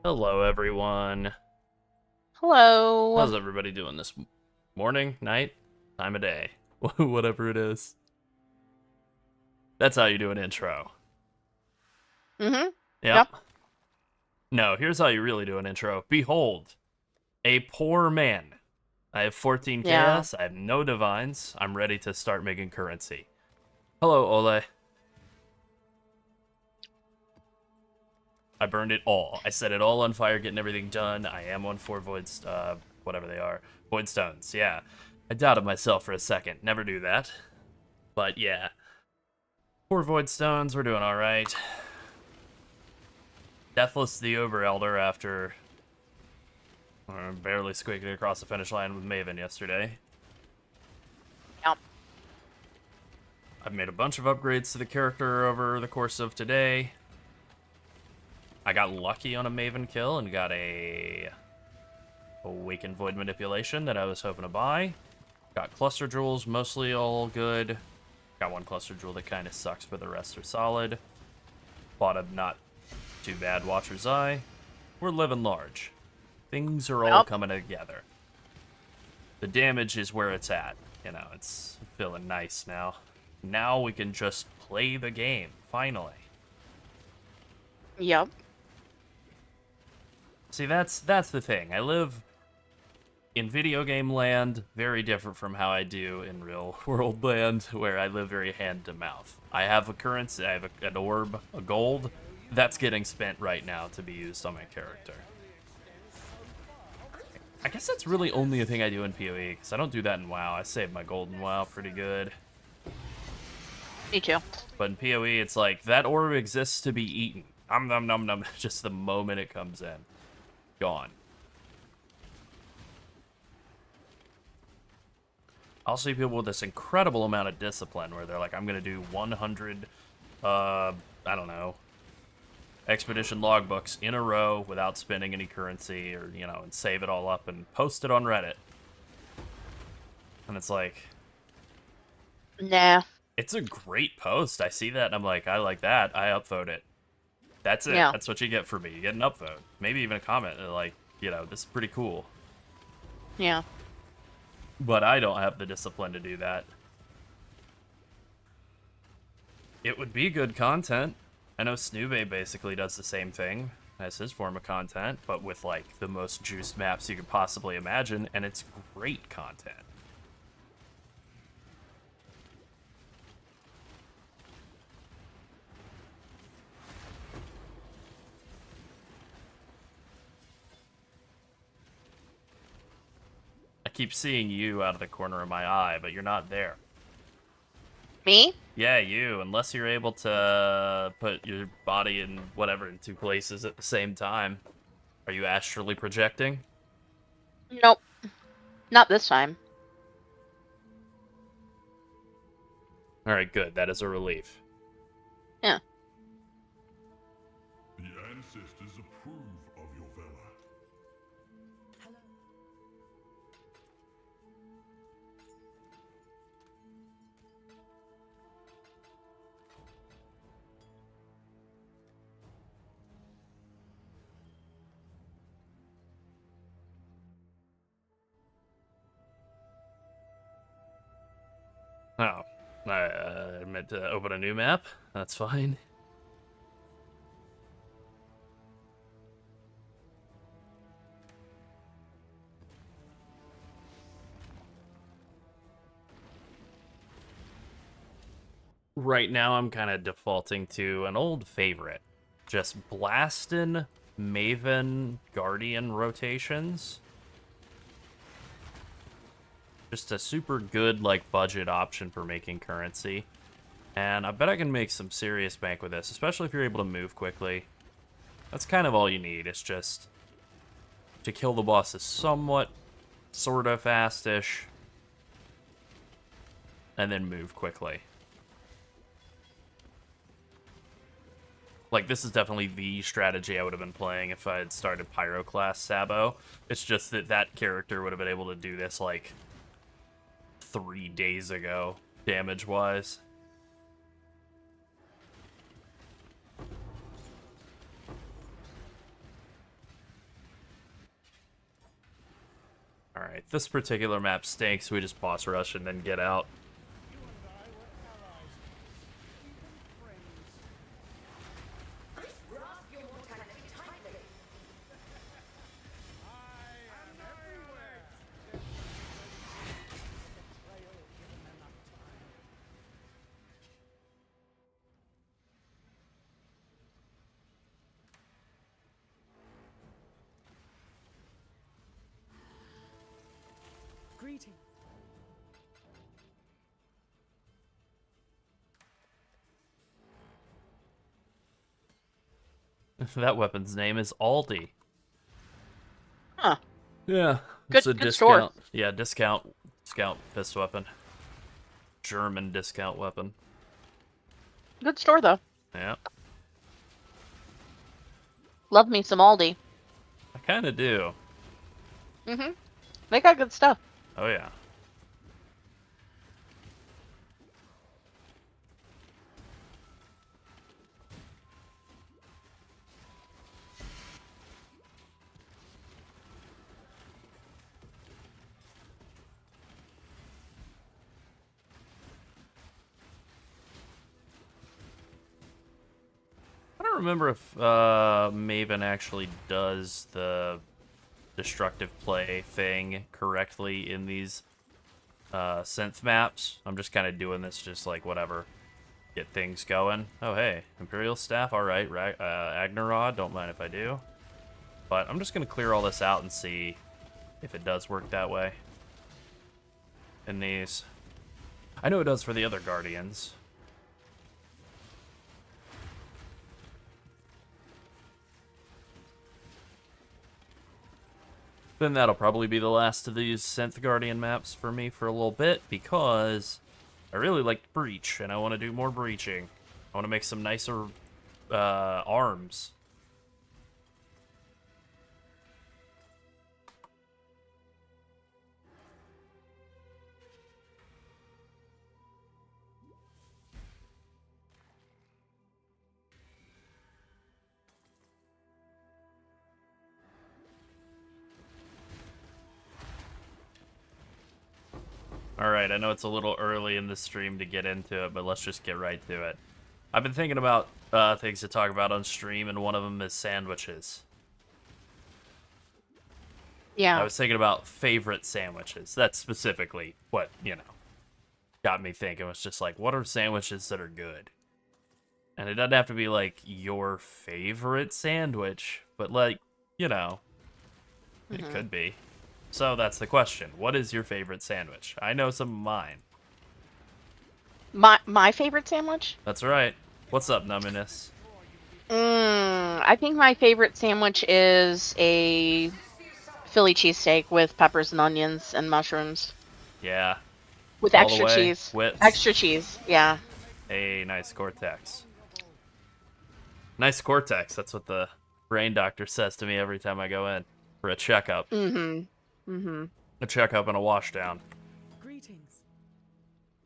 Hello, everyone. Hello. How's everybody doing this morning, night, time of day? Whatever it is. That's how you do an intro. Mm-hmm. Yep. Yep. No, here's how you really do an intro. Behold, a poor man. I have 14 Yeah. chaos, I have no divines, I'm ready to start making currency. Hello, Ole. I burned it all. I set it all on fire, getting everything done. I am on 4 voids, whatever they are. Void stones, yeah. I doubted myself for a second. Never do that. But yeah. 4 void stones, we're doing alright. Deathless the Over Elder after barely squeaking across the finish line with Maven yesterday. Yep. I've made a bunch of upgrades to the character over the course of today. I got lucky on a Maven kill and got a Awakened Void Manipulation that I was hoping to buy. Got Cluster Jewels, mostly all good. Got one Cluster Jewel that kind of sucks, but the rest are solid. Bought a not too bad Watcher's Eye. We're living large. Things are all Yep. coming together. The damage is where it's at. You know, it's feeling nice now. Now we can just play the game, finally. Yep. See, that's the thing. I live in video game land, very different from how I do in real world land, where I live very hand to mouth. I have a currency, I have an orb, a gold, that's getting spent right now to be used on my character. I guess that's really only a thing I do in PoE, because I don't do that in WoW. I save my gold in WoW pretty good. Me too. But in PoE, it's like, that orb exists to be eaten. Nom nom nom, just the moment it comes in. Gone. I'll see people with this incredible amount of discipline where they're like, I'm going to do 100, I don't know, expedition logbooks in a row without spending any currency or, you know, and save it all up and post it on Reddit. And it's like, Nah. it's a great post. I see that and I'm like, I like that. I upvote it. That's it. Yeah. That's what you get from me. You get an upvote. Maybe even a comment like, you know, this is pretty cool. Yeah. But I don't have the discipline to do that. It would be good content. I know Snoobe basically does the same thing as his form of content, but with like the most juiced maps you could possibly imagine, and it's great content. I keep seeing you out of the corner of my eye, but you're not there. Me? Yeah, you, unless you're able to put your body in whatever in 2 places at the same time. Are you astrally projecting? Nope. Not this time. Alright, good. That is a relief. Yeah. The ancestors approve of your valor. Oh, I meant to open a new map. That's fine. Right now, I'm kind of defaulting to an old favorite. Just blasting Maven Guardian rotations. Just a super good, like, budget option for making currency. And I bet I can make some serious bank with this, especially if you're able to move quickly. That's kind of all you need. It's just to kill the bosses somewhat, sort of fast-ish, and then move quickly. Like, this is definitely the strategy I would have been playing if I had started Pyroclast Sabo. It's just that that character would have been able to do this, like, 3 days ago, damage-wise. Alright, this particular map stinks. We just boss rush and then get out. Greeting. That weapon's name is Aldi. Huh. Yeah, Good- it's a good store. discount. Yeah, discount fist weapon. German discount weapon. Good store though. Yeah, Love me some Aldi. I kind of do. Mhm. They got good stuff. Oh yeah. I don't remember if Maven actually does the destructive play thing correctly in these synth maps. I'm just kind of doing this just like whatever. Get things going. Oh hey, Imperial Staff, alright. Agnerod, don't mind if I do. But I'm just going to clear all this out and see if it does work that way. In these. I know it does for the other Guardians. Then that'll probably be the last of these Synth Guardian maps for me for a little bit, because I really liked Breach, and I want to do more breaching. I want to make some nicer arms. Alright, I know it's a little early in the stream to get into it, but let's just get right to it. I've been thinking about things to talk about on stream, and one of them is sandwiches. Yeah. I was thinking about favorite sandwiches. That's specifically what, got me thinking. It was just like, what are sandwiches that are good? And it doesn't have to be like your favorite sandwich, but like, it could be. So that's the question. What is your favorite sandwich? I know some of mine. My favorite sandwich? That's right. What's up, Numminess? I think my favorite sandwich is a Philly cheesesteak with peppers and onions and mushrooms. Yeah. With All the extra way. cheese. Wits. Extra cheese, yeah. Hey, nice Cortex. Nice Cortex. That's what the brain doctor says to me every time I go in for a checkup. Mm-hmm. A checkup and a washdown. Greetings.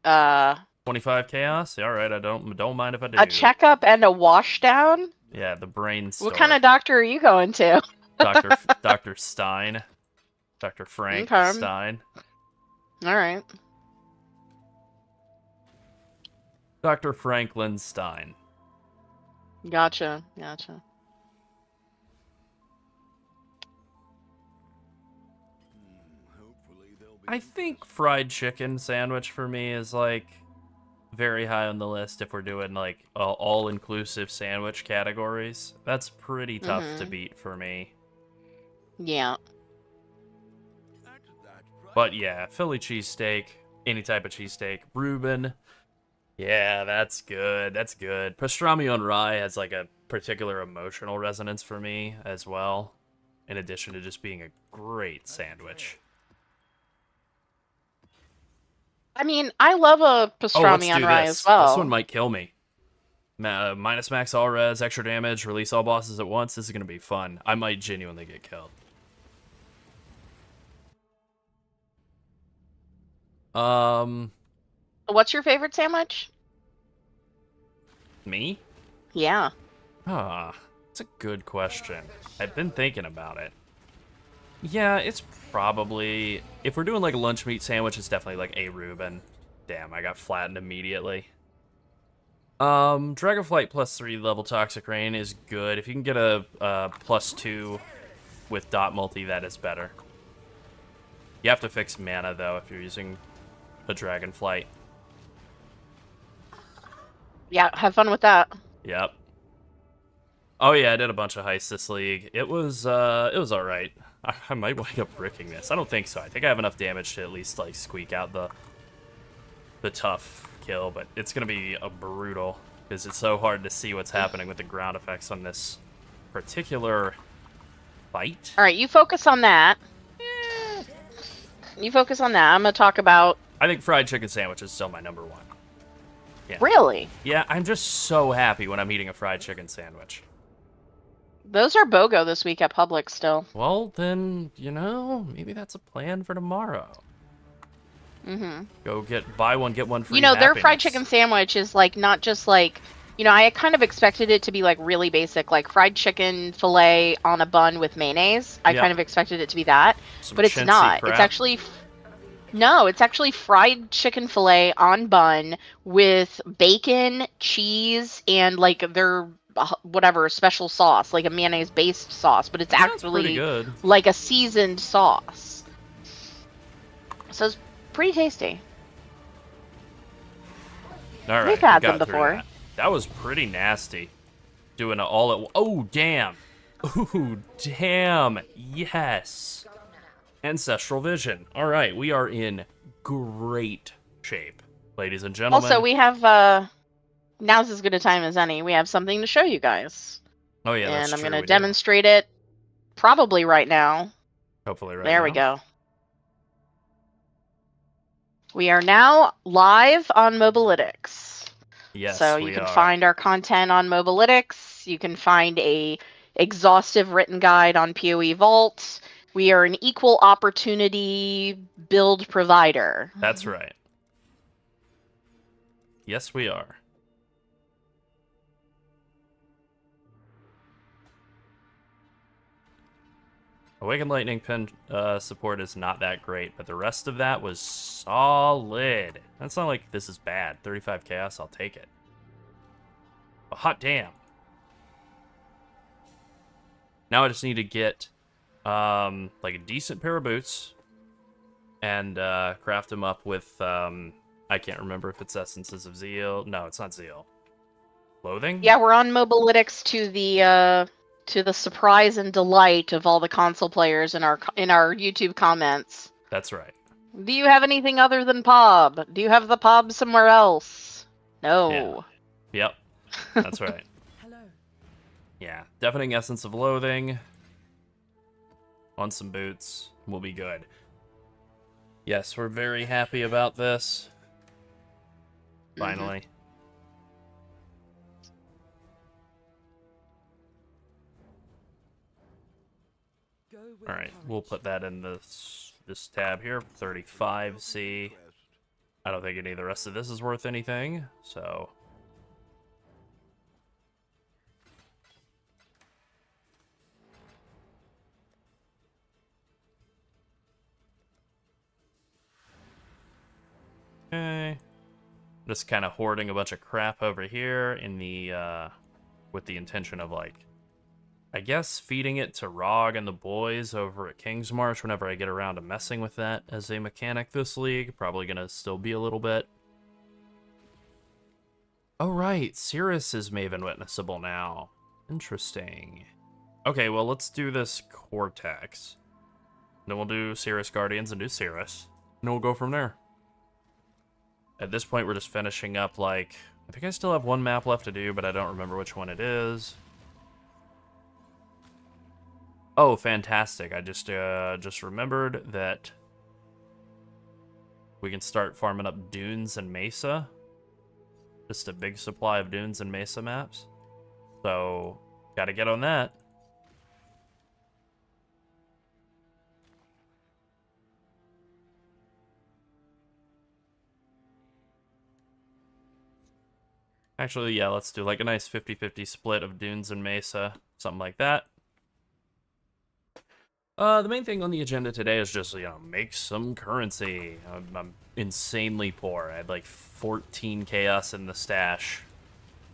25 chaos? All right, I don't mind if I do. A checkup and a washdown? Yeah, the brain store. What kind of doctor are you going to? Dr. Stein. Dr. Frank Okay. Stein. All right. Dr. Franklin Stein. Gotcha. I think fried chicken sandwich for me is like very high on the list if we're doing like all-inclusive sandwich categories. That's pretty tough to beat for me. Yeah. But yeah, Philly cheesesteak, any type of cheesesteak, Reuben. Yeah, that's good. That's good. Pastrami on rye has like a particular emotional resonance for me as well, in addition to just being a great sandwich. I mean, I love a Oh, let's pastrami on do rye this. as well. This one might kill me. Minus max all res, extra damage, release all bosses at once. This is gonna be fun. I might genuinely get killed. What's your favorite sandwich? Me? Yeah. It's a good question. I've been thinking about it. Yeah, it's probably... If we're doing like a lunch meat sandwich, it's definitely like a Reuben. Damn, I got flattened immediately. Dragonflight +3 level Toxic Rain is good. If you can get a +2 with dot multi, that is better. You have to fix mana, though, if you're using a Dragonflight. Yeah, have fun with that. Yep. Oh yeah, I did a bunch of heists this league. It was alright. I might wind up bricking this. I don't think so. I think I have enough damage to at least like squeak out the tough kill, but it's gonna be a brutal because it's so hard to see what's happening with the ground effects on this particular fight. All right, you focus on that. You focus on that. I'm gonna talk about. I think fried chicken sandwich is still my #1. Yeah. Really? Yeah, I'm just so happy when I'm eating a fried chicken sandwich. Those are BOGO this week at Publix still. Well, then, you know, maybe that's a plan for tomorrow. Mm-hmm. Go buy one, get one free. You know, their fried happiness. chicken sandwich is like not just like, you know, I kind of expected it to be like really basic, like fried chicken fillet on a bun with mayonnaise. I Yeah. kind of expected it to be that, Some but it's chintzy not. crap. It's actually no, it's actually fried chicken fillet on bun with bacon, cheese, and like their whatever special sauce, like a mayonnaise based sauce, but it's That sounds pretty actually good. like a seasoned sauce. So it's pretty tasty. All right, We've had we got them through before. That. That was pretty nasty. Doing it all at oh damn, ooh damn, yes. Ancestral Vision. All right, we are in great shape, ladies and gentlemen. Also, we have now's as good a time as any. We have something to show you guys. oh yeah, that's and I'm true. going to we do. demonstrate it probably right now. Hopefully right There we now. go. We are now live on Mobalytics. Yes, so we you can are. find our content on Mobalytics. You can find a exhaustive written guide on PoE Vault. We are an equal opportunity build provider. That's right. Yes, we are. Awakened Lightning Pin support is not that great, but the rest of that was solid. That's not like this is bad. 35 chaos, I'll take it. But hot damn. Now I just need to get like a decent pair of boots and craft them up with I can't remember if it's Essences of Zeal. No, it's not Zeal. Loathing? Yeah, we're on Mobalytics to the surprise and delight of all the console players in our YouTube comments. That's right. Do you have anything other than POB? Do you have the POB somewhere else? No. Yep. That's right. Hello. Yeah. Deafening Essence of Loathing. On some boots. We'll be good. Yes, we're very happy about this. Finally. Go with All right, courage. we'll put that in this tab here, 35C. I don't think any of the rest of this is worth anything, so... Okay. Just kind of hoarding a bunch of crap over here in the, with the intention of, like, I guess feeding it to Rog and the boys over at King's March whenever I get around to messing with that as a mechanic this league. Probably gonna still be a little bit. Oh right, Cirrus is Maven witnessable now. Interesting. Okay, well let's do this Cortex. Then we'll do Cirrus Guardians and do Cirrus. And we'll go from there. At this point we're just finishing up like... I think I still have one map left to do, but I don't remember which one it is. Oh, fantastic. I just remembered that we can start farming up Dunes and Mesa. Just a big supply of Dunes and Mesa maps. So, gotta get on that. Actually, yeah, let's do like a nice 50-50 split of Dunes and Mesa. Something like that. The main thing on the agenda today is just, make some currency. I'm insanely poor. I had like 14 chaos in the stash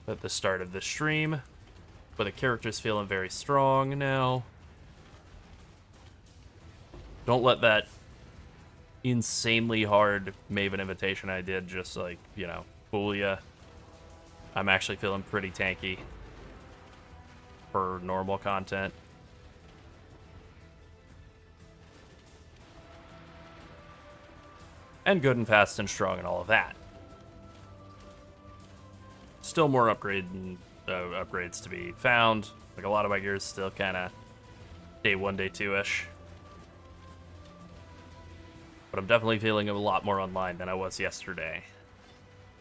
at the start of the stream, but the character's feeling very strong now. Don't let that insanely hard Maven invitation I did just, like, fool ya. I'm actually feeling pretty tanky for normal content. And good and fast and strong and all of that. Still more upgrades to be found. Like, a lot of my gear is still kind of day 1, day 2-ish. But I'm definitely feeling a lot more online than I was yesterday.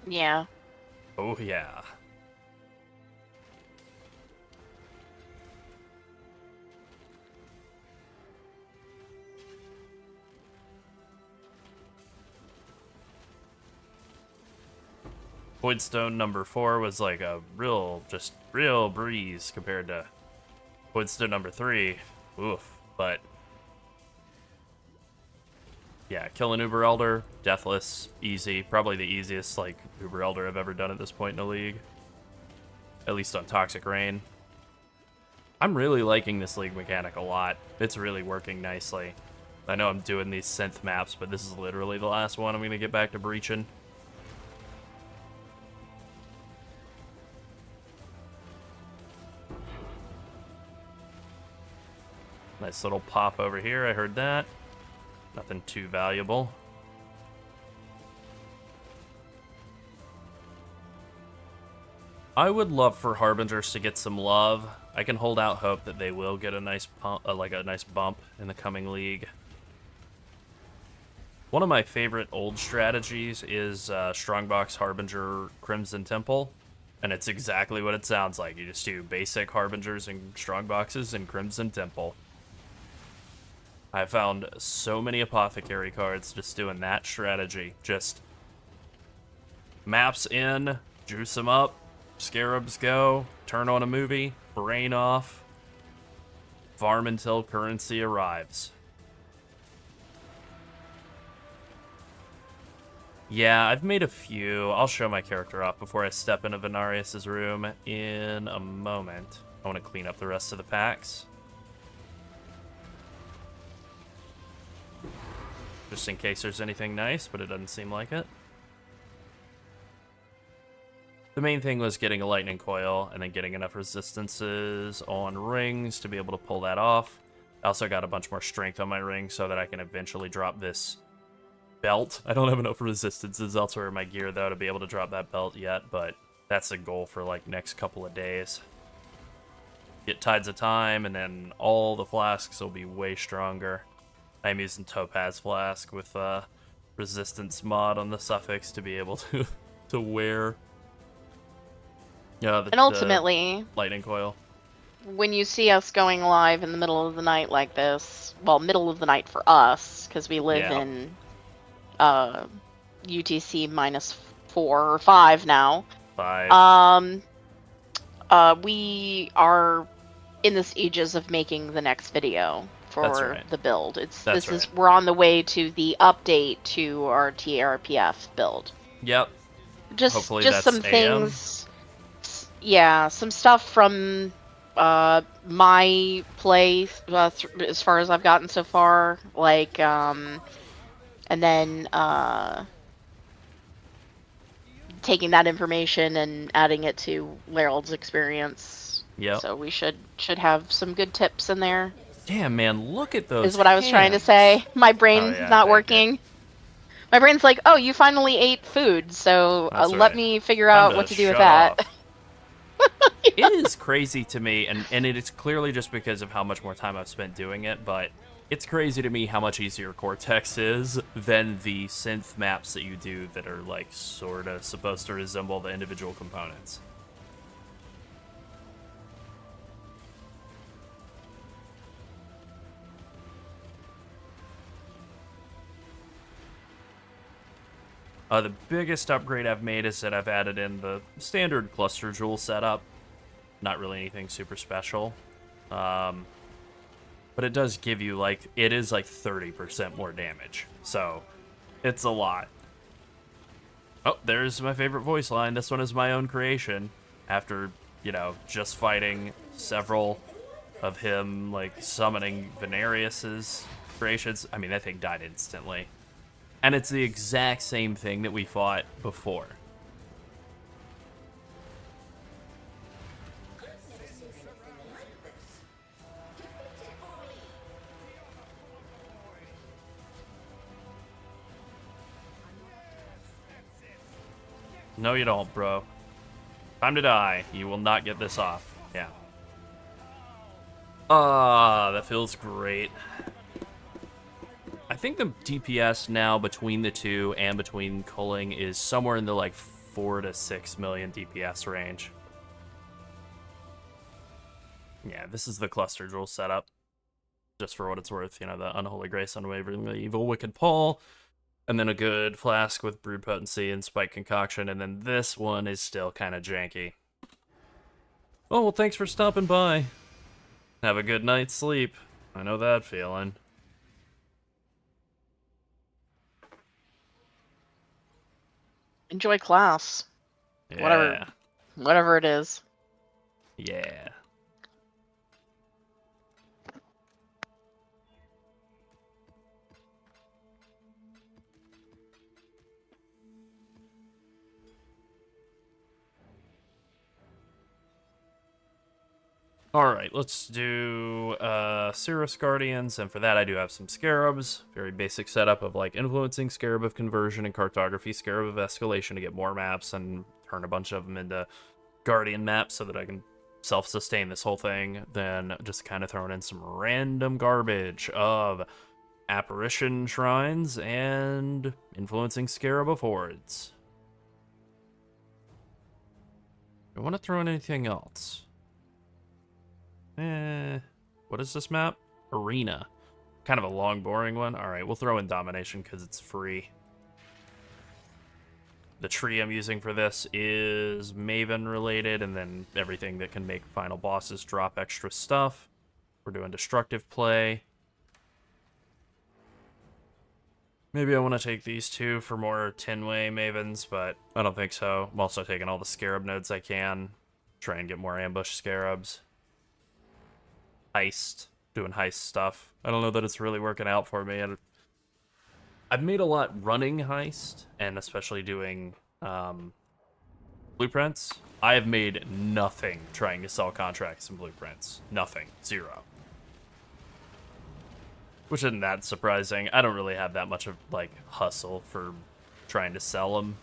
Yeah. Oh, yeah. Voidstone number 4 was like a real breeze compared to Voidstone number 3. Oof. But yeah, kill an Uber Elder, deathless, easy. Probably the easiest, like, Uber Elder I've ever done at this point in the league. At least on Toxic Rain. I'm really liking this league mechanic a lot. It's really working nicely. I know I'm doing these synth maps, but this is literally the last one I'm going to get back to breaching. Nice little pop over here, I heard that. Nothing too valuable. I would love for Harbingers to get some love. I can hold out hope that they will get a nice nice bump in the coming league. One of my favorite old strategies is Strongbox Harbinger Crimson Temple, and it's exactly what it sounds like. You just do basic Harbingers and Strongboxes and Crimson Temple. I found so many Apothecary cards just doing that strategy. Just maps in, juice them up, Scarabs go, turn on a movie, brain off, farm until currency arrives. Yeah, I've made a few. I'll show my character off before I step into Venarius' room in a moment. I want to clean up the rest of the packs. Just in case there's anything nice, but it doesn't seem like it. The main thing was getting a lightning coil and then getting enough resistances on rings to be able to pull that off. I also got a bunch more strength on my ring so that I can eventually drop this belt. I don't have enough resistances elsewhere in my gear, though, to be able to drop that belt yet, but that's a goal for, like, next couple of days. Get Tides of Time, and then all the flasks will be way stronger. I'm using Topaz Flask with resistance mod on the suffix to be able to wear and ultimately, the lightning coil. When you see us going live in the middle of the night like this, well, middle of the night for us, because we live in UTC -4 or 5 now. 5. We are in the stages of making the next video for the build. We're on the way to the update to our TRPF build. Yep. Hopefully that's some AM. things. Yeah, some stuff from my play as far as I've gotten so far, like and then taking that information and adding it to Lerald's experience. Yeah. So we should have some good tips in there. Damn, man, look at those. Is what I was trying to say. My brain's not working. My brain's like, oh, you finally ate food, so let me figure out what to do with that. It is crazy to me, and it is clearly just because of how much more time I've spent doing it, but it's crazy to me how much easier Cortex is than the synth maps that you do that are, like, sort of supposed to resemble the individual components. The biggest upgrade I've made is that I've added in the standard cluster jewel setup. Not really anything super special. but it does give you, like, it is like 30% more damage. So, it's a lot. Oh, there's my favorite voice line. This one is my own creation. After, you know, just fighting several of him, like, summoning Venarius's creations. I mean, that thing died instantly. And it's the exact same thing that we fought before. No, you don't, bro. Time to die. You will not get this off. Yeah. Ah, that feels great. I think the DPS now between the two and between culling is somewhere in the like 4 to 6 million DPS range. Yeah, this is the cluster jewel setup. Just for what it's worth, you know, the Unholy Grace, Unwavering Evil, Wicked Pull, and then a good flask with Brood Potency and Spike Concoction, and then this one is still kind of janky. Oh, well, thanks for stopping by. Have a good night's sleep. I know that feeling. Enjoy class. Yeah. Whatever it is. Yeah. Alright, let's do Cirrus Guardians, and for that I do have some Scarabs. Very basic setup of like Influencing, Scarab of Conversion, and Cartography, Scarab of Escalation to get more maps and turn a bunch of them into Guardian maps so that I can self-sustain this whole thing. Then just kind of throwing in some random garbage of Apparition Shrines and Influencing Scarab of Hordes. Do I want to throw in anything else? What is this map? Arena. Kind of a long, boring one. Alright, we'll throw in Domination because it's free. The tree I'm using for this is Maven related, and then everything that can make final bosses drop extra stuff. We're doing destructive play. Maybe I want to take these two for more Tinway Mavens, but I don't think so. I'm also taking all the Scarab nodes I can. Try and get more ambush Scarabs. Heist. Doing heist stuff. I don't know that it's really working out for me. I've made a lot running heist, and especially doing blueprints. I have made nothing trying to sell contracts and blueprints. Nothing. Zero. Which isn't that surprising. I don't really have that much of, like, hustle for trying to sell them.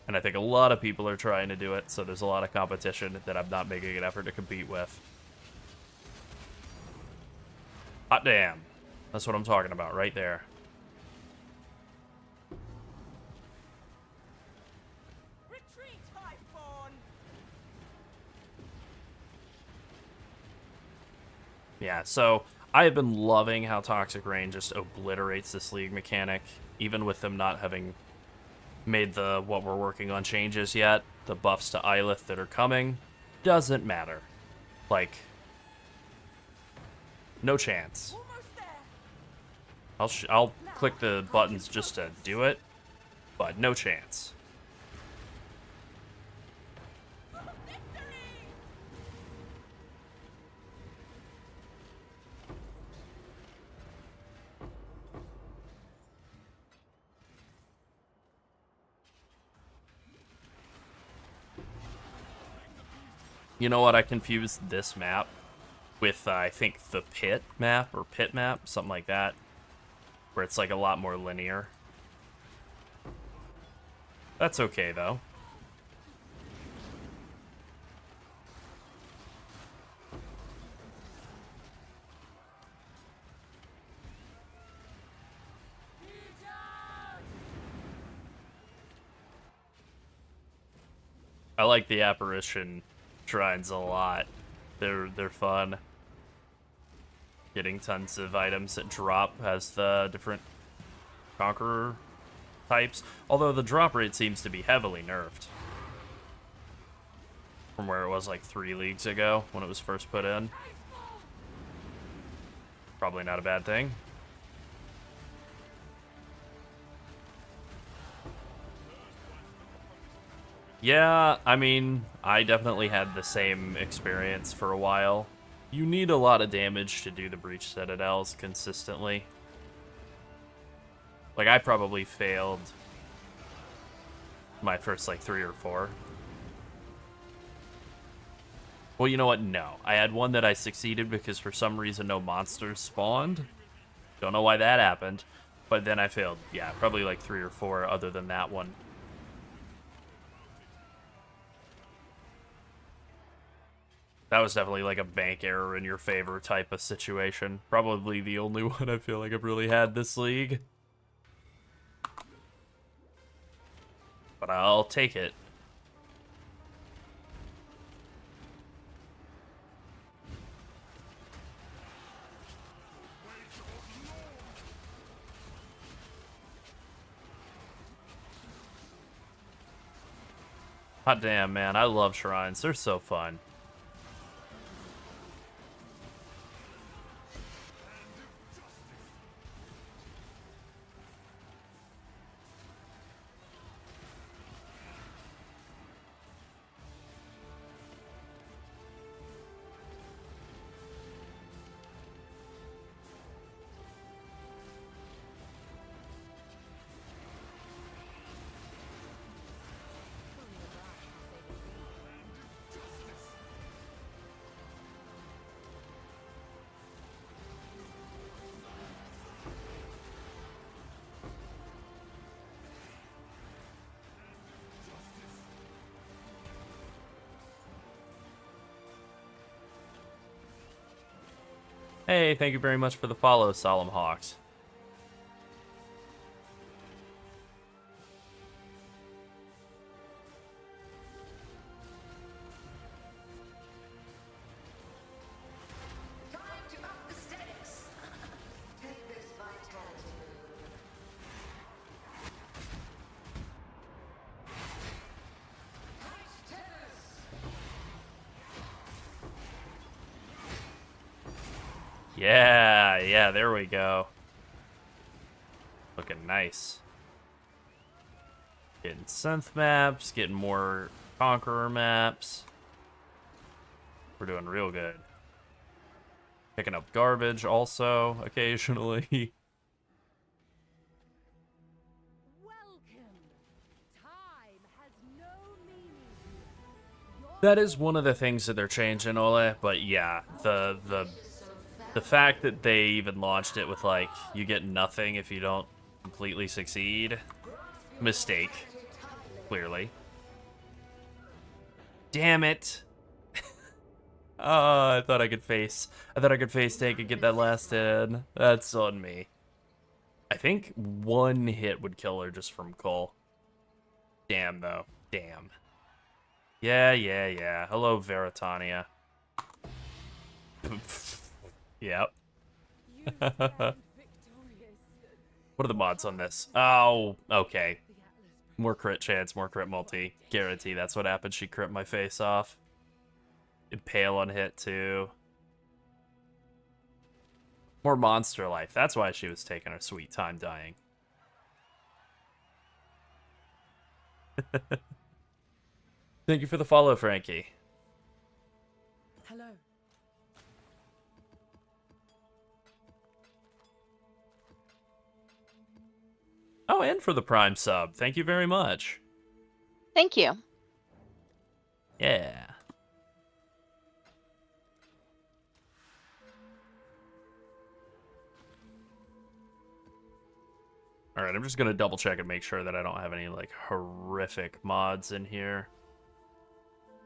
And I think a lot of people are trying to do it, so there's a lot of competition that I'm not making an effort to compete with. Hot damn. That's what I'm talking about right there. Retreat, Highborn! Yeah, so I have been loving how Toxic Rain just obliterates this League mechanic, even with them not having made the what we're working on changes yet. The buffs to Ylith that are coming doesn't matter. Like, no chance. Almost there! I'll click the buttons just to do it, but no chance. You know what? I confused this map with, I think, the Pit map, or Pit map, something like that, where it's, like, a lot more linear. That's okay, though. I like the Apparition Shrines a lot. They're fun. Getting tons of items that drop as the different Conqueror types. Although the drop rate seems to be heavily nerfed. from where it was like 3 leagues ago when it was first put in. Probably not a bad thing. Yeah, I mean, I definitely had the same experience for a while. You need a lot of damage to do the Breach Citadels consistently. Like, I probably failed my first, like, 3 or 4. Well, you know what? No. I had one that I succeeded because for some reason no monsters spawned. Don't know why that happened. But then I failed, yeah, probably like 3 or 4 other than that one. That was definitely like a bank error in your favor type of situation. Probably the only one I feel like I've really had this league. But I'll take it. Hot damn, man. I love shrines. They're so fun. Hey, thank you very much for the follow, Solemn Hawks. Time to up the stakes. Take this vitality move. Nice tennis. Yeah, there we go. Looking nice. Getting synth maps, getting more Conqueror maps. We're doing real good. Picking up garbage also, occasionally. Welcome. Time has no meaning. That is one of the things that they're changing, Ole, but yeah, the fact that they even launched it with, like, you get nothing if you don't completely succeed. Mistake. Clearly. Damn it. I thought I could face tank and get that last in. That's on me. I think one hit would kill her just from Cole. Damn, though. Damn. Yeah. Hello, Veritania. Yep. What are the mods on this? Oh, okay. More crit chance, more crit multi. Guarantee that's what happened. She crit my face off. Impale on hit, too. More monster life. That's why she was taking her sweet time dying. Thank you for the follow, Frankie. Hello. Oh, and for the Prime sub. Thank you very much. Thank you. Yeah. Alright, I'm just gonna double check and make sure that I don't have any, like, horrific mods in here.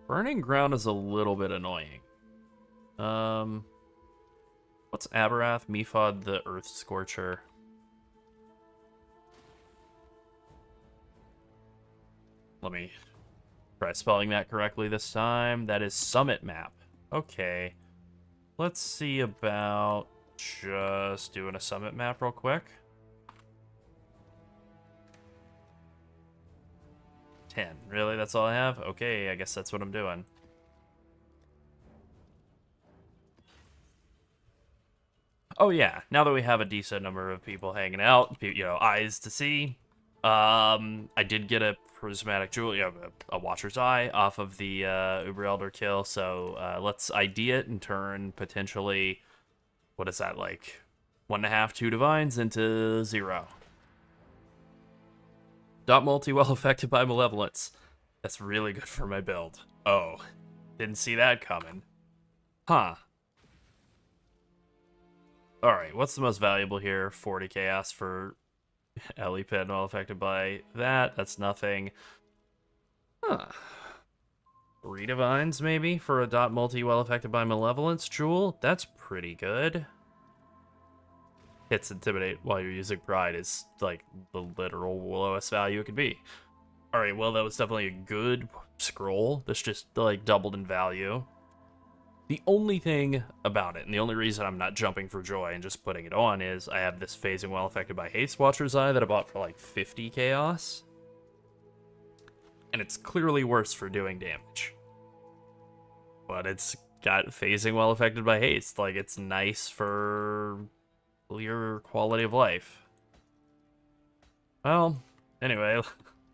Burning Ground is a little bit annoying. What's Aberath? Mephod the Earth Scorcher. Let me try spelling that correctly this time. That is Summit Map. Okay. Let's see about just doing a Summit Map real quick. 10. Really? That's all I have? Okay, I guess that's what I'm doing. Oh yeah, now that we have a decent number of people hanging out, eyes to see, I did get a prismatic jewel, a Watcher's Eye off of the Uber Elder kill, so let's ID it and turn potentially, what is that, like 1.5, 2 divines into 0. Dot multi well affected by malevolence. That's really good for my build. Oh, didn't see that coming. Huh. Alright, what's the most valuable here? 40 chaos for Ellie Pin, well affected by that. That's nothing. Huh. 3 divines, maybe, for a dot multi well affected by malevolence jewel? That's pretty good. Hits intimidate while you're using pride is, like, the literal lowest value it could be. Alright, well, that was definitely a good scroll. This just, like, doubled in value. The only thing about it, and the only reason I'm not jumping for joy and just putting it on, is I have this phasing well affected by haste Watcher's Eye that I bought for like 50 chaos. And it's clearly worse for doing damage. But it's got phasing well affected by haste. Like, it's nice for your quality of life. Well, anyway,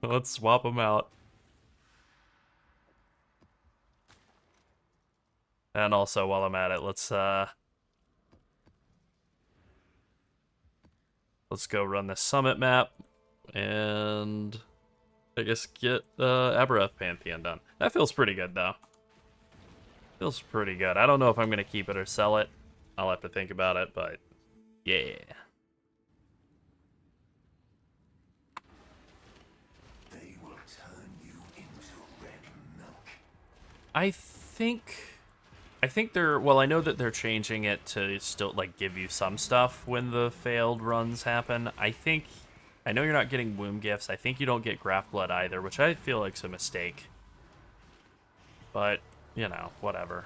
let's swap them out. And also, while I'm at it, let's go run this summit map, and I guess get Aberrath Pantheon done. That feels pretty good, though. Feels pretty good. I don't know if I'm gonna keep it or sell it. I'll have to think about it, but yeah. They will turn you into red milk. I think they're, well, I know that they're changing it to still, like, give you some stuff when the failed runs happen. I know you're not getting womb gifts. I think you don't get graft blood either, which I feel like's a mistake. But, whatever.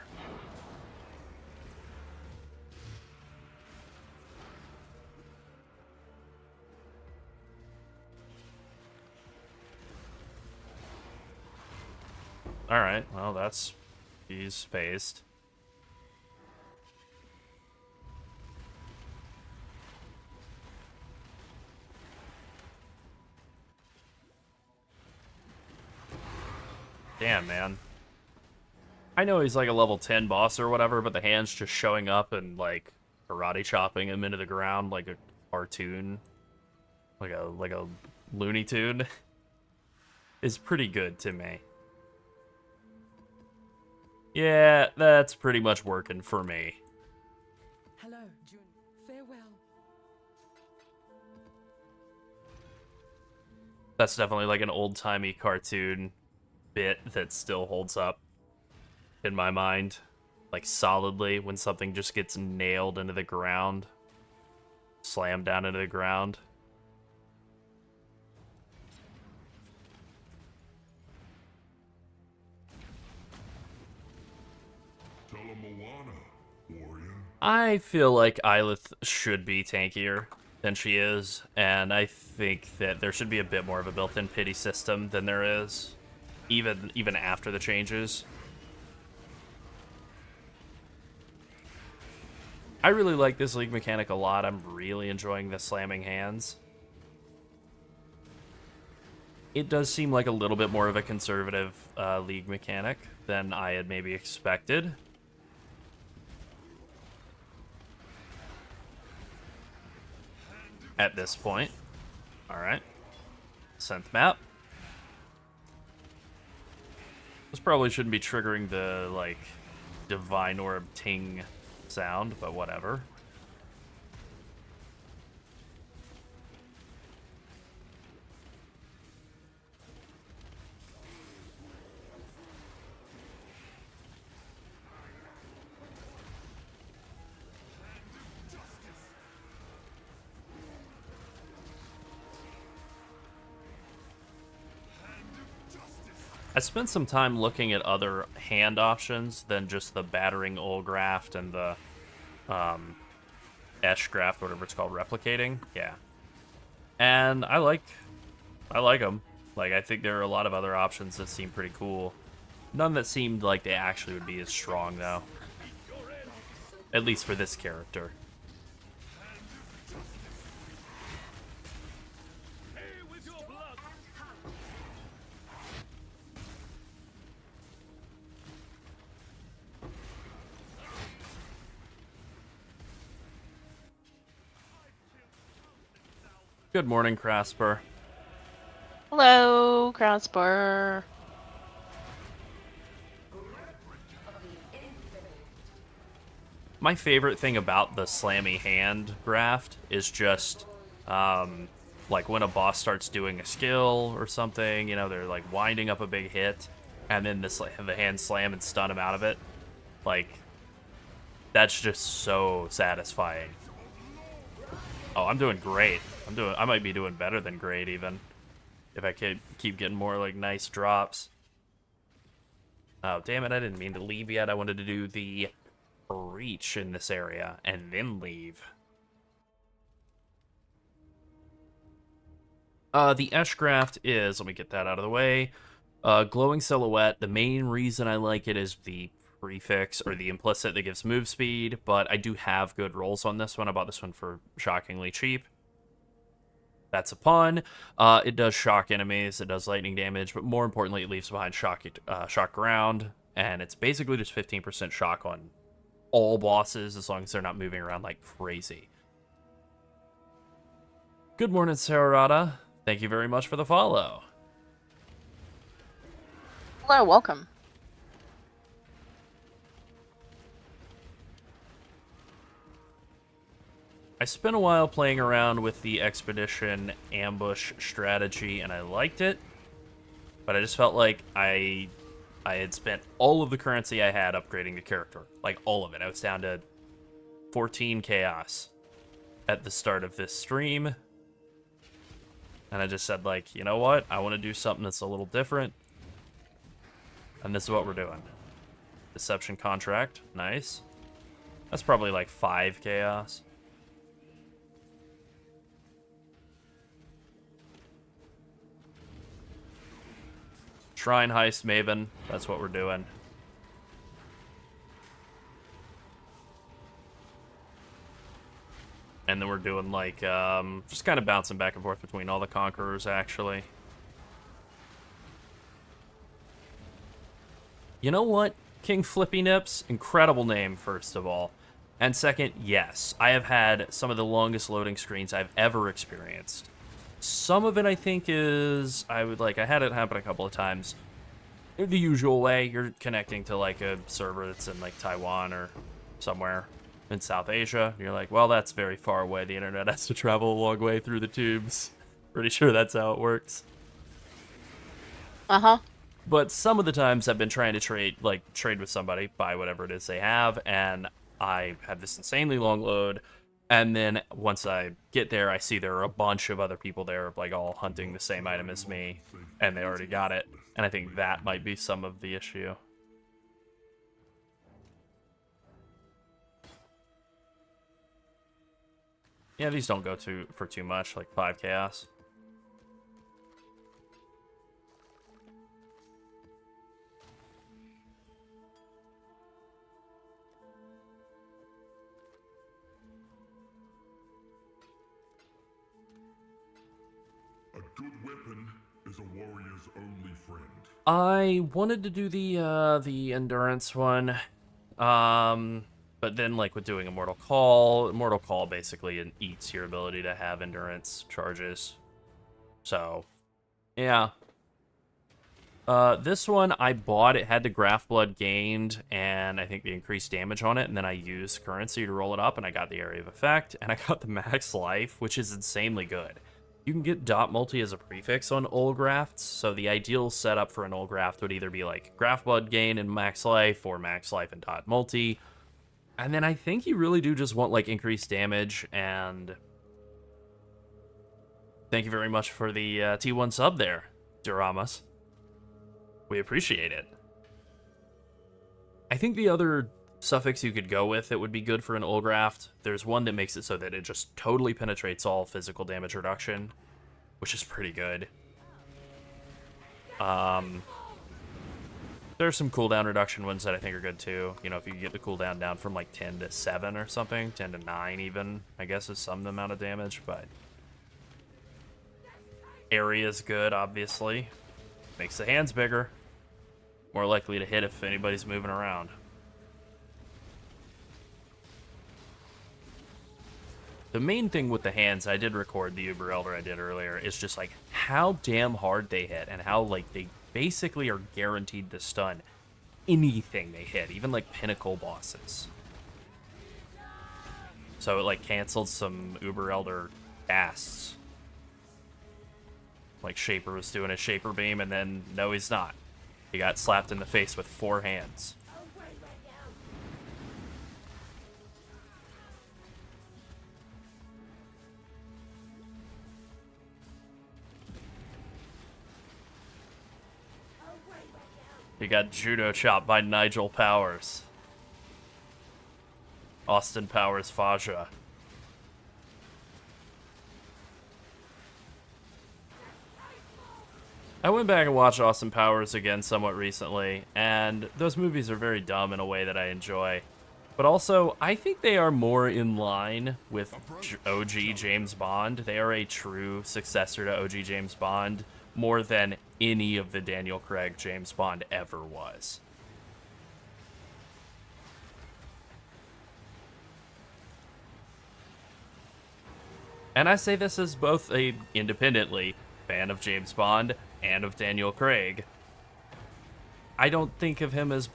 Alright, well, he's phased. Damn, man. I know he's like a level 10 boss or whatever, but the hand's just showing up and, like, karate chopping him into the ground like a cartoon, like a Looney Tune, is pretty good to me. Yeah, that's pretty much working for me. Hello, June. Farewell. That's definitely like an old-timey cartoon bit that still holds up in my mind, like, solidly, when something just gets nailed into the ground, slammed down into the ground. Tell a Moana, warrior. I feel like Ylith should be tankier than she is, and I think that there should be a bit more of a built-in pity system than there is, even after the changes. I really like this League mechanic a lot. I'm really enjoying the slamming hands. It does seem like a little bit more of a conservative League mechanic than I had maybe expected. At this point. Alright. Synth map. This probably shouldn't be triggering the, like, Divine Orb ting sound, but whatever. I spent some time looking at other hand options than just the Battering Olgraft and the Eshgraft, whatever it's called, replicating. Yeah. And I like them. Like, I think there are a lot of other options that seem pretty cool. None that seemed like they actually would be as strong, though. At least for this character. Good morning, Crasper. Hello, Crossbar. My favorite thing about the slammy hand graft is just, like when a boss starts doing a skill or something, you know, they're like winding up a big hit, and then the hand slam and stun him out of it. Like, that's just so satisfying. Oh, I'm doing great. I might be doing better than great even, if I could keep getting more like nice drops. Oh, damn it! I didn't mean to leave yet. I wanted to do the reach in this area and then leave. The Eshgraft is, let me get that out of the way, glowing silhouette. The main reason I like it is the prefix, or the implicit, that gives move speed, but I do have good rolls on this one. I bought this one for shockingly cheap. That's a pun. It does shock enemies, it does lightning damage, but more importantly, it leaves behind shock ground, and it's basically just 15% shock on all bosses, as long as they're not moving around like crazy. Good morning, Sararata. Thank you very much for the follow. Hello, welcome. I spent a while playing around with the Expedition ambush strategy, and I liked it, but I just felt like I had spent all of the currency I had upgrading the character. Like, all of it. I was down to 14 chaos at the start of this stream. And I just said, like, you know what? I want to do something that's a little different. And this is what we're doing. Deception contract. Nice. That's probably like 5 chaos. Shrine heist Maven. That's what we're doing. And then we're doing like, just kind of bouncing back and forth between all the conquerors, actually. You know what? King Flippy Nips, incredible name, first of all. And second, yes, I have had some of the longest loading screens I've ever experienced. Some of it, I think, is, I had it happen a couple of times. The usual way, you're connecting to like a server that's in like Taiwan or somewhere in South Asia. You're like, well, that's very far away. The internet has to travel a long way through the tubes. Pretty sure that's how it works. Uh-huh. But some of the times I've been trying to trade with somebody, buy whatever it is they have, and I have this insanely long load, and then once I get there, I see there are a bunch of other people there, like, all hunting the same item as me, and they already got it, and I think that might be some of the issue. Yeah, these don't go for too much, like 5 chaos. A good weapon is a warrior's only friend. I wanted to do the endurance one, but then like with doing Immortal Call basically eats your ability to have endurance charges. So, yeah. This one I bought. It had the Graph Blood gained, and I think the increased damage on it, and then I used currency to roll it up, and I got the Area of Effect, and I got the max life, which is insanely good. You can get dot multi as a prefix on Olgrafts, so the ideal setup for an Olgraft would either be like Graph Blood gain and max life, or max life and dot multi. And then I think you really do just want like increased damage, and thank you very much for the T1 sub there, Duramas. We appreciate it. I think the other suffix you could go with that would be good for an Olgraft, there's one that makes it so that it just totally penetrates all physical damage reduction, which is pretty good. There's some cooldown reduction ones that I think are good too. You know, if you get the cooldown down from like 10 to 7 or something, 10 to 9 even, I guess is some amount of damage, but area's good, obviously. Makes the hands bigger. More likely to hit if anybody's moving around. The main thing with the hands, I did record the Uber Elder I did earlier, is just like how damn hard they hit and how like they basically are guaranteed to stun anything they hit, even like pinnacle bosses. So it like canceled some Uber Elder casts. Like Shaper was doing a Shaper beam, and then no, he's not. He got slapped in the face with 4 hands. He got judo chopped by Nigel Powers. Austin Powers Faja. I went back and watched Austin Powers again somewhat recently, and those movies are very dumb in a way that I enjoy. But also, I think they are more in line with OG James Bond. They are a true successor to OG James Bond, more than any of the Daniel Craig James Bond ever was. And I say this as both a independently fan of James Bond and of Daniel Craig. I don't think of him as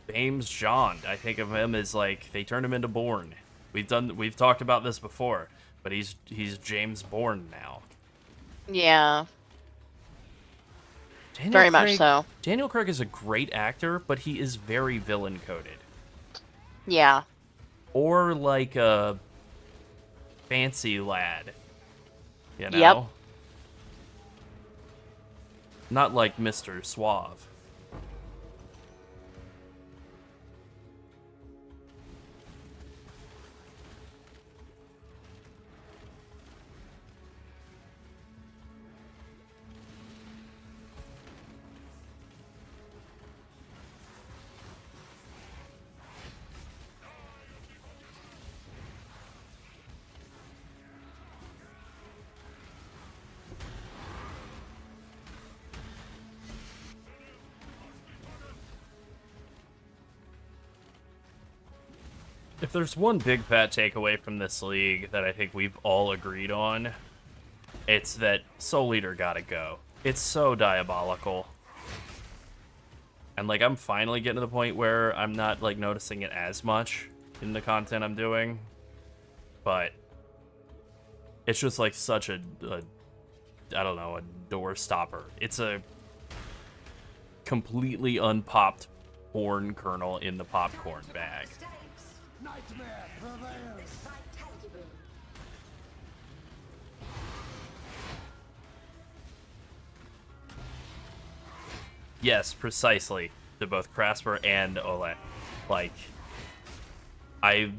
James Bond. I think of him as like they turned him into Bourne. We've talked about this before, but he's James Bourne now. Yeah, Daniel very much Craig- so. Daniel Craig is a great actor, but he is very villain coded. Yeah. Or like a fancy lad. You know? Yep. Not like Mr. Suave. If there's one big fat takeaway from this league that I think we've all agreed on, it's that Soul Eater gotta go. It's so diabolical. And like I'm finally getting to the point where I'm not like noticing it as much in the content I'm doing. But it's just like such a I don't know, a door stopper. It's a completely unpopped corn kernel in the popcorn bag. Nightmare prevails. Vitality boom. Yes, precisely. To both Krasper and Ole. Like, I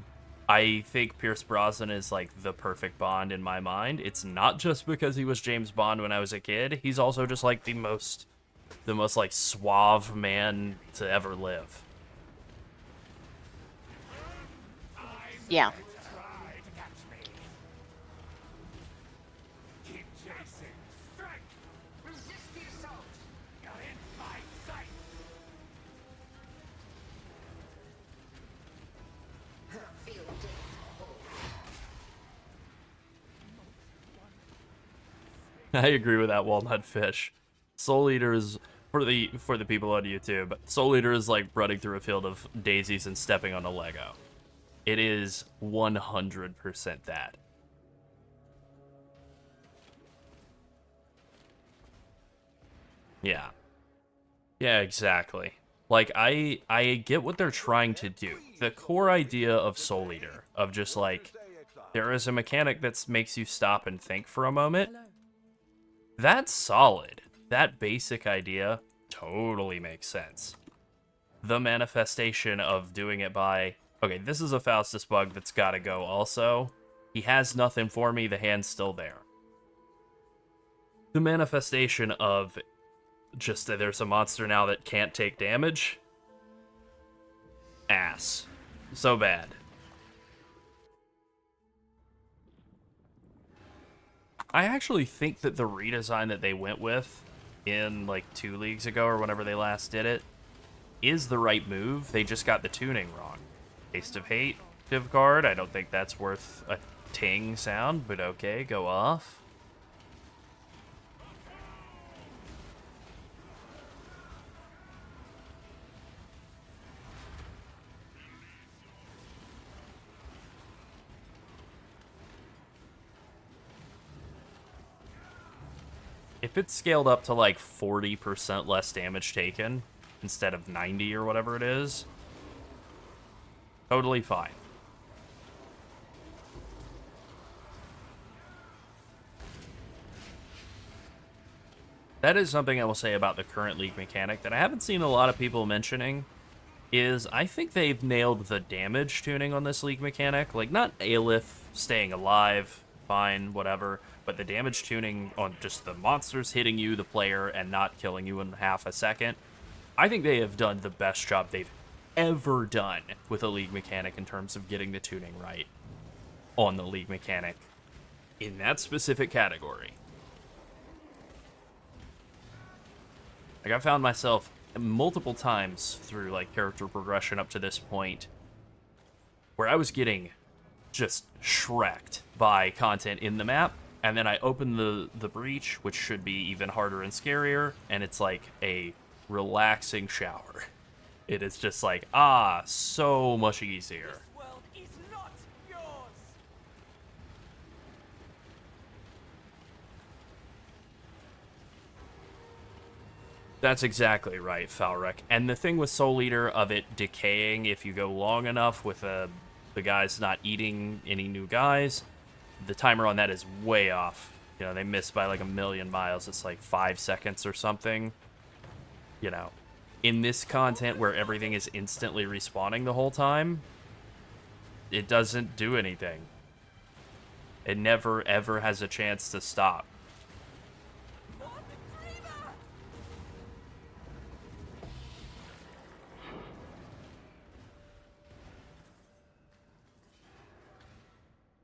think Pierce Brosnan is like the perfect Bond in my mind. It's not just because he was James Bond when I was a kid. He's also just like the most like suave man to ever live. Yeah. Keep chasing. Strike. Resist the assault. You're in my sight. Feel death. I agree with that, Walnut Fish. Soul Eater is for the people on YouTube. Soul Eater is like running through a field of daisies and stepping on a Lego. It is 100% that. Yeah. Yeah, exactly. Like, I get what they're trying to do. The core idea of Soul Eater, of just like, there is a mechanic that makes you stop and think for a moment. Hello. That's solid. That basic idea totally makes sense. The manifestation of doing it by, okay, this is a Faustus bug that's gotta go also. He has nothing for me, the hand's still there. The manifestation of just that there's a monster now that can't take damage. Ass. So bad. I actually think that the redesign that they went with in like 2 leagues ago or whenever they last did it is the right move. They just got the tuning wrong. Taste of Hate div card, I don't think that's worth a ting sound, but okay, go off. If it's scaled up to like 40% less damage taken instead of 90 or whatever it is, totally fine. That is something I will say about the current League mechanic that I haven't seen a lot of people mentioning, is I think they've nailed the damage tuning on this League mechanic. Like, not Aelith staying alive, fine, whatever, but the damage tuning on just the monsters hitting you, the player, and not killing you in half a second. I think they have done the best job they've ever done with a League mechanic in terms of getting the tuning right on the League mechanic in that specific category. Like, I found myself multiple times through, like, character progression up to this point where I was getting just shreked by content in the map, and then I open the breach, which should be even harder and scarier, and it's like a relaxing shower. It is just like, so much easier. This world is not yours. That's exactly right, Falrek. And the thing with Soul Eater of it decaying if you go long enough with the guys not eating any new guys, the timer on that is way off. You know, they miss by like 1,000,000 miles. It's like 5 seconds or something. You know, in this content where everything is instantly respawning the whole time, it doesn't do anything. It never, ever has a chance to stop.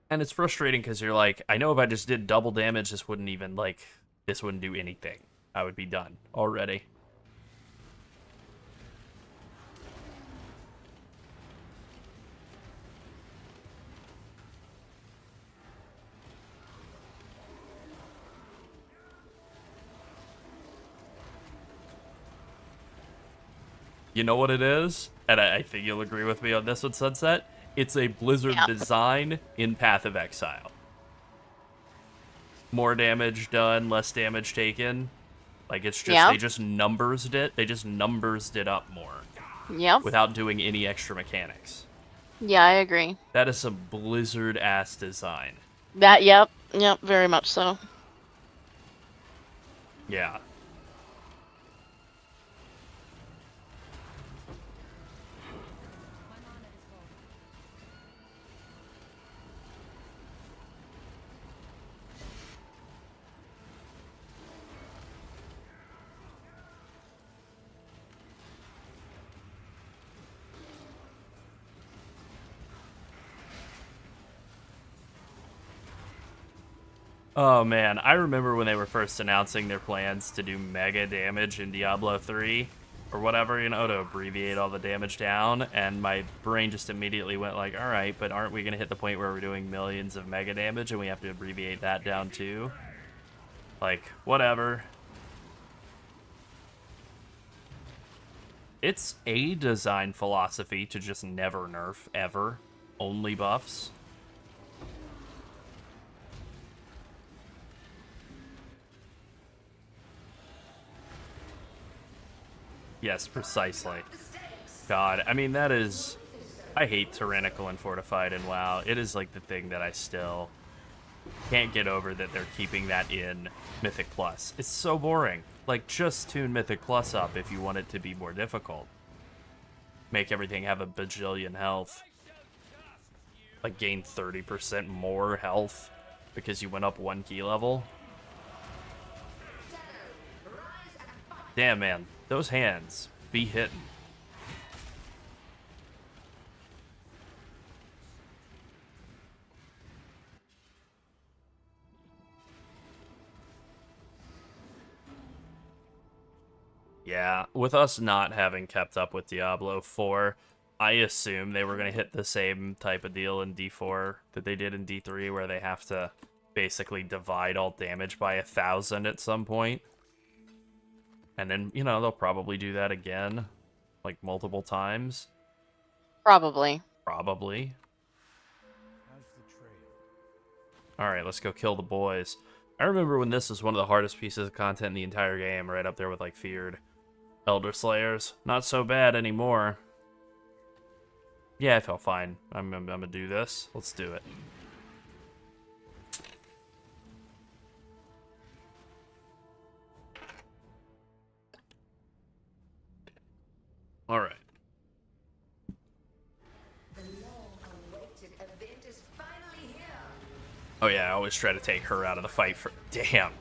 And it's frustrating because you're like, I know if I just did double damage, this wouldn't do anything. I would be done already. You know what it is? And I think you'll agree with me on this one, Sunset. It's a Blizzard design in Path of Exile. More damage done, less damage taken. Like, it's just, they just numbersed it. They just numbersed it up more. Yep. Without doing any extra mechanics. Yeah, I agree. That is some Blizzard-ass design. Yep, very much so. Yeah. Oh man, I remember when they were first announcing their plans to do mega damage in Diablo 3, or whatever, you know, to abbreviate all the damage down, and my brain just immediately went like, alright, but aren't we going to hit the point where we're doing millions of mega damage and we have to abbreviate that down too? Like, whatever. It's a design philosophy to just never nerf, ever. Only buffs. Yes, precisely. God, I mean, that is... I hate Tyrannical and Fortified in WoW. It is, like, the thing that I still can't get over that they're keeping that in Mythic Plus. It's so boring. Like, just tune Mythic Plus up if you want it to be more difficult. Make everything have a bajillion health. Like, gain 30% more health because you went up 1 key level. Damn, man. Those hands be hitting. Yeah, with us not having kept up with Diablo 4, I assume they were going to hit the same type of deal in D4 that they did in D3, where they have to basically divide all damage by 1,000 at some point. And then, you know, they'll probably do that again, like multiple times. Probably. Probably. How's the trail? Alright, let's go kill the boys. I remember when this was one of the hardest pieces of content in the entire game, right up there with, like, Feared. Elder Slayers. Not so bad anymore. Yeah, I felt fine. I'm gonna do this. Let's do it. Alright. The long-awaited event is finally here. Oh yeah, I always try to take her out of the fight for... Damn.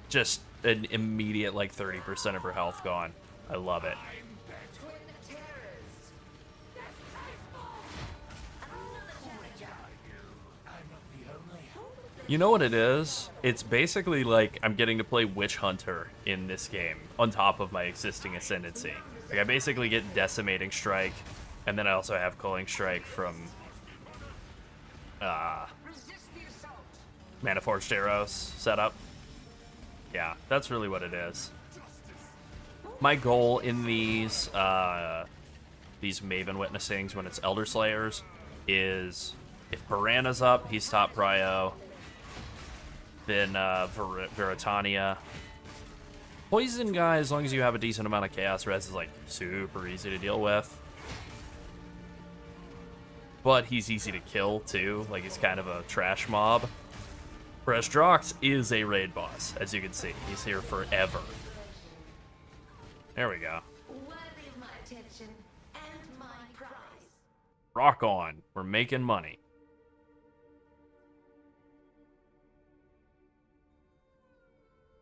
Just an immediate, like, 30% of her health gone. I love it. Twin terrors. You know what it is? It's basically like I'm getting to play Witch Hunter in this game, on top of my existing Ascendancy. Like, I basically get Decimating Strike, and then I also have Culling Strike from Resist the assault. Mana Forged Arrows setup. Yeah, that's really what it is. My goal in these Maven Witnessings, when it's Elder Slayers, is if Piranha's up, he's top prio. Then Veritania. Poison guy, as long as you have a decent amount of Chaos Res, is like super easy to deal with. But he's easy to kill too, like he's kind of a trash mob. Whereas Drox is a raid boss, as you can see. He's here forever. There we go. Worthy of my attention and my prize. Rock on. We're making money.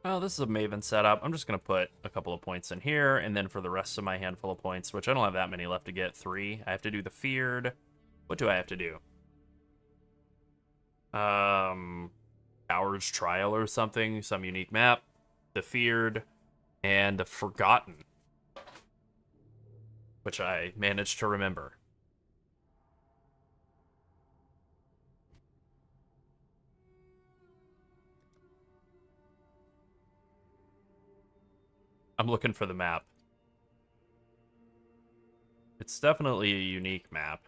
Well, this is a Maven setup. I'm just going to put a couple of points in here, and then for the rest of my handful of points, which I don't have that many left to get, 3, I have to do the Feared. What do I have to do? Coward's Trial or something, some unique map. The Feared, and the Forgotten, which I managed to remember. I'm looking for the map. It's definitely a unique map.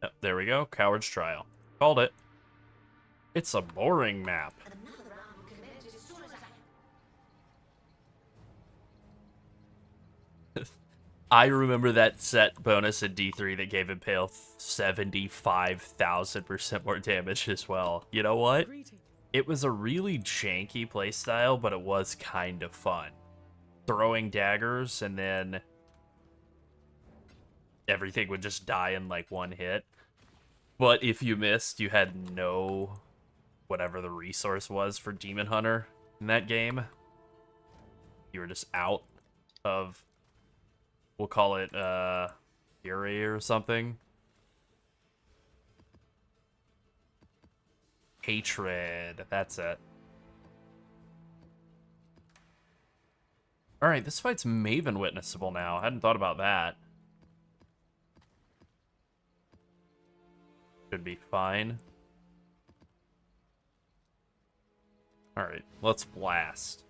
Yep, there we go. Coward's Trial. Called it. It's a boring map. Another round will commence as soon as I remember that set bonus in D3 that gave Impale 75,000% more damage as well. You know what? Greeting. It was a really janky playstyle, but it was kind of fun. Throwing daggers, and then everything would just die in like one hit. But if you missed, you had no whatever the resource was for Demon Hunter in that game. You were just out of, we'll call it Fury or something. Hatred, that's it. Alright, this fight's Maven witnessable now. I hadn't thought about that. Should be fine. Alright, let's blast.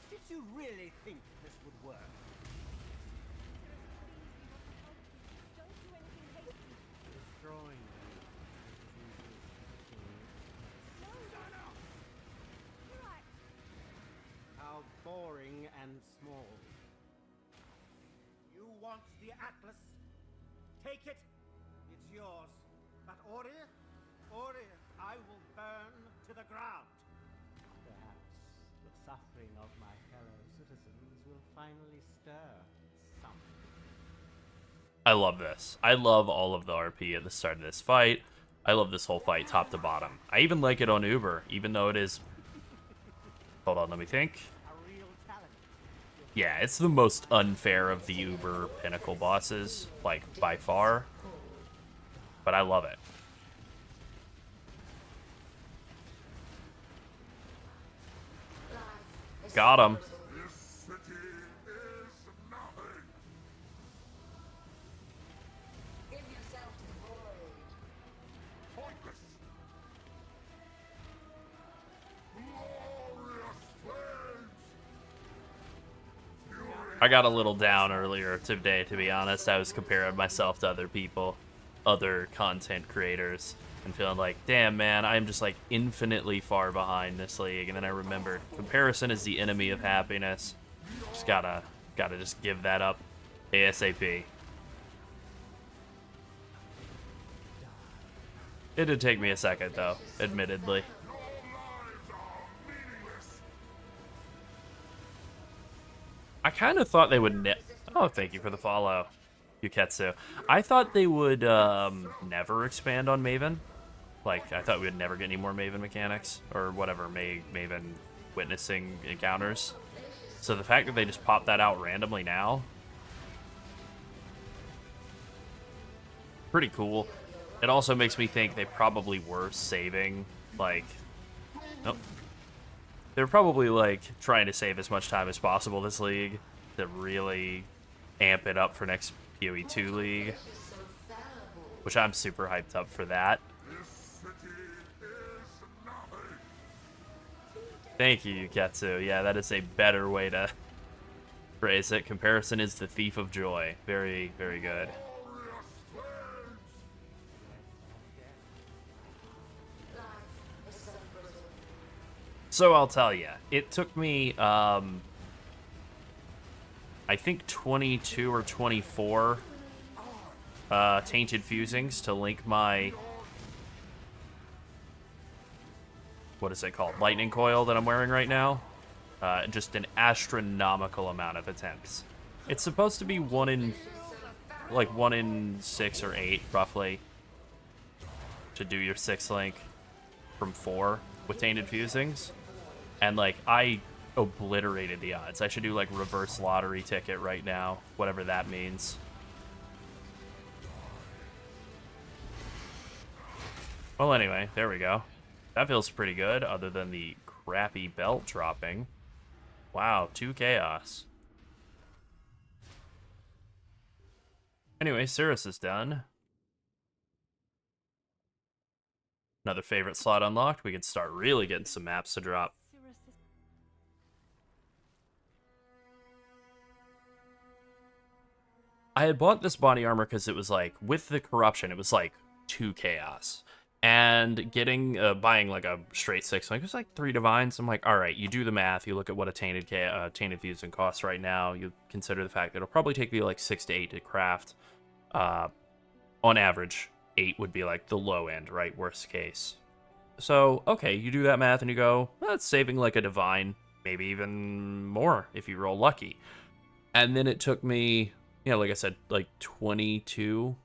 Did you really think this would work? Destroying how boring and small. You want the Atlas? Take it. It's yours. But Orir, I will burn to the ground. Perhaps the suffering of my fellow citizens will finally stir something. I love this. I love all of the RP at the start of this fight. I love this whole fight, top to bottom. I even like it on Uber, even though it is... Hold on, let me think. A real challenge. You'll Yeah, it's the most unfair of the Uber Pinnacle bosses, like, by far. But I love it. Got him. This city is nothing. Give yourself to the void. Pointless. Glorious flames. I got a little down earlier today, to be honest. I was comparing myself to other people, other content creators, and feeling like, damn, man, I'm just like infinitely far behind this league. And then I remembered, comparison is the enemy of happiness. Just gotta just give that up ASAP. It did take me a second, though, admittedly. I kind of thought they would oh, thank you for the follow, Yuketsu. I thought they would never expand on Maven. Like, I thought we would never get any more Maven mechanics, or whatever, Maven witnessing encounters. So the fact that they just popped that out randomly now, pretty cool. It also makes me think they probably were saving, like, nope. They're probably, like, trying to save as much time as possible this league to really amp it up for next PoE 2 league, which I'm super hyped up for that. Thank you, Yuketsu. Yeah, that is a better way to phrase it. Comparison is the thief of joy. Very, very good. So I'll tell you, it took me, I think 22 or 24 tainted fusings to link my, what is it called, lightning coil that I'm wearing right now. Just an astronomical amount of attempts. It's supposed to be 1 in 6 or 8, roughly, to do your 6 link from 4 with tainted fusings. And, like, I obliterated the odds. I should do, like, reverse lottery ticket right now, whatever that means. Well, anyway, there we go. That feels pretty good, other than the crappy belt dropping. Wow, 2 chaos. Anyway, Cirrus is done. Another favorite slot unlocked. We can start really getting some maps to drop. I had bought this body armor because it was like, with the corruption, it was like 2 chaos. And getting, buying like a straight 6 link, it was like 3 divines. I'm like, all right, you do the math. You look at what a tainted fusing costs right now. You consider the fact that it'll probably take you like 6 to 8 to craft. On average, 8 would be like the low end, right? Worst case. So, okay, you do that math and you go, well, that's saving like a divine, maybe even more if you roll lucky. And then it took me, you know, like I said, like 22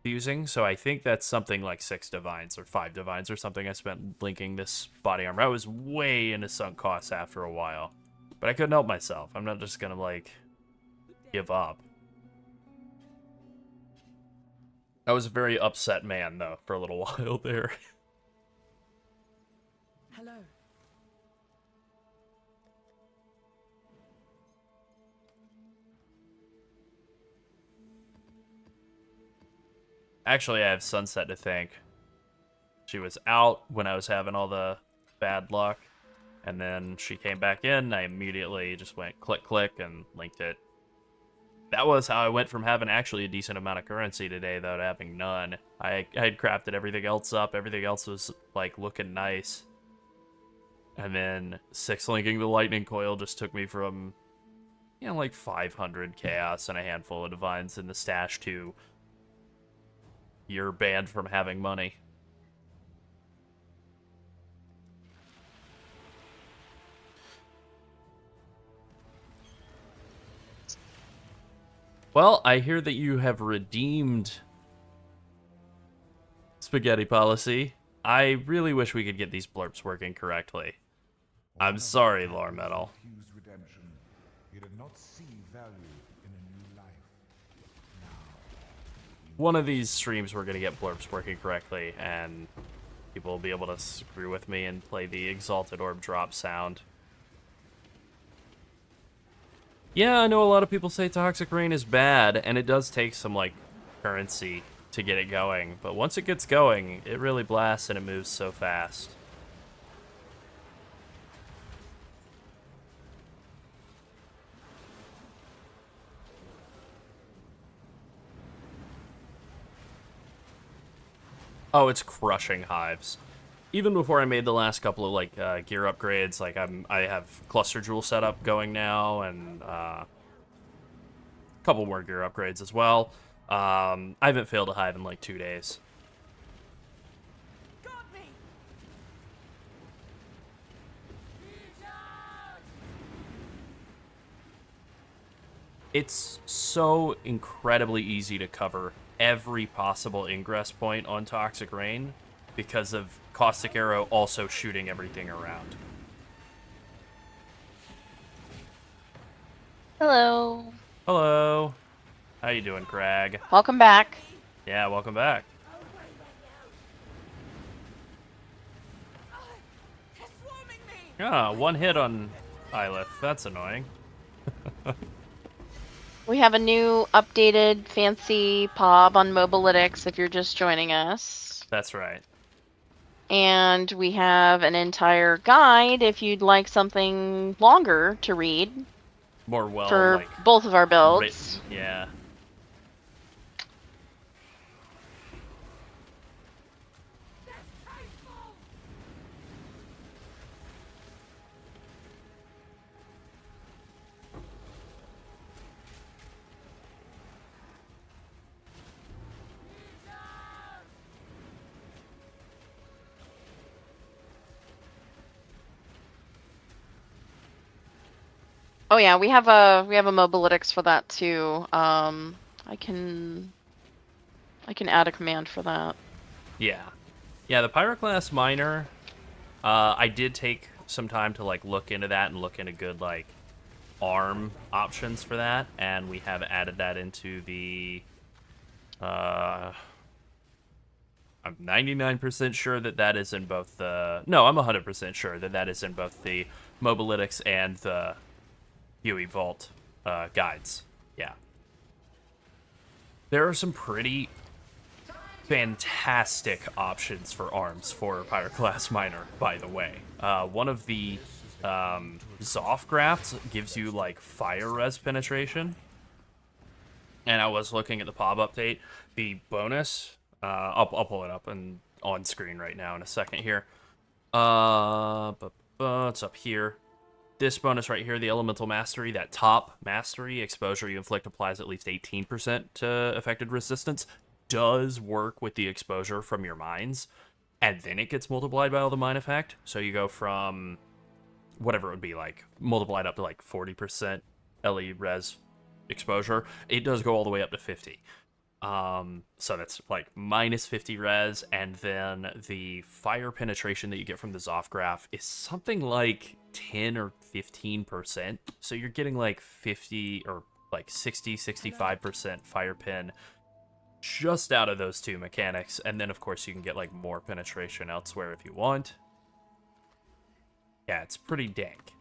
fusing. So I think that's something like 6 divines or 5 divines or something I spent linking this body armor. I was way into sunk costs after a while, but I couldn't help myself. I'm not just gonna like give up. I was a very upset man though for a little while there. Hello. Actually, I have Sunset to thank. She was out when I was having all the bad luck, and then she came back in. I immediately just went click, click, and linked it. That was how I went from having actually a decent amount of currency today, though, to having none. I had crafted everything else up. Everything else was, like, looking nice. And then 6 linking the lightning coil just took me from, you know, like 500 chaos and a handful of divines in the stash to you're banned from having money. Well, I hear that you have redeemed Spaghetti Policy. I really wish we could get these blurps working correctly. I'm sorry, Lore Metal. Hugh's redemption You did not see value in a new life. One of these streams we're gonna get blurbs working correctly, and people will be able to screw with me and play the Exalted Orb drop sound. Yeah, I know a lot of people say Toxic Rain is bad, and it does take some, like, currency to get it going. But once it gets going, it really blasts and it moves so fast. Oh, it's crushing hives. Even before I made the last couple of like gear upgrades, like I have cluster jewel setup going now, and a couple more gear upgrades as well. I haven't failed a hive in like 2 days. Got me! It's so incredibly easy to cover every possible ingress point on Toxic Rain because of Caustic Arrow also shooting everything around. Hello. Hello. How you doing, Crag? Welcome back. Yeah, welcome back. They're swarming me! Ah, one hit on Ylith. That's annoying. We have a new updated fancy POB on Mobalytics if you're just joining us. That's right. And we have an entire guide if you'd like something longer to read More well, for like, both of our builds. written. Yeah. Oh yeah, we have a Mobalytics for that too. I can add a command for that. Yeah. Yeah, the Pyroclast Miner, I did take some time to, like, look into that and look into good, like, arm options for that, and we have added that into the, I'm 99% sure that that is in both the, no, I'm 100% sure that that is in both the Mobalytics and the Huey Vault guides. Yeah. There are some pretty fantastic options for arms for Pyroclast Miner, by the way. One of the Zoff grafts gives you, like, fire res penetration. And I was looking at the POB update. The bonus, I'll pull it up and on screen right now in a second here. It's up here. This bonus right here, the Elemental Mastery, that top mastery, exposure you inflict applies at least 18% to affected resistance, does work with the exposure from your mines, and then it gets multiplied by all the mine effect. So you go from whatever it would be, like, multiplied up to like 40% LE res exposure. It does go all the way up to 50. So that's like minus 50 res, and then the fire penetration that you get from the Zoff graph is something like 10 or 15%. So you're getting like 50 or like 60, 65% fire pen just out of those two mechanics. And then of course you can get like more penetration elsewhere if you want. Yeah, it's pretty dank.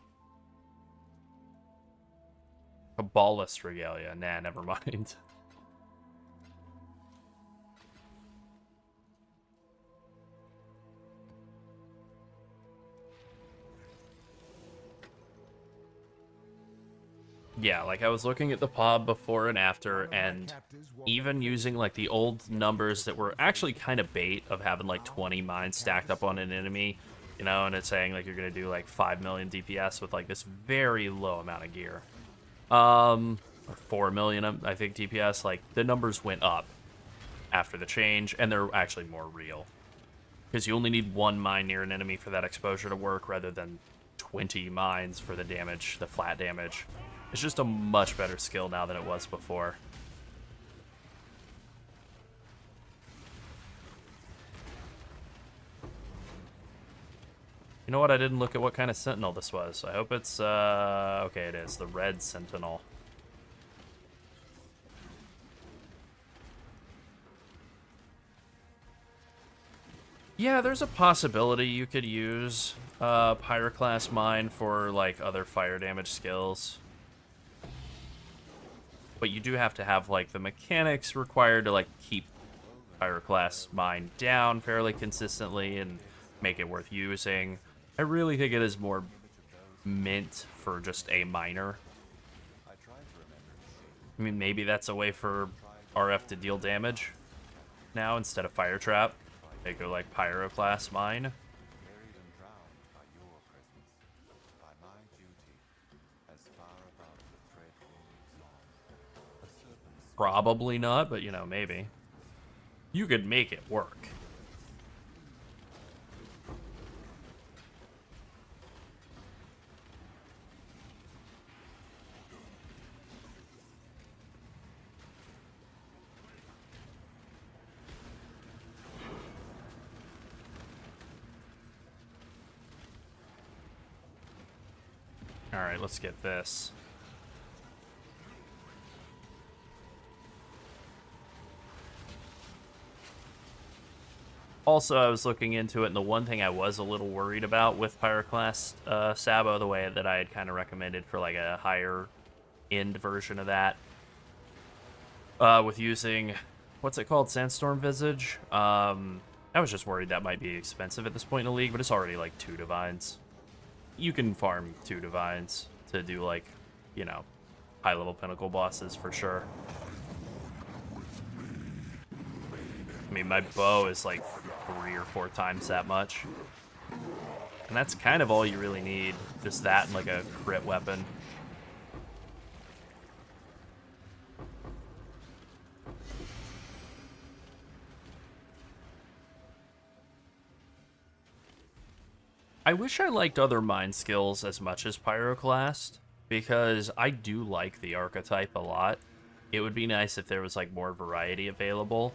Kabbalist Regalia. Nah, never mind. Yeah, like I was looking at the POB before and after, and even using like the old numbers that were actually kind of bait of having like 20 mines stacked up on an enemy, you know, and it's saying like you're gonna do like 5 million DPS with like this very low amount of gear. Or 4 million, I think, DPS, like the numbers went up after the change, and they're actually more real. Because you only need 1 mine near an enemy for that exposure to work rather than 20 mines for the damage, the flat damage. It's just a much better skill now than it was before. You know what? I didn't look at what kind of sentinel this was. I hope it's, okay, it is. The red sentinel. Yeah, there's a possibility you could use Pyroclast Mine for, like, other fire damage skills. But you do have to have, like, the mechanics required to, like, keep Pyroclast Mine down fairly consistently and make it worth using. I really think it is more meant for just a miner. I mean, maybe that's a way for RF to deal damage now instead of Fire Trap. They go like Pyroclast Mine. Probably not, but you know, maybe. You could make it work. Alright, let's get this. Also, I was looking into it, and the one thing I was a little worried about with Pyroclast Sabo, the way that I had kind of recommended for like a higher end version of that, with using, what's it called, Sandstorm Visage? I was just worried that might be expensive at this point in the league, but it's already like 2 Divines. You can farm 2 Divines to do, like, you know, high-level Pinnacle bosses for sure. I mean, my bow is like 3 or 4 times that much. And that's kind of all you really need. Just that and like a crit weapon. I wish I liked other mind skills as much as Pyroclast, because I do like the archetype a lot. It would be nice if there was like more variety available,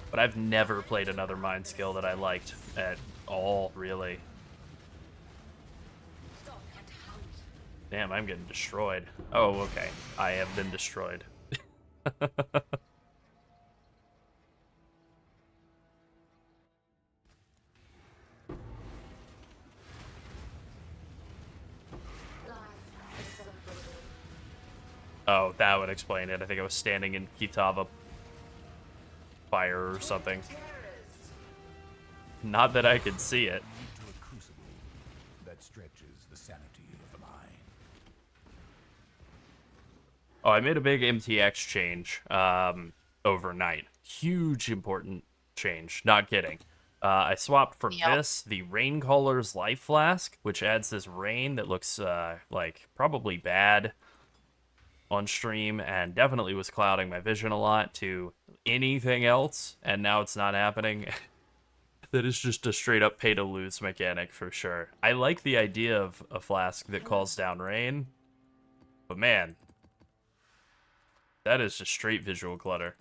but I've never played another mind skill that I liked at all, really. Damn, I'm getting destroyed. Oh, okay. I have been destroyed. Oh, that would explain it. I think I was standing in Kitava fire or something. Not that I could see it. To a crucible that stretches the sanity of the mind. Oh, I made a big MTX change overnight. Huge, important change. Not kidding. I swapped from this, the Raincaller's Life Flask, which adds this rain that looks like probably bad on stream and definitely was clouding my vision a lot, to anything else, and now it's not happening. That is just a straight up pay to lose mechanic for sure. I like the idea of a flask that calls down rain, but man, that is just straight visual clutter.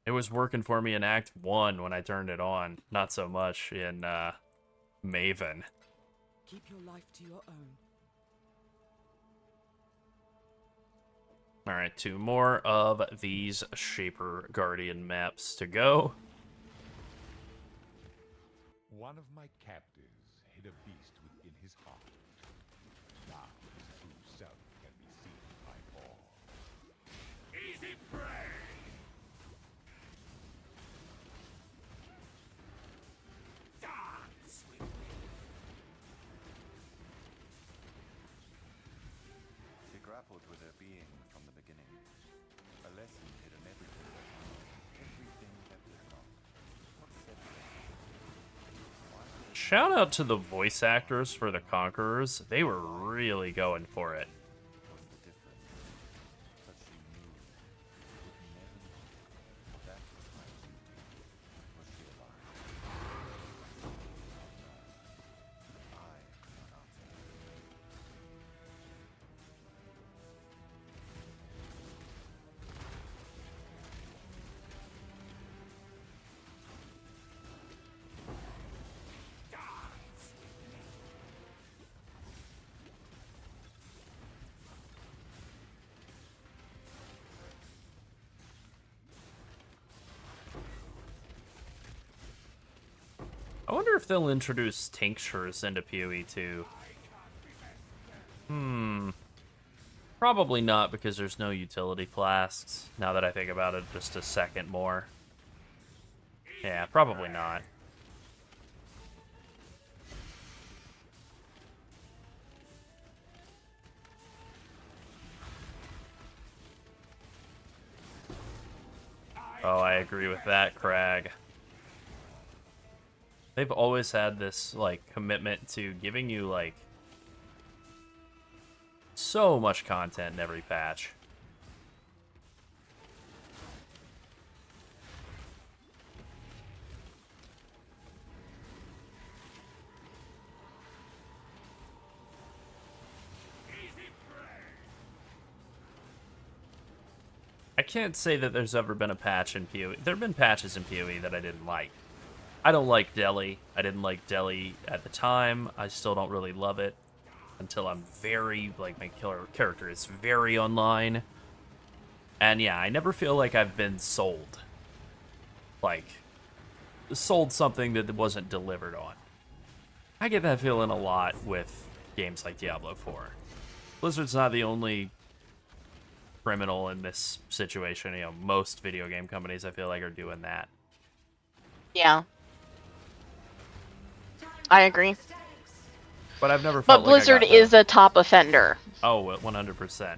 It was working for me in Act 1 when I turned it on, not so much in Maven. Keep your life to your own. Alright, 2 more of these Shaper Guardian maps to go. One of my captives hid a beast within his heart. Now his true self can be seen by all. Easy prey! She grappled with her being from the beginning. A lesson hidden everywhere. Everything that was not. What separated? Shout out to the voice actors for the Conquerors. They were really going for it. Was the difference? But she knew. Would never know. That was my duty. Was she alive? I cannot answer. I wonder if they'll introduce tinctures into PoE too. Probably not, because there's no utility flasks, now that I think about it just a second more. Yeah, probably not. Oh, I agree with that, Crag. They've always had this, like, commitment to giving you, like, so much content in every patch. I can't say that there's ever been a patch in PoE. There have been patches in PoE that I didn't like. I don't like Delhi. I didn't like Delhi at the time. I still don't really love it until I'm very, like, my character is very online. And yeah, I never feel like I've been sold. Like, sold something that wasn't delivered on. I get that feeling a lot with games like Diablo 4. Blizzard's not the only criminal in this situation. You know, most video game companies, I feel like, are doing that. Yeah. I agree. But I've never felt But Blizzard is a top offender. Oh, 100%.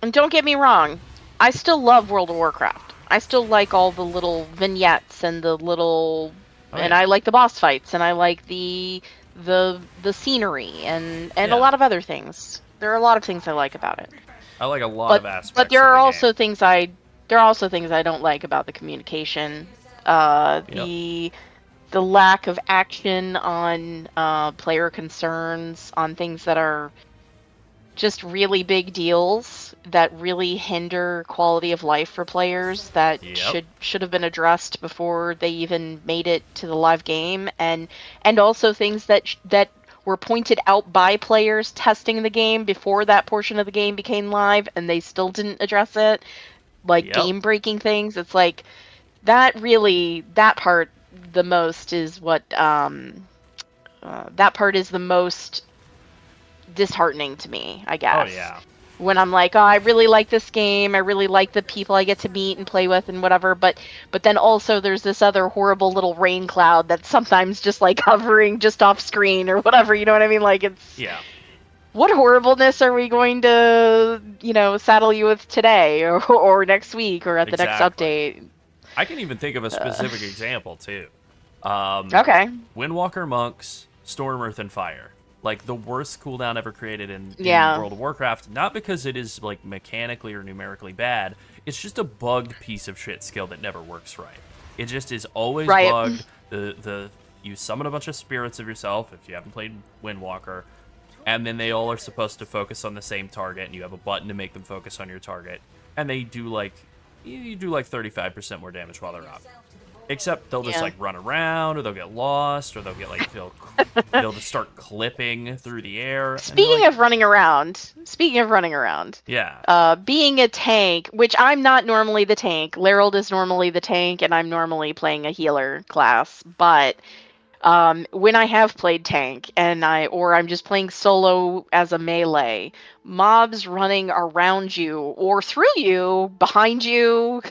And don't get me wrong, I still love World of Warcraft. I still like all the little vignettes and the little, and I like the boss fights, and I like the scenery and a lot of other things. There are a lot of things I like about it. I like a lot of aspects. But there are of the also game. things I don't like about the communication. The lack of action on player concerns, on things that are just really big deals that really hinder quality of life for players that should have been addressed before they even made it to the live game, and also things that were pointed out by players testing the game before that portion of the game became live, and they still didn't address it, like game breaking things. It's like that part the most is what that part is the most disheartening to me, I guess. Oh yeah. When I'm like, oh, I really like this game, I really like the people I get to meet and play with and whatever, but then also there's this other horrible little rain cloud that's sometimes just like hovering just off screen or whatever, you know what I mean? Like, it's what horribleness are we going to, saddle you with today or next week or at the next update? I can even think of a specific example too. Okay. Windwalker Monks, Storm, Earth, and Fire. Like, the worst cooldown ever created in World of Warcraft. Not because it is, like, mechanically or numerically bad. It's just a bugged piece of shit skill that never works right. It just is always bugged. You summon a bunch of spirits of yourself, if you haven't played Windwalker, and then they all are supposed to focus on the same target, and you have a button to make them focus on your target. And they do, like, you do, like, 35% more damage while they're up. Except they'll just, like, run around, or they'll get lost, or they'll get, like, they'll just start clipping through the air. Speaking of running around, being a tank, which I'm not normally the tank. Lerald is normally the tank, and I'm normally playing a healer class. But when I have played tank, or I'm just playing solo as a melee, mobs running around you or through you, behind you,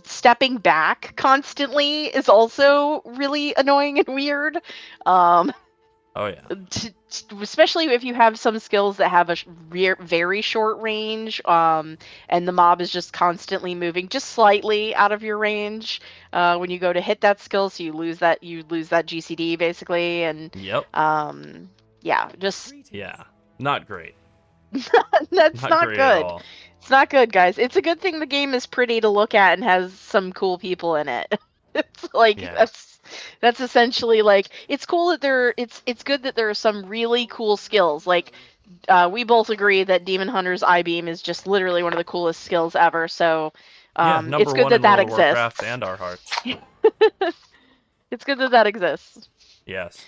stepping back constantly is also really annoying and weird. Especially if you have some skills that have a very short range, and the mob is just constantly moving just slightly out of your range when you go to hit that skill, so you lose that GCD basically, and not great. That's not good. It's not good, guys. It's a good thing the game is pretty to look at and has some cool people in it. It's like that's essentially, like, it's cool that it's good that there are some really cool skills. Like, we both agree that Demon Hunter's I-Beam is just literally one of the coolest skills ever. So it's good that exists. Warcraft and our hearts. It's good that exists. Yes.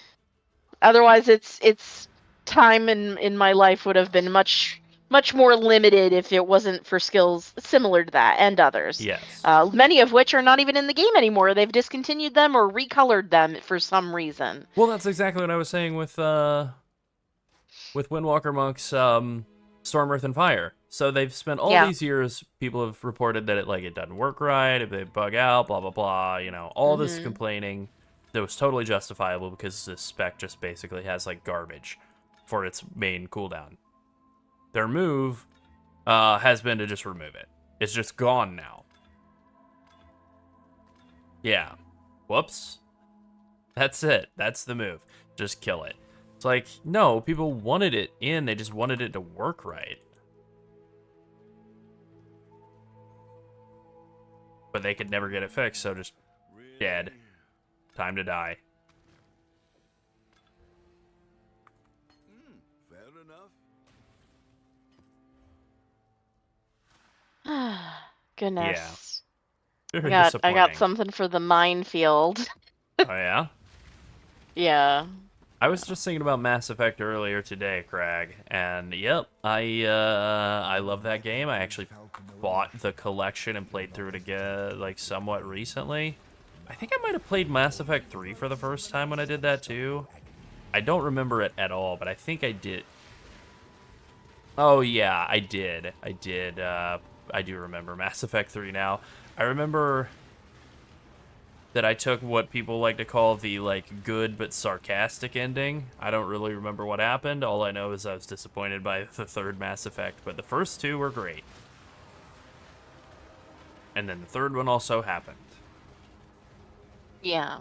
Otherwise, it's time in my life would have been much much more limited if it wasn't for skills similar to that and others. Yes. Many of which are not even in the game anymore. They've discontinued them or recolored them for some reason. Well, that's exactly what I was saying with Windwalker Monk's Storm, Earth, and Fire. So they've spent all these years, people have reported that it doesn't work right, if they bug out, blah, blah, blah, all this complaining that was totally justifiable because this spec just basically has, garbage for its main cooldown. Their move has been to just remove it. It's just gone now. Yeah. Whoops. That's it. That's the move. Just kill it. It's no, people wanted it in, they just wanted it to work right. But they could never get it fixed, so just dead. Time to die. Fair enough. Goodness. Very I got disappointing. something for the minefield. Oh, yeah? Yeah. I was just thinking about Mass Effect earlier today, Crag, and yep, I love that game. I actually bought the collection and played through it again, somewhat recently. I think I might have played Mass Effect 3 for the first time when I did that too. I don't remember it at all, but I think I did. Oh yeah, I did. I do remember Mass Effect 3 now. I remember that I took what people like to call the, good but sarcastic ending. I don't really remember what happened. All I know is I was disappointed by the third Mass Effect, but the first two were great. And then the third one also happened. Yeah.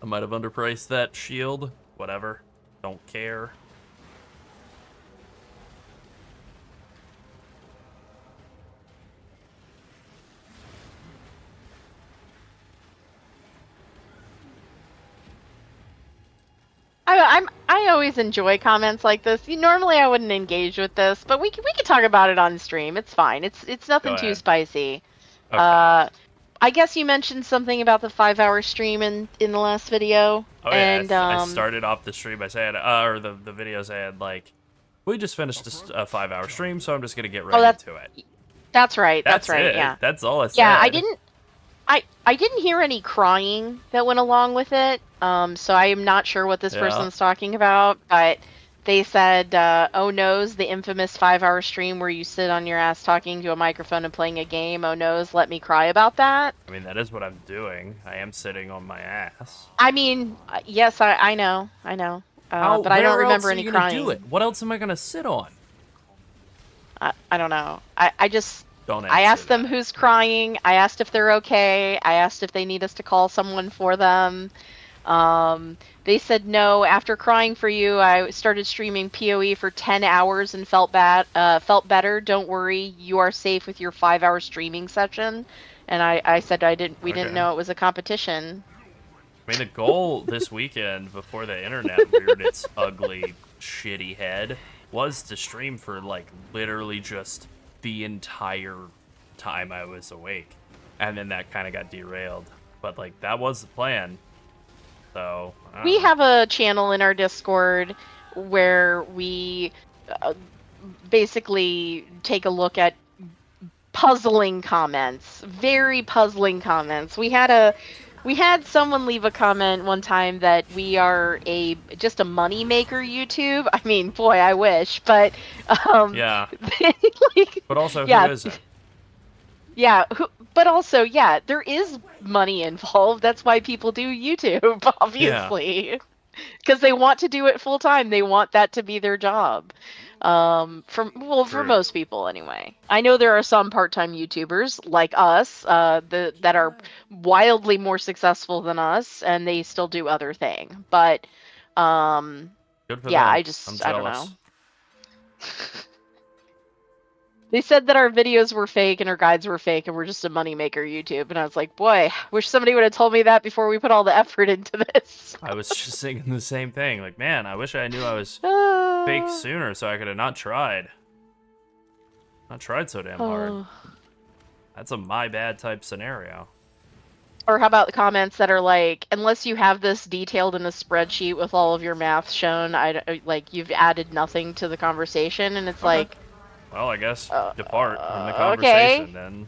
I might have underpriced that shield. Whatever. Don't care. I always enjoy comments like this. Normally I wouldn't engage with this, but we can talk about it on stream. It's fine. It's nothing Go too ahead. spicy. Okay. I guess you mentioned something about the 5-hour stream in the last video. Oh yeah, And I started off the stream by saying, or the videos I had, we just finished a 5-hour stream, so I'm just gonna get right into it. That's right. That's right. It. Yeah. That's all I said. Yeah, I didn't hear any crying that went along with it. So I am not sure what this Yeah. person's talking about, but they said, "Oh no's, the infamous 5-hour stream where you sit on your ass talking to a microphone and playing a game. Oh no's, let me cry about that." I mean, that is what I'm doing. I am sitting on my ass. I mean, yes, I know. But I don't remember any crying. Do it? What else am I gonna sit on? I don't know. I just Don't. I asked answer them who's crying. I asked if they're okay. I asked if they need us to call someone for them. They said no. After crying for you, I started streaming PoE for 10 hours and felt better. Don't worry, you are safe with your 5-hour streaming session. And I said we didn't know it was a competition. I mean, the goal this weekend before the internet reared its ugly, shitty head was to stream for literally just the entire time I was awake, and then that kind of got derailed. But that was the plan. So We have a channel in our Discord where we basically take a look at puzzling comments, very puzzling comments. We had someone leave a comment one time that we are just a money maker YouTube. I mean, boy, I wish, but yeah. like, But also, yeah. who isn't? Yeah, but also, yeah, there is money involved. That's why people do YouTube, obviously. Because they want to do it full time. They want that to be their job. For most people anyway. I know there are some part-time YouTubers like us that are wildly more successful than us, and they still do other thing. But Good for yeah, them. I don't know. They said that our videos were fake and our guides were fake and we're just a moneymaker YouTube. And I was like, boy, wish somebody would have told me that before we put all the effort into this. I was just thinking the same thing. Man, I wish I knew I was fake sooner so I could have not tried. Not tried so damn hard. That's a my bad type scenario. Or how about the comments that are like, unless you have this detailed in a spreadsheet with all of your math shown, you've added nothing to the conversation. And it's like, Well, I guess depart from the okay. conversation then.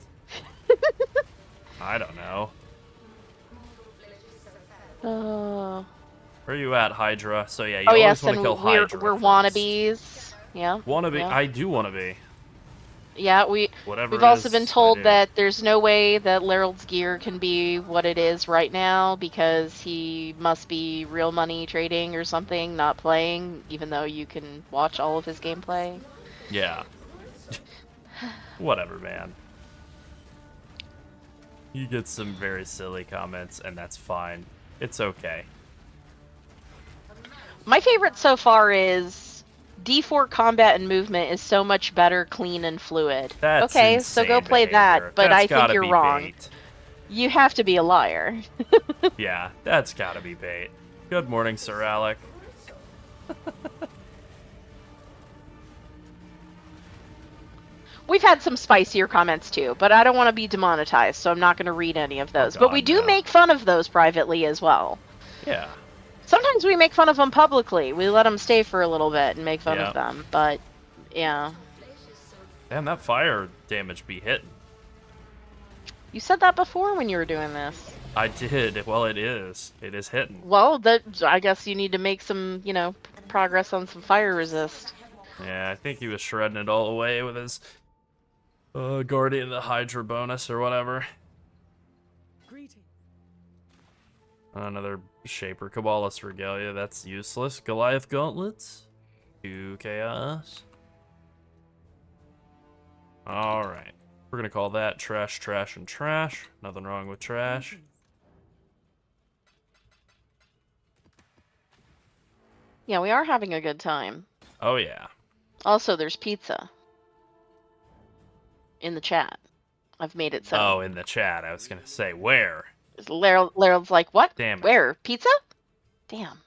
I don't know. Where are you at, Hydra? So yeah, you Oh always yes, want and to kill Hydra we're first. wannabes. Yeah. Wannabe? Yeah. I do wanna be. Yeah, Whatever we've it also is, been I told do. that there's no way that Lerald's gear can be what it is right now because he must be real money trading or something, not playing, even though you can watch all of his gameplay. Yeah. Whatever, man. You get some very silly comments, and that's fine. It's okay. My favorite so far is D4 combat and movement is so much better, clean, and fluid. That's okay, so go insane play behavior. that, but That's I think gotta you're be wrong. bait. You have to be a liar. Yeah, that's gotta be bait. Good morning, Sir Alec. We've had some spicier comments too, but I don't want to be demonetized, so I'm not going to read any of those. But we God, do no. make fun of those privately as well. Yeah. Sometimes we make fun of them publicly. We let them stay for a little bit and make fun Yeah. of them, but yeah. Damn, that fire damage be hitting. You said that before when you were doing this. I did. Well, it is. It is hitting. Well, I guess you need to make some, progress on some fire resist. Yeah, I think he was shredding it all away with his Guardian of the Hydra bonus or whatever. Greeting. Another Shaper Cabalist Regalia. That's useless. Goliath Gauntlets. 2 Chaos. Alright. We're gonna call that trash, trash, and trash. Nothing wrong with trash. Yeah, we are having a good time. Oh, yeah. Also, there's pizza. In the chat. I've made it so. Oh, in the chat. I was gonna say, where? Lerald's like, what? Damn it. Where? Pizza? Damn.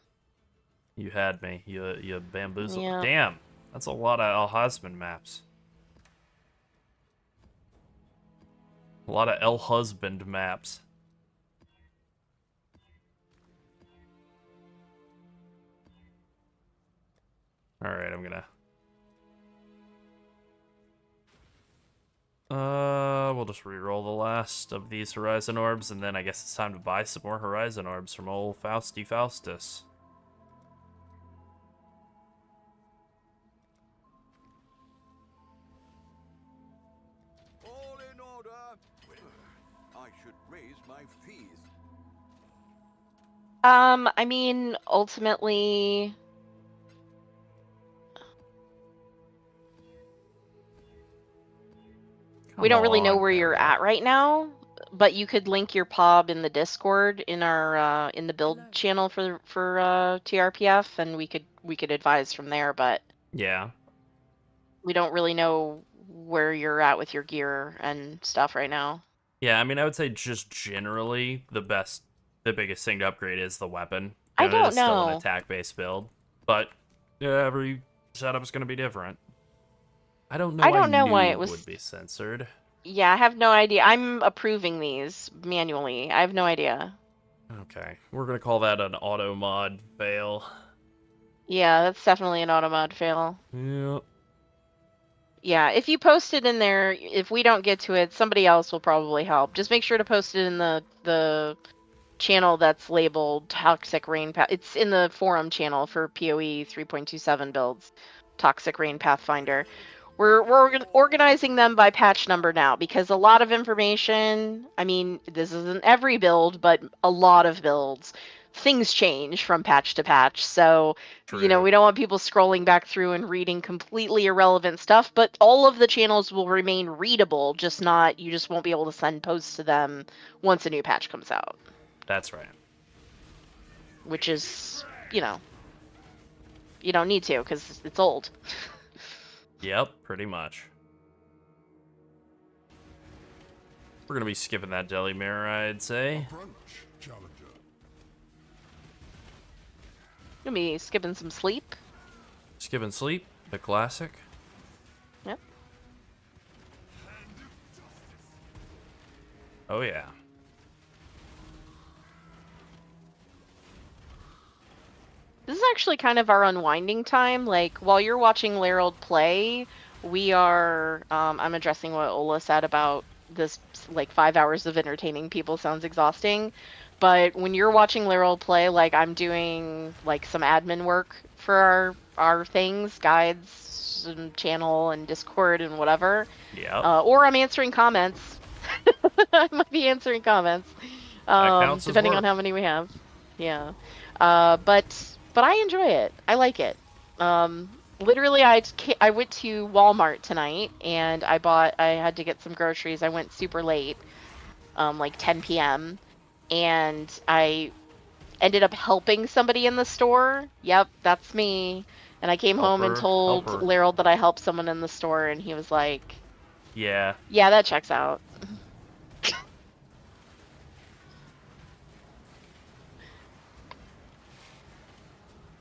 You had me. You bamboozled. Yeah. Damn. That's a lot of Al-Husband maps. A lot of El-Husband maps. Alright, I'm gonna... we'll just re-roll the last of these Horizon Orbs, and then I guess it's time to buy some more Horizon Orbs from old Fausty Faustus. All in order. I should raise my fees. I mean, ultimately... We don't really know where you're at right now, but you could link your POB in the Discord in our in the build channel for TRPF, and we could advise from there. But Yeah. we don't really know where you're at with your gear and stuff right now. Yeah, I mean, I would say just generally the biggest thing to upgrade is the weapon. I It don't is still an know. attack-based build, but every setup is going to be different. I don't know. I don't know why Noob it was- would be censored. Yeah, I have no idea. I'm approving these manually. I have no idea. Okay, we're gonna call that an auto mod fail. Yeah, that's definitely an automod fail. Yeah. Yeah, if you post it in there, if we don't get to it, somebody else will probably help. Just make sure to post it in the channel that's labeled Toxic Rain Path. It's in the forum channel for PoE 3.27 builds, Toxic Rain Pathfinder. We're organizing them by patch number now because a lot of information, I mean, this isn't every build, but a lot of builds, things change from patch to patch. So, we don't want people scrolling back through and reading completely irrelevant stuff, but all of the channels will remain readable, you just won't be able to send posts to them once a new patch comes out. That's right. Which is, you don't need to because it's old. Yep, pretty much. We're gonna be skipping that deli mirror, I'd say. Approach, challenger. Gonna be skipping some sleep. Skipping sleep, the classic. Yep. Oh yeah. This is actually kind of our unwinding time. Like, while you're watching Lerald play, We are. I'm addressing what Ola said about this. Like 5 hours of entertaining people sounds exhausting, but when you're watching Laryl play, like I'm doing like some admin work for our things, guides, and channel, and Discord, and whatever. Yep. Or I'm answering comments. I might be answering comments, That counts as depending on work. how many we have. Yeah, but I enjoy it. I like it. Literally, I went to Walmart tonight and I had to get some groceries. I went super late, like 10 p.m. and I ended up helping somebody in the store. Yep, that's me. And I came home and Helper, told helper. Laryl that I helped someone in the store, and he was like, Yeah. "Yeah, that checks out."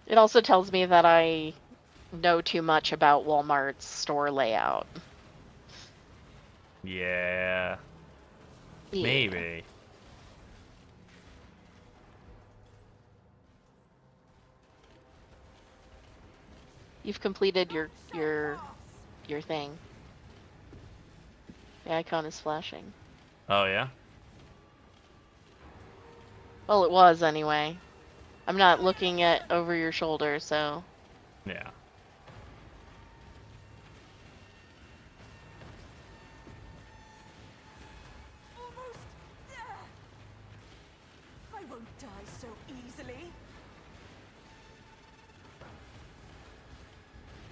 It also tells me that I know too much about Walmart's store layout. Yeah. Yeah. Maybe. You've completed your thing. The icon is flashing. Oh, yeah? Well, it was anyway. I'm not looking at over your shoulder, so. Yeah. Almost there. I won't die so easily.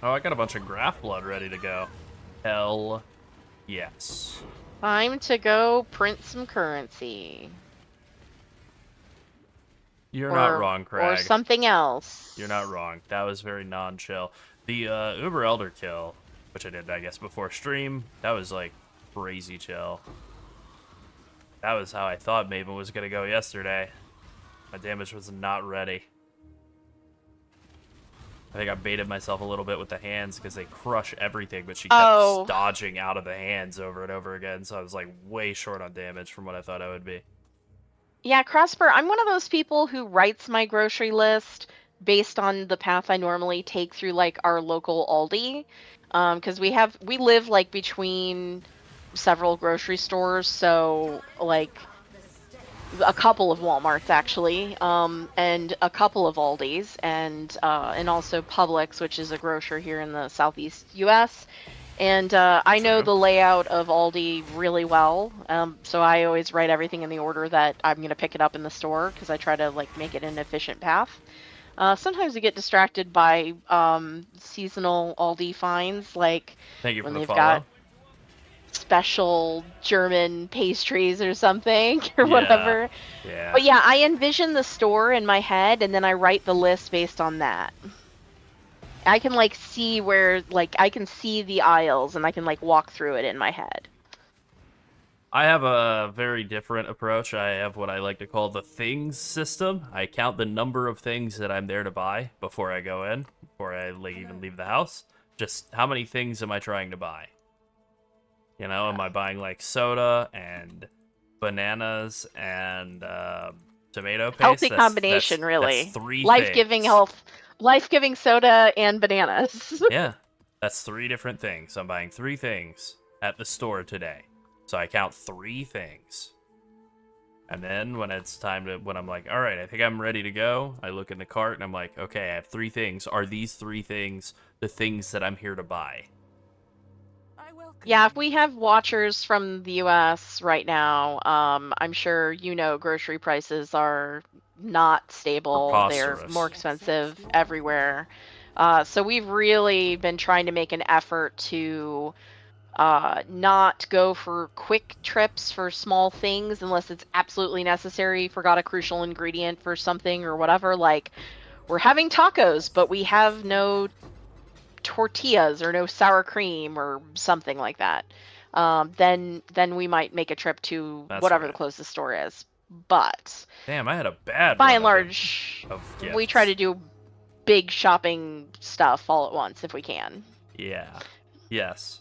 Oh, I got a bunch of graph blood ready to go. Hell yes. Time to go print some currency. You're not Or- wrong, Or Craig. something else. You're not wrong. That was very non-chill. The Uber Elder kill, which I did, I guess, before stream, that was, like, crazy chill. That was how I thought Maven was going to go yesterday. My damage was not ready. I think I baited myself a little bit with the hands because they crush everything, but she kept Oh. dodging out of the hands over and over again, so I was, like, way short on damage from what I thought I would be. Yeah, Crossper, I'm one of those people who writes my grocery list based on the path I normally take through like our local Aldi. Because we live like between several grocery stores, so like a couple of Walmarts actually, and a couple of Aldis, and also Publix, which is a grocer here in the southeast U.S. And I know True. the layout of Aldi really well, so I always write everything in the order that I'm going to pick it up in the store because I try to like make it an efficient path. Sometimes you get distracted by seasonal Aldi finds, like Thank you for when the they've follow. got special German pastries or something or Yeah. whatever. Yeah. But yeah, I envision the store in my head and then I write the list based on that. I can like see where like I can see the aisles and I can like walk through it in my head. I have a very different approach. I have what I like to call the things system. I count the number of things that I'm there to buy before I go in, before I even leave the house. Just how many things am I trying to buy? You know, am I buying like soda and bananas and tomato paste? Healthy That's- combination, really. That's three Life-giving things. health, life-giving soda and bananas. Yeah, that's 3 different things. I'm buying 3 things at the store today. So I count 3 things. And then when it's time to, when I'm like, all right, I think I'm ready to go, I look in the cart and I'm like, okay, I have 3 things. Are these 3 things the things that I'm here to buy? I welcome Yeah, if you. we have watchers from the US right now, I'm sure you know grocery prices are not stable. They're Preposterous. more expensive everywhere. So we've really been trying to make an effort to not go for quick trips for small things unless it's absolutely necessary. Forgot a crucial ingredient for something or whatever. Like, we're having tacos, but we have no tortillas or no sour cream or something like that. Then we might make a trip to That's whatever right. the closest store is. But Damn, I had a bad by run and of large, of we gifts. try to do big shopping stuff all at once if we can. Yeah. Yes.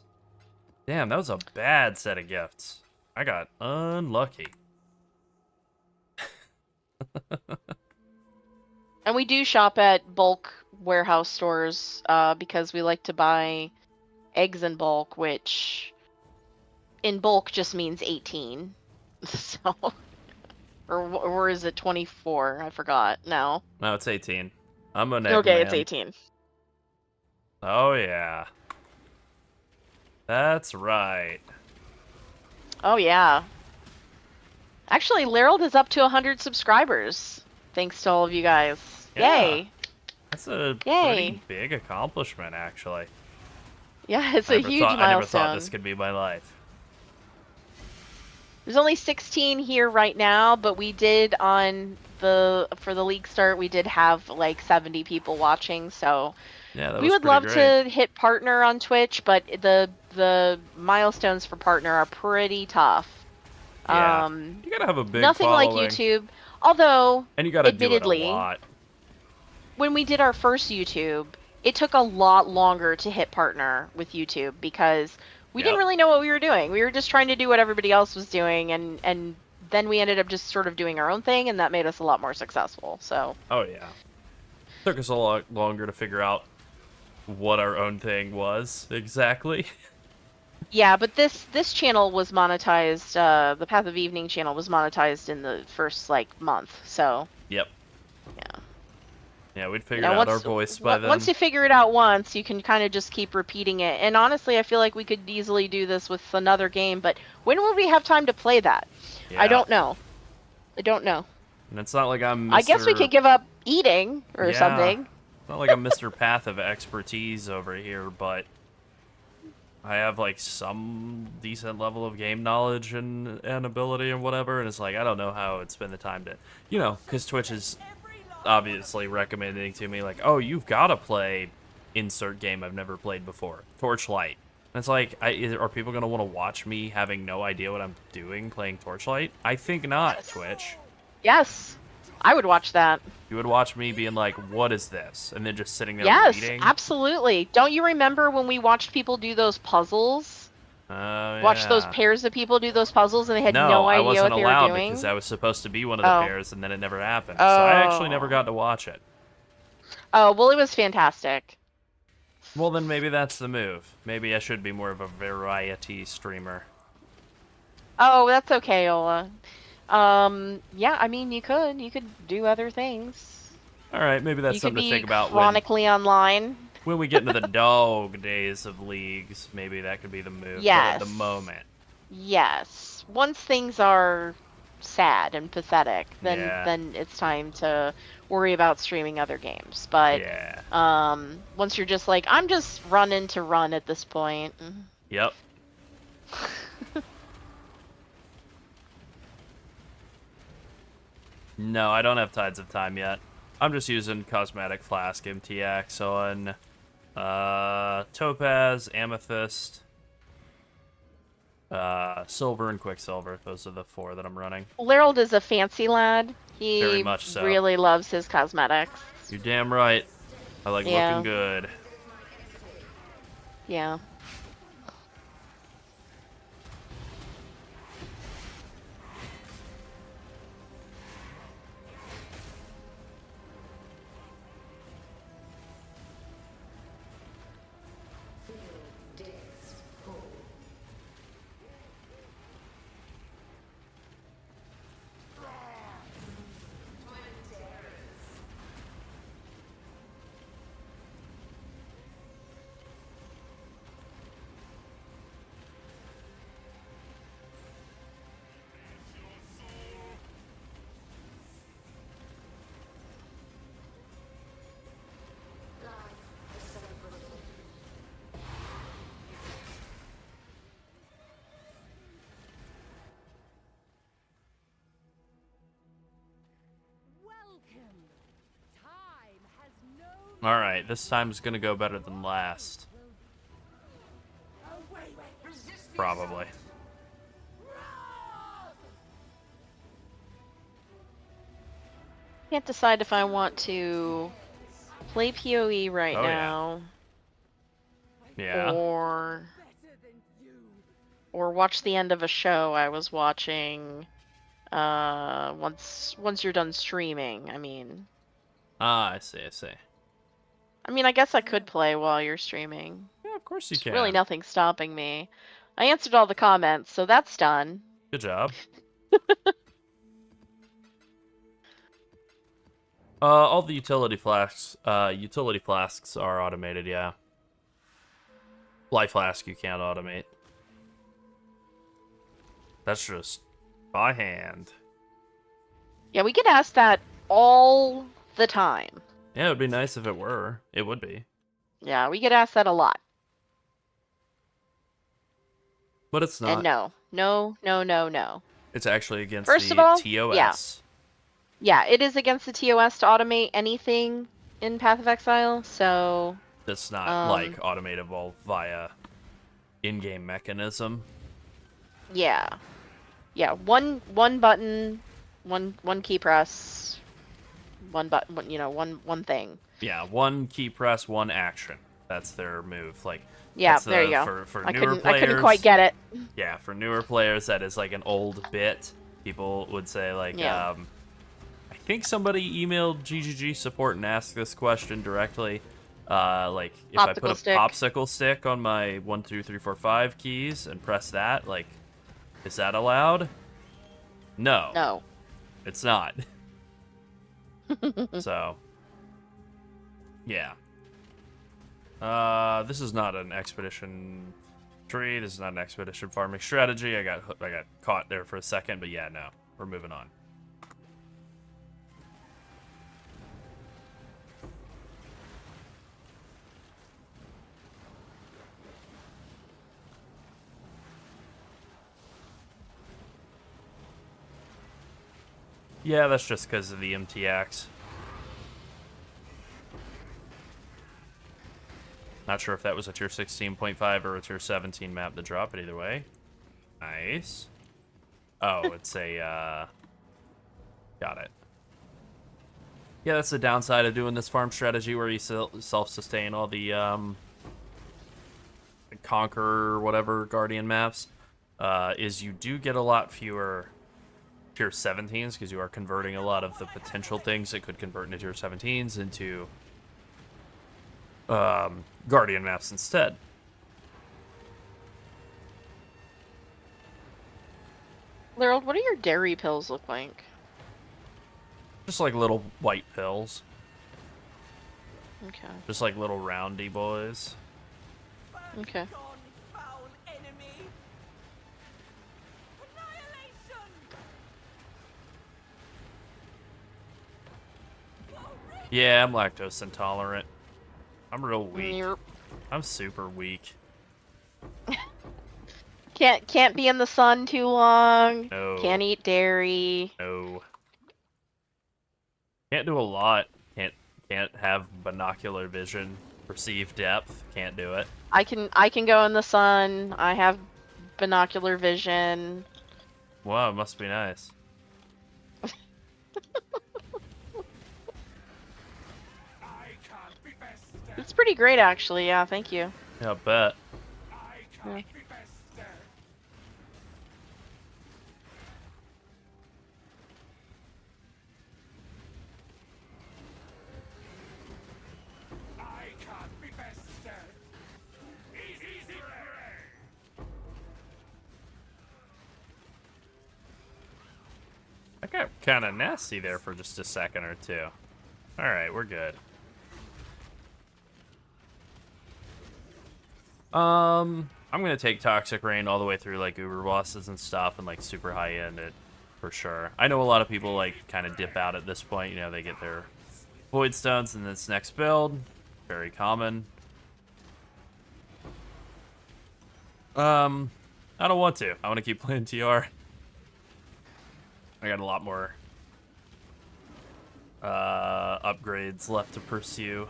Damn, that was a bad set of gifts. I got unlucky. And we do shop at bulk warehouse stores because we like to buy eggs in bulk, which in bulk just means 18. So, or is it 24? I forgot. No. No, it's 18. I'm an egg Okay, it's man. 18. Oh yeah. That's right. Oh yeah. Actually, Larold is up to 100 subscribers. Thanks to all of you guys. Yeah. Yay. That's a Yay. pretty big accomplishment, actually. Yeah, it's I a never huge thought, milestone. I never thought this could be my life. There's only 16 here right now, but we did for the league start, we did have like 70 people watching, so Yeah, that we was would pretty love great. to hit partner on Twitch, but the milestones for partner are pretty tough. Yeah. You gotta have a big Nothing following. like YouTube. Although, And you gotta do it a admittedly, lot. when we did our first YouTube, it took a lot longer to hit partner with YouTube because we didn't Yep. really know what we were doing. We were just trying to do what everybody else was doing, and then we ended up just sort of doing our own thing, and that made us a lot more successful. So, Oh yeah. Took us a lot longer to figure out what our own thing was exactly. yeah, but this channel was monetized. The Path of Evening channel was monetized in the first like month. So, Yep. yeah. Yeah, we'd figured Now, out once, our voice by then. once you figure it out once, you can kind of just keep repeating it. And honestly, I feel like we could easily do this with another game, but when will we have time to play that? Yeah. I don't know. I don't know. And it's not like I'm Mr. I guess we could give up eating or Yeah. something. It's not like I'm Mr. Path of expertise over here, but I have like some decent level of game knowledge and ability and whatever, and it's like I don't know how I'd spend the time to, because Twitch is obviously recommending to me like, oh, you've got to play insert game I've never played before, Torchlight. And it's like, are people gonna want to watch me having no idea what I'm doing playing Torchlight? I think not, Twitch. Yes, I would watch that. You would watch me being like, what is this? And then just sitting there Yes, reading. absolutely. Don't you remember when we watched people do those puzzles? Watched those Yeah. pairs of people do those puzzles, and they had No, no I idea wasn't what they allowed were doing? because I was supposed to be one of the Oh. pairs, and then it never happened. So I actually never Oh. got to watch it. Oh, well, it was fantastic. Well, then maybe that's the move. Maybe I should be more of a variety streamer. Oh, that's okay, Ola. Yeah, I mean, you could do other things. All right, maybe that's You could something to be think about chronically online. when we get into the dog days of leagues. Maybe that could be the move. But Yes. at the moment, Yes. Once things are sad and pathetic, then Yeah. then it's time to worry about streaming other games. But yeah. once you're just like, I'm just running to run at this point. Yep. No, I don't have Tides of Time yet. I'm just using Cosmetic Flask MTX on Topaz, Amethyst, Silver, and Quicksilver. Those are the 4 that I'm running. Larold is a fancy lad. He Very much so. really loves his cosmetics. You're damn right. I like Yeah. looking good. Yeah. Death's pull. Life is so brutal. Welcome. Time has no. All right, this time's gonna go better than last. Probably. Can't decide if I want to play PoE right Oh, yeah. now Yeah. or Better than you. or watch the end of a show I was watching once you're done streaming. I mean, Ah, I see. I guess I could play while you're streaming. Yeah, of course you There's can. really nothing stopping me. I answered all the comments, so that's done. Good job. All the utility flasks are automated, yeah. Life flask you can't automate. That's just by hand. Yeah, we get asked that all the time. Yeah, it would be nice if it were. It would be. Yeah, we get asked that a lot. But it's not. And no. No. It's actually against First the of all, TOS. Yeah, it is against the TOS to automate anything in Path of Exile, so... It's not, like, automatable via in-game mechanism. Yeah. Yeah, one button, one key press, one button, you know, one thing. Yeah, one key press, one action. That's their move. Like, Yeah, that's there you go. For I newer couldn't players, quite get it. Yeah, for newer players, that is like an old bit. People would say, like, Yeah. I think somebody emailed GGG support and asked this question directly. Like, if I put a popsicle stick on my 1, 2, 3, 4, 5 keys and press that, like, is that allowed? No. No. It's not. So, yeah. This is not an expedition tree. This is not an expedition farming strategy. I got caught there for a second, but yeah, no. We're moving on. Yeah, that's just because of the MTX. Not sure if that was a tier 16.5 or a tier 17 map to drop, but either way. Nice. Oh, it's a, got it. Yeah, that's the downside of doing this farm strategy where you self-sustain all the, Conqueror, whatever, Guardian maps, is you do get a lot fewer tier 17s because you are converting a lot of the potential things that could convert into tier 17s into Guardian maps instead. Laryl, what do your dairy pills look like? Just like little white pills. Okay. Just like little roundy boys. Okay. Yeah, I'm lactose intolerant. I'm real weak. Yep. I'm super weak. Can't be in the sun too long. No. Can't eat dairy. No. Can't do a lot. Can't have binocular vision. Perceive depth. Can't do it. I can go in the sun. I have binocular vision. Wow, it must be nice. It's pretty great, actually. Yeah, thank you. Yeah, I bet. Yeah. I got kind of nasty there for just a second or two. Alright, we're good. I'm gonna take Toxic Rain all the way through like Uber bosses and stuff and like super high end it for sure. I know a lot of people like kind of dip out at this point, you know, they get their Void Stones in this next build. Very common. I don't want to. I want to keep playing TR. I got a lot more upgrades left to pursue.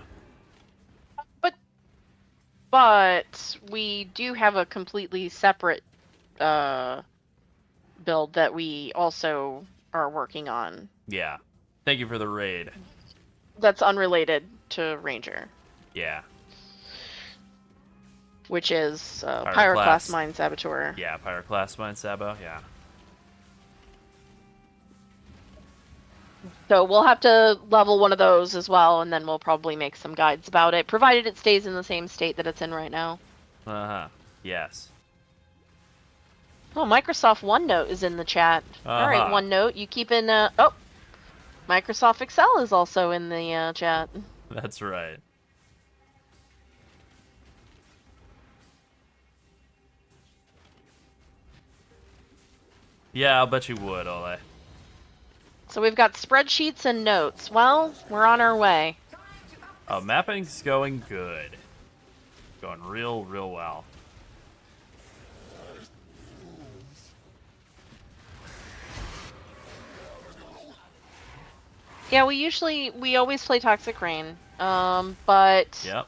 But we do have a completely separate build that we also are working on. Yeah. Thank you for the raid. That's unrelated to Ranger. Yeah. Which is Pyroclast. Pyroclast Mine Saboteur. Yeah, Pyroclast Mine Sabo, yeah. So we'll have to level one of those as well, and then we'll probably make some guides about it, provided it stays in the same state that it's in right now. Uh-huh. Yes. Oh, Microsoft OneNote is in the chat. All right, Uh-huh. OneNote, you keep in. Oh, Microsoft Excel is also in the chat. That's right. Yeah, I'll bet you would, Ole. So we've got spreadsheets and notes. Well, we're on our way. Mapping's going good. Going real well. Yeah, we always play Toxic Rain. But Yep.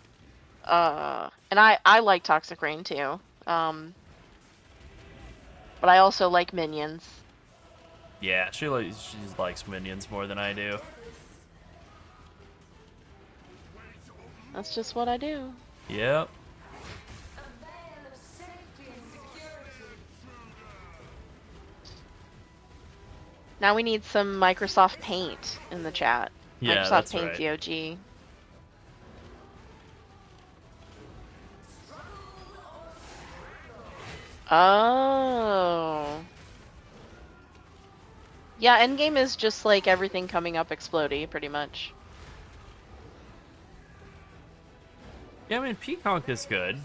and I like Toxic Rain too. But I also like Minions. Yeah, she likes minions more than I do. That's just what I do. Yep. A veil of safety and security. Now we need some Microsoft Paint in the chat. Yeah, Microsoft that's Paint right. GOG. Oh. Yeah, Endgame is just like everything coming up explodey, pretty much. Yeah, I mean, Peacock is good.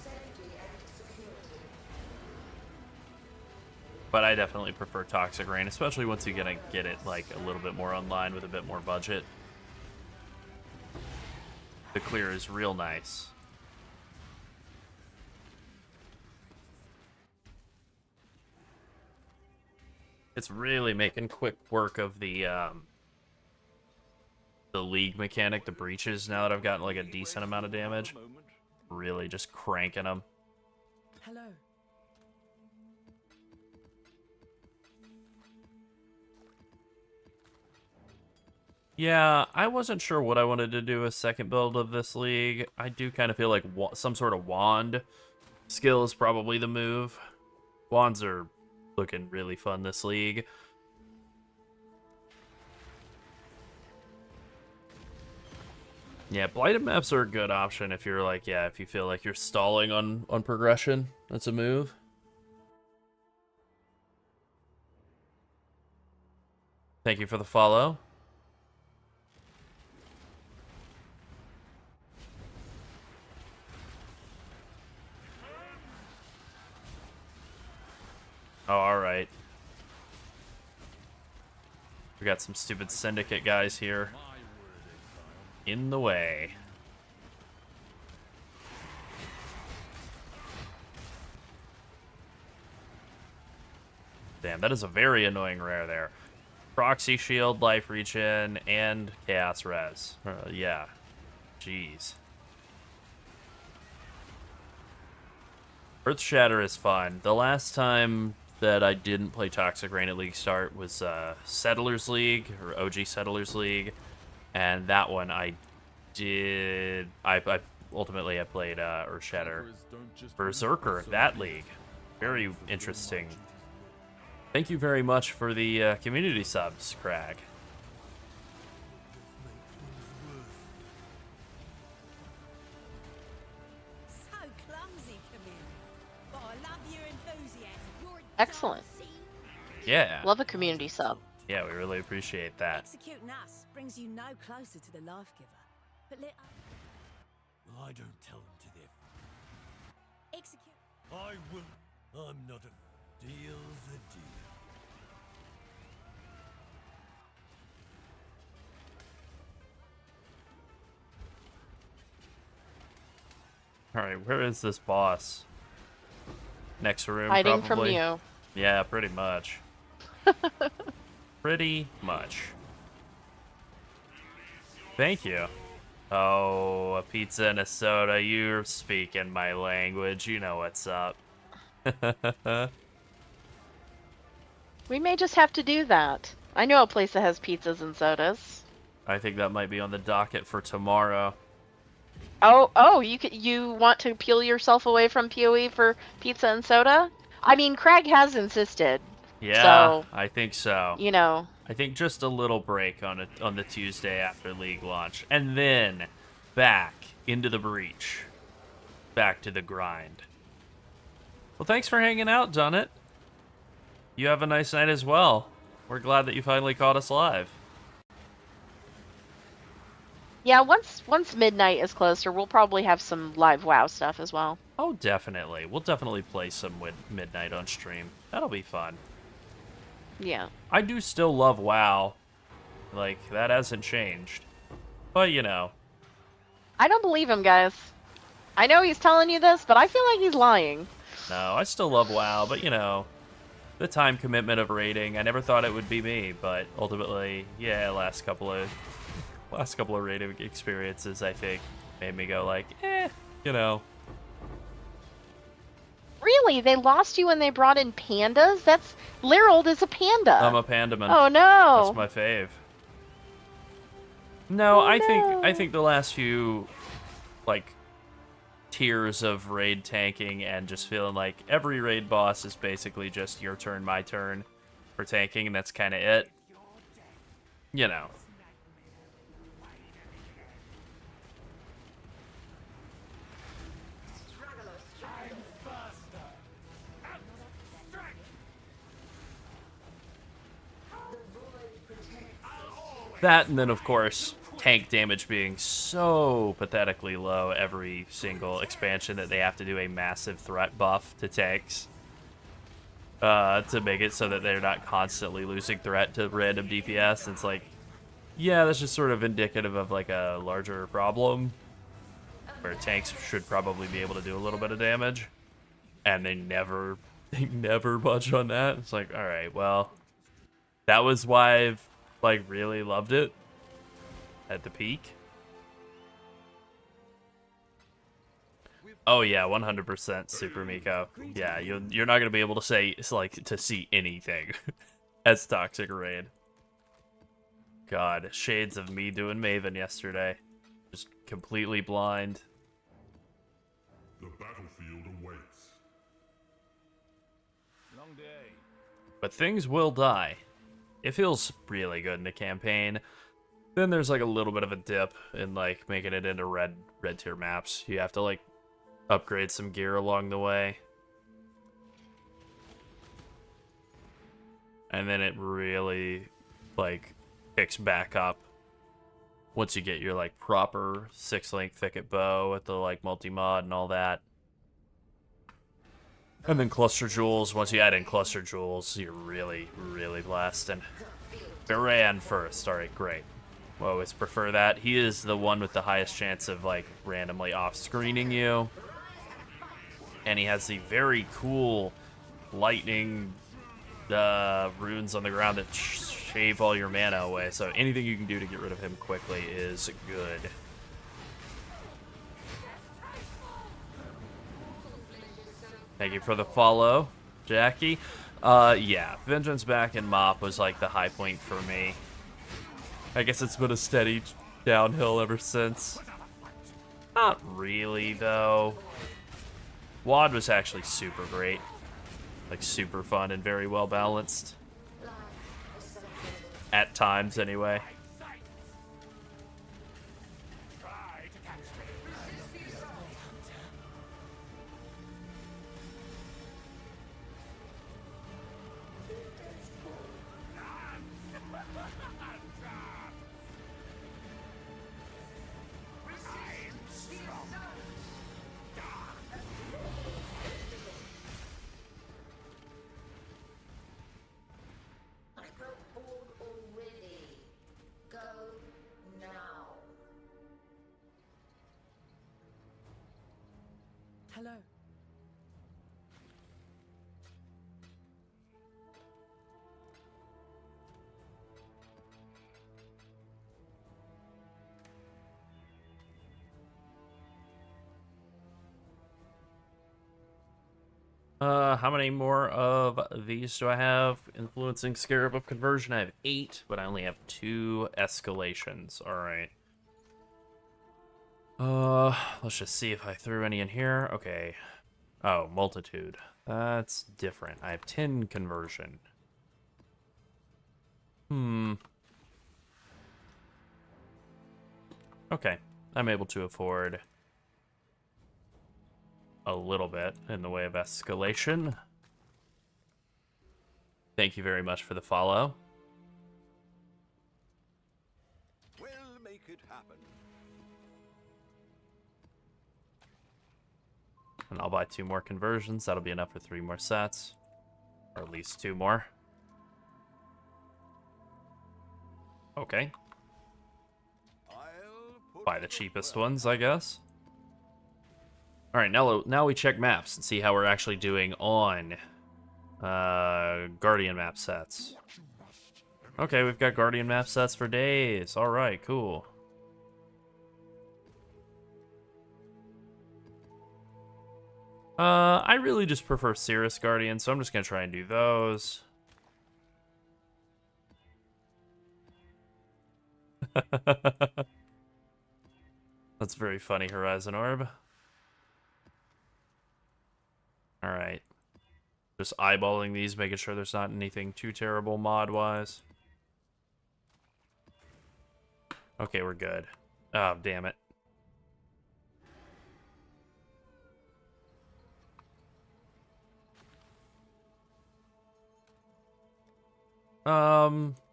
But I definitely prefer Toxic Rain, especially once you get it like a little bit more online with a bit more budget. The clear is real nice. It's really making quick work of the league mechanic, the breaches, now that I've gotten like a decent amount of damage. Really just cranking them. Hello. Yeah, I wasn't sure what I wanted to do a second build of this league. I do kind of feel like some sort of wand skill is probably the move. Wands are looking really fun this league. Yeah, blighted maps are a good option if you're like, yeah, if you feel like you're stalling on progression. That's a move. Thank you for the follow. Oh, alright. We got some stupid syndicate guys here. In the way. Damn, that is a very annoying rare there. Proxy shield, life regen, and chaos res. Yeah. Jeez. Earth Shatter is fun. The last time that I didn't play Toxic Rain at League Start was Settlers League, or OG Settlers League. And that one I did... I ultimately I played Earth Shatter Berserker, that league. Very interesting. Thank you very much for the community subs, Crag. So clumsy, Camille. But I love your enthusiasm. You're Excellent. Yeah. Love a community sub. Yeah, we really appreciate that. Executing us brings you no closer to the life giver. But let us Well, I don't tell them to their... execute. I will. I'm not a... Deal's a deal. Alright, where is this boss? Next room, Hiding probably. from you. Yeah, pretty much. Pretty much. Thank you. Oh, a pizza and a soda. You're speaking my language. You know what's up. We may just have to do that. I know a place that has pizzas and sodas. I think that might be on the docket for tomorrow. Oh, you want to peel yourself away from PoE for pizza and soda? I mean, Craig has insisted. Yeah, So, I think so. you know, I think just a little break on the Tuesday after League launch, and then back into the breach, back to the grind. Well, thanks for hanging out, Dunnet. You have a nice night as well. We're glad that you finally caught us live. Yeah, once midnight is closer, we'll probably have some live WoW stuff as well. Oh, definitely. We'll definitely play some midnight on stream. That'll be fun. Yeah. I do still love WoW. Like, that hasn't changed. But, you know. I don't believe him, guys. I know he's telling you this, but I feel like he's lying. No, I still love WoW, but, you know, the time commitment of raiding, I never thought it would be me, but ultimately, yeah, last couple of raiding experiences, I think, made me go like, you know. Really? They lost you when they brought in pandas? Lerold is a panda. I'm a pandaman. Oh no. That's my fave. No, Oh, I think the last few like tiers of raid tanking and just feeling like every raid boss is basically just your turn, my turn for tanking, and that's kind of it. You know. That, and then, of course, tank damage being so pathetically low every single expansion that they have to do a massive threat buff to tanks to make it so that they're not constantly losing threat to random DPS. It's like, yeah, that's just sort of indicative of, like, a larger problem where tanks should probably be able to do a little bit of damage, and they never budge on that. It's like, all right, well, that was why I've like really loved it at the peak. Oh yeah, 100% Super Miko. Yeah, you're not gonna be able to say to see anything as Toxic Raid. God, shades of me doing Maven yesterday, just completely blind. The battlefield awaits. Long day. But things will die. It feels really good in the campaign. Then there's like a little bit of a dip in like making it into red tier maps. You have to like upgrade some gear along the way. And then it really like picks back up once you get your like proper 6-link thicket bow with the like multi-mod and all that. And then cluster jewels. Once you add in cluster jewels, you're really, really blasting. Baran first. Alright, great. We'll always prefer that. He is the one with the highest chance of, like, randomly off-screening you. And he has the very cool lightning runes on the ground that shave all your mana away. So anything you can do to get rid of him quickly is good. Thank you for the follow, Jackie. Yeah, Vengeance back in Mop was like the high point for me. I guess it's been a steady downhill ever since. Not really, though. WoD was actually super great. Like, super fun and very well balanced. At times, anyway. I grow bored already. Go now. Hello. How many more of these do I have? Influencing Scarab of Conversion. I have 8, but I only have 2 escalations. Alright. Let's just see if I threw any in here. Okay. Oh, Multitude. That's different. I have 10 conversion. Okay. I'm able to afford a little bit in the way of escalation. Thank you very much for the follow. We'll make it happen. And I'll buy 2 more conversions. That'll be enough for 3 more sets. Or at least 2 more. Okay. Buy the cheapest ones, I guess. Alright, now we check maps and see how we're actually doing on Guardian map sets. Okay, we've got Guardian map sets for days. Alright, cool. I really just prefer Cirrus Guardian, so I'm just gonna try and do those. That's very funny, Horizon Orb. Alright. Just eyeballing these, making sure there's not anything too terrible mod-wise. Okay, we're good. Oh, damn it.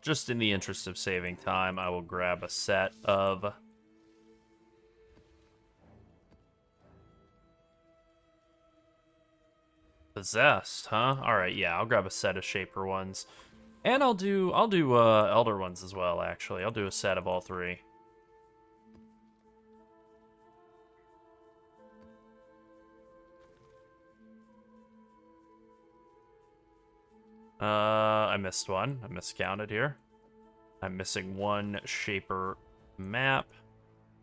Just in the interest of saving time, I will grab a set of Possessed, huh? Alright, yeah, I'll grab a set of Shaper ones. And I'll do Elder ones as well, actually. I'll do a set of all 3. I missed one. I miscounted here. I'm missing 1 Shaper map.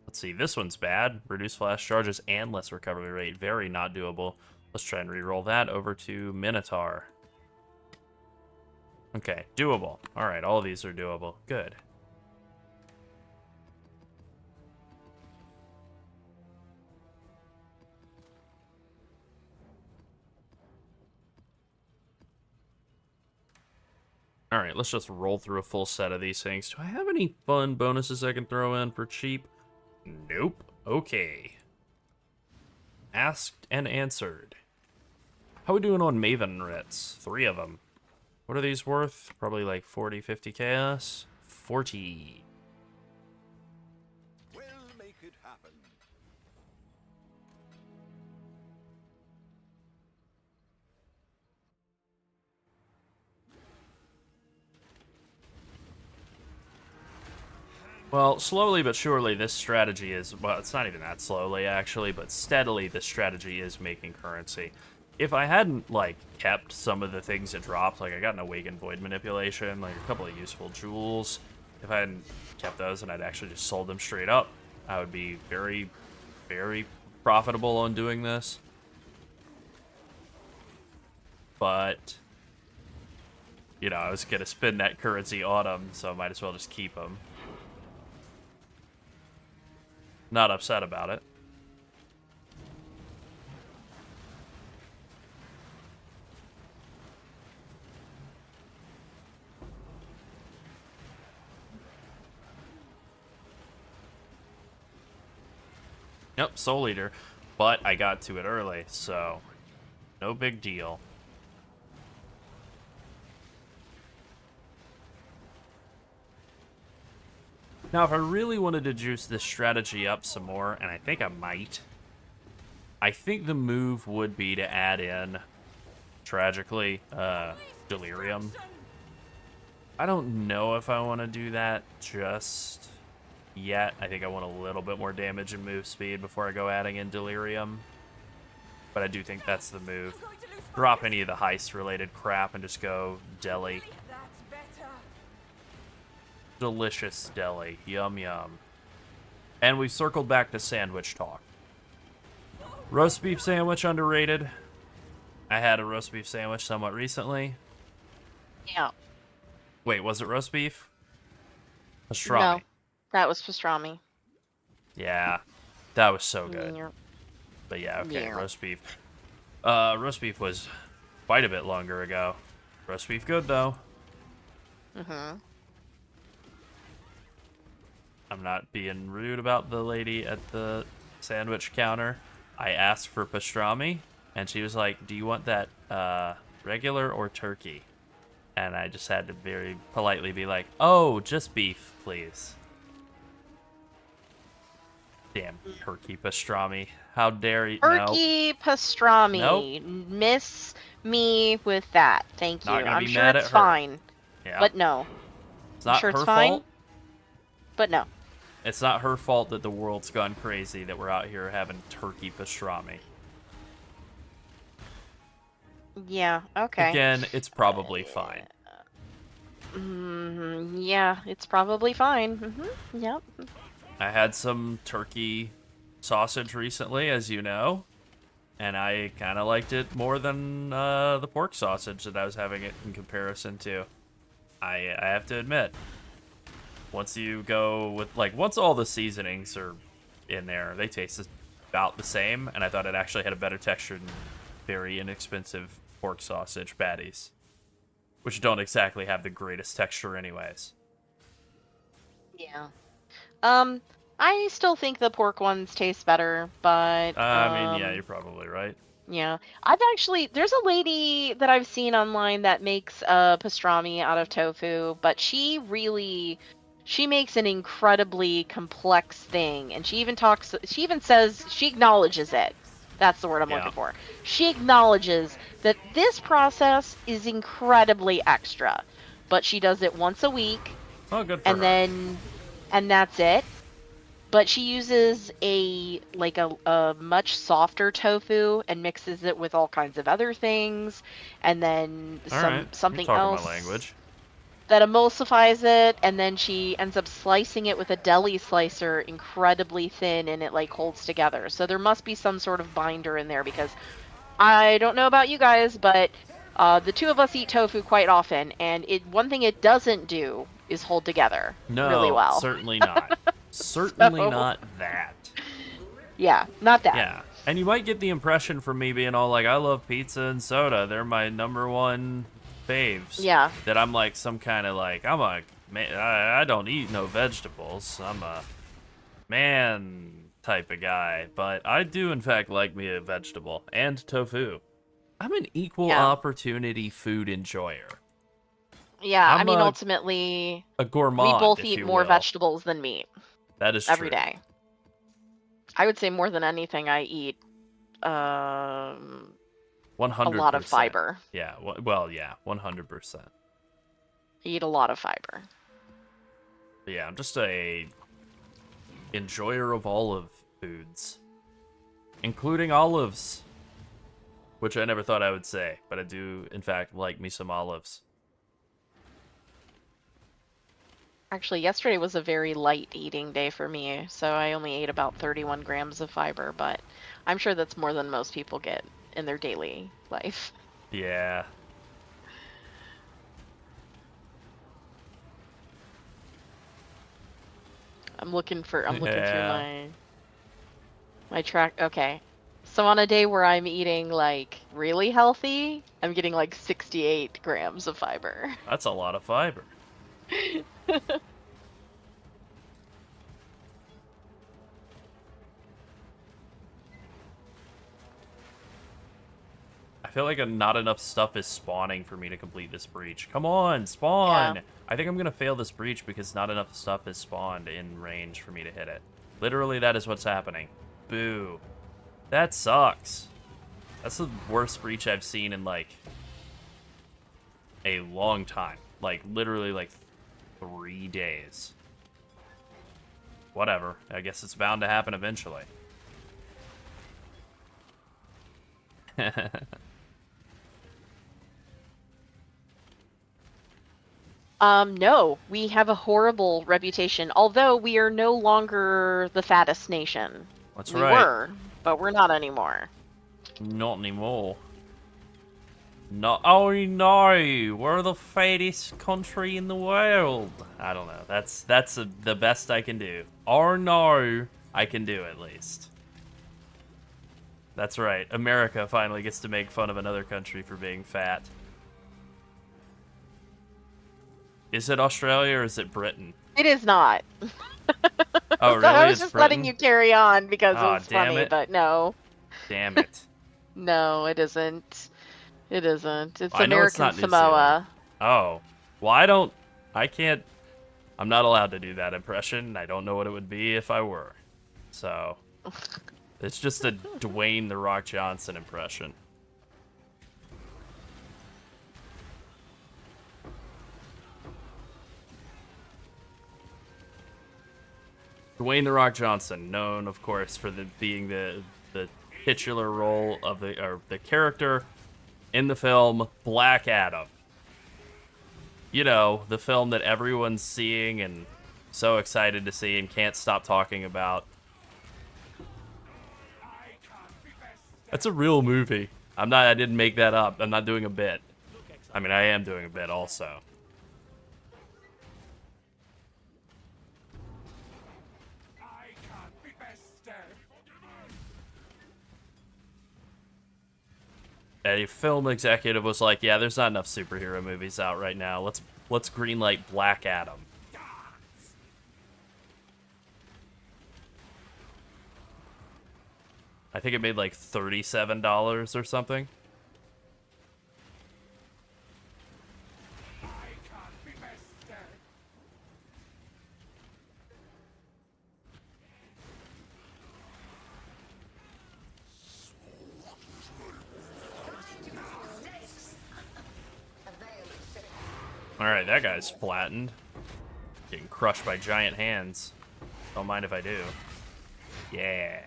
Let's see, this one's bad. Reduce flash charges and less recovery rate. Very not doable. Let's try and re-roll that over to Minotaur. Okay, doable. Alright, all of these are doable. Good. Alright, let's just roll through a full set of these things. Do I have any fun bonuses I can throw in for cheap? Nope. Okay. Asked and answered. How we doing on Maven writs? 3 of them. What are these worth? Probably like 40, 50 chaos? 40. We'll make it happen. Well, slowly but surely this strategy is, well, it's not even that slowly actually, but steadily this strategy is making currency. If I hadn't, like, kept some of the things it dropped, like I got an Awakened Void Manipulation, like a couple of useful jewels, if I hadn't kept those and I'd actually just sold them straight up, I would be very, very profitable on doing this. But, you know, I was going to spend that currency on them, so I might as well just keep them. Not upset about it. Yep, Soul Eater. But I got to it early, so no big deal. Now, if I really wanted to juice this strategy up some more, and I think I might, I think the move would be to add in, tragically, Delirium. I don't know if I want to do that just yet. I think I want a little bit more damage and move speed before I go adding in Delirium. But I do think that's the move. Drop any of the heist-related crap and just go Deli. Delicious deli. Yum, yum. And we've circled back to sandwich talk. Roast beef sandwich underrated. I had a roast beef sandwich somewhat recently. Yeah. Wait, was it roast beef? Pastrami. No, that was pastrami. Yeah, that was so good. Yeah. But yeah, okay, Yeah. roast beef. Roast beef was quite a bit longer ago. Roast beef good, though. Mm-hmm. I'm not being rude about the lady at the sandwich counter. I asked for pastrami, and she was like, "Do you want that regular or turkey?" And I just had to very politely be like, "Oh, just beef, please." Damn turkey pastrami. How dare you? Turkey pastrami. Nope. Miss me with that. Thank you. Not gonna I'm be sure mad it's at her. fine. Yeah. But no. It's not sure her it's fine? fault. But no. It's not her fault that the world's gone crazy that we're out here having turkey pastrami. Yeah, okay. Again, it's probably fine. Yeah, it's probably fine. Yep. I had some turkey sausage recently, as you know, and I kind of liked it more than the pork sausage that I was having it in comparison to. I have to admit, once you go with, like, once all the seasonings are in there, they taste about the same, and I thought it actually had a better texture than very inexpensive pork sausage patties, which don't exactly have the greatest texture anyways. Yeah. I still think the pork ones taste better, but I mean, yeah, you're probably right. yeah. There's a lady that I've seen online that makes pastrami out of tofu, but she makes an incredibly complex thing, and she even says, she acknowledges it. That's the word I'm looking for. She acknowledges that this process is incredibly extra, but she does it once a week. Oh, good for her. And that's it. But she uses a much softer tofu and mixes it with all kinds of other things, and then something You're talking else my language. that emulsifies it, and then she ends up slicing it with a deli slicer incredibly thin, and it like holds together. So there must be some sort of binder in there, because I don't know about you guys, but the two of us eat tofu quite often, and one thing it doesn't do is hold together really well. No, certainly not. Certainly not that. Yeah, not that. Yeah, and you might get the impression from me being all like, I love pizza and soda. They're my number one faves. Yeah. That I'm like some kind of like, I don't eat no vegetables. I'm a man type of guy. But I do, in fact, like me a vegetable and tofu. I'm an equal opportunity food enjoyer. Yeah, I mean, ultimately, a gourmand, we both if eat you more will. vegetables than meat. That is every true. day. I would say more than anything, I eat 100%. a lot of fiber. Yeah, well, yeah, 100%. I eat a lot of fiber. But yeah, I'm just a enjoyer of olive foods, including olives, which I never thought I would say, but I do, in fact, like me some olives. Actually, yesterday was a very light eating day for me, so I only ate about 31 grams of fiber, but I'm sure that's more than most people get in their daily life. Yeah. I'm looking through my track. Okay. So on a day where I'm eating like really healthy, I'm getting like 68 grams of fiber. That's a lot of fiber. I feel like not enough stuff is spawning for me to complete this breach. Come on, spawn! Yeah. I think I'm gonna fail this breach because not enough stuff is spawned in range for me to hit it. Literally, that is what's happening. Boo. That sucks. That's the worst breach I've seen in, like, a long time. Like, literally, like, 3 days. Whatever. I guess it's bound to happen eventually. No, we have a horrible reputation, although we are no longer the fattest nation. That's we right. were, but we're not anymore. Not anymore. No, oh no, we're the fattest country in the world. I don't know. That's the best I can do. Or no, I can do at least. That's right. America finally gets to make fun of another country for being fat. Is it Australia or is it Britain? It is not. Oh, really? I was It's just Britain? letting you carry on because it Aw, was damn funny, it. but no. Damn it. No, it isn't. It isn't. It's I know it's American not New Samoa. Oh. Well, I can't. I'm not allowed to do that impression. I don't know what it would be if I were. So, it's just a Dwayne The Rock Johnson impression. Dwayne The Rock Johnson, known, of course, for being the titular role of the character in the film Black Adam. You know, the film that everyone's seeing and so excited to see and can't stop talking about. That's a real movie. I didn't make that up. I'm not doing a bit. I mean, I am doing a bit also. A film executive was like, "Yeah, there's not enough superhero movies out right now. Let's greenlight Black Adam." I think it made like $37 or something. Alright, that guy's flattened. Getting crushed by giant hands. Don't mind if I do. Yeah.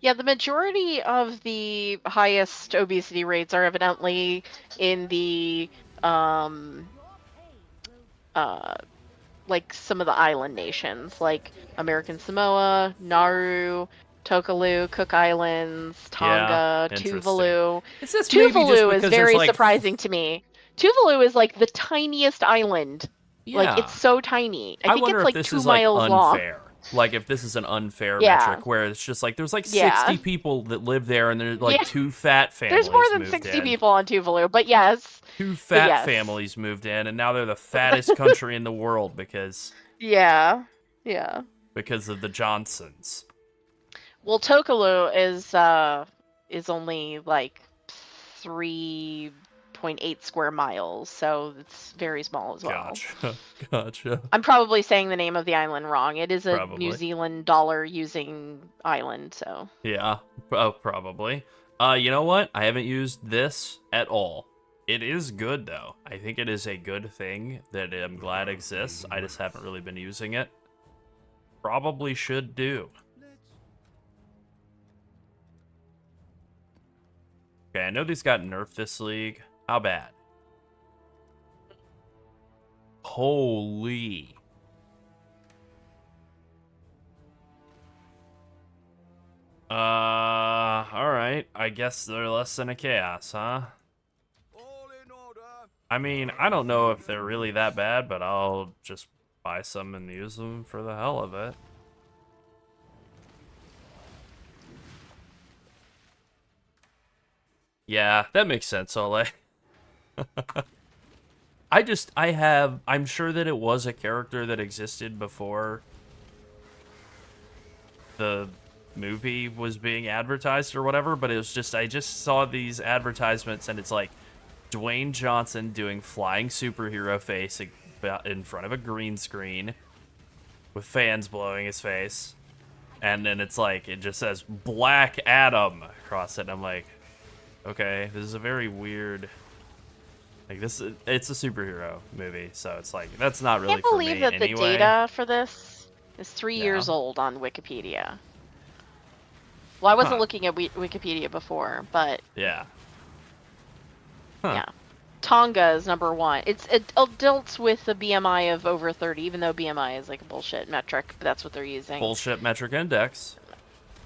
Yeah, the majority of the highest obesity rates are evidently in the like some of the island nations, like American Samoa, Nauru, Tokelau, Cook Islands, Tonga, interesting. Tuvalu. Is this maybe just Tuvalu is because very there's, like, surprising to me. Tuvalu is like the tiniest island. Yeah. Like, it's so tiny. I think wonder it's like if this 2 is like miles long. unfair. Like if this is an unfair Yeah. metric where it's just like there's like 60 Yeah. people that live there and there's like Yeah. 2 fat families. There's more than moved 60 in. people on Tuvalu, but yes. 2 fat yes. families moved in and now they're the fattest country in the world because Yeah. of the Johnsons. Well, Tokelau is only like 3.8 square miles, so it's very small as well. Gotcha. I'm probably saying the name of the island wrong. It is a Probably. New Zealand dollar using island, so. Yeah, probably. You know what? I haven't used this at all. It is good though. I think it is a good thing that I'm glad exists. I just haven't really been using it. Probably should do. Okay, I know these got nerfed this league. How bad? Holy. Alright. I guess they're less than a chaos, huh? I mean, I don't know if they're really that bad, but I'll just buy some and use them for the hell of it. Yeah, that makes sense, Ole. I'm sure that it was a character that existed before the movie was being advertised or whatever, but it was just, I just saw these advertisements and it's like Dwayne Johnson doing flying superhero face in front of a green screen with fans blowing his face. And then it's like, it just says Black Adam across it. And I'm like, okay, this is a very weird, like it's a superhero movie, so it's like that's not really. I can't believe that anyway. the data for this is 3 Yeah. years old on Wikipedia. Well, I wasn't Huh. looking at Wikipedia before, but Yeah. Huh. yeah. Tonga is number 1. It's adults with a BMI of over 30, even though BMI is like a bullshit metric, but that's what they're using. Bullshit metric index.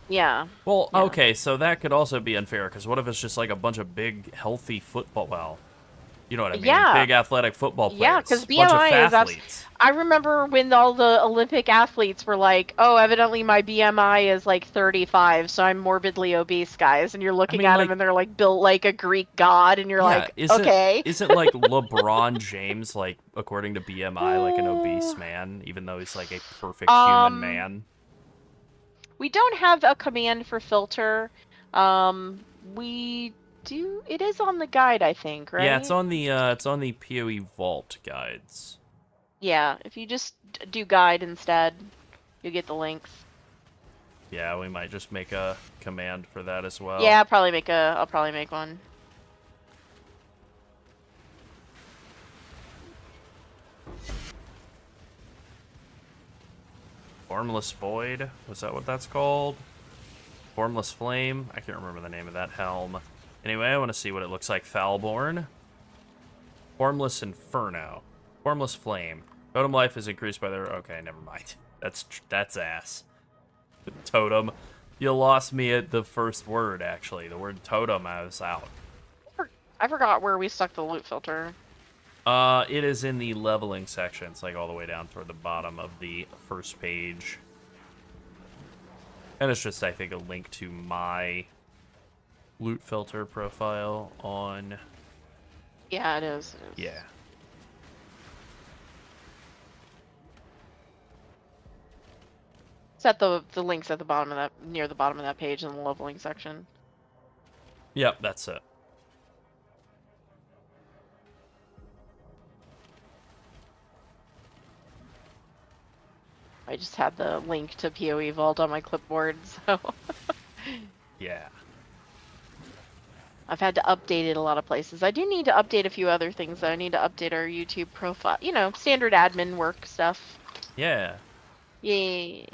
Yeah. Well, Yeah. okay, so that could also be unfair because what if it's just like a bunch of big, healthy football? Well, you know what I mean? Yeah. Big athletic football players. Yeah, because bunch of BMI is athletes. I remember when all the Olympic athletes were like, "Oh, evidently my BMI is like 35, so I'm morbidly obese, guys." And you're looking mean, at like- them, and they're like built like a Greek god, and you're Yeah, like, isn't, "Okay." Isn't like LeBron James like according to BMI like an obese man, even though he's like a perfect human man? We don't have a command for filter. We do. It is on the guide, I think, right? Yeah, it's on the PoE Vault guides. Yeah, if you just do guide instead, you get the links. Yeah, we might just make a command for that as well. Yeah, I'll probably make one. Formless Void, was that what that's called? Formless Flame, I can't remember the name of that helm. Anyway, I want to see what it looks like. Foulborn. Formless Inferno. Formless Flame. Totem life is increased by their... Okay, never mind. That's ass. Totem. You lost me at the first word, actually. The word totem, I was out. I forgot where we stuck the loot filter. It is in the leveling section. It's like all the way down toward the bottom of the first page. And it's just, I think, a link to my loot filter profile on... Yeah, it is. Yeah. It's at the links at the bottom of that, near the bottom of that page in the leveling section. Yep, that's it. I just had the link to PoE Vault on my clipboard, so Yeah. I've had to update it a lot of places. I do need to update a few other things, though. I need to update our YouTube profile. You know, standard admin work stuff. Yeah. Yay.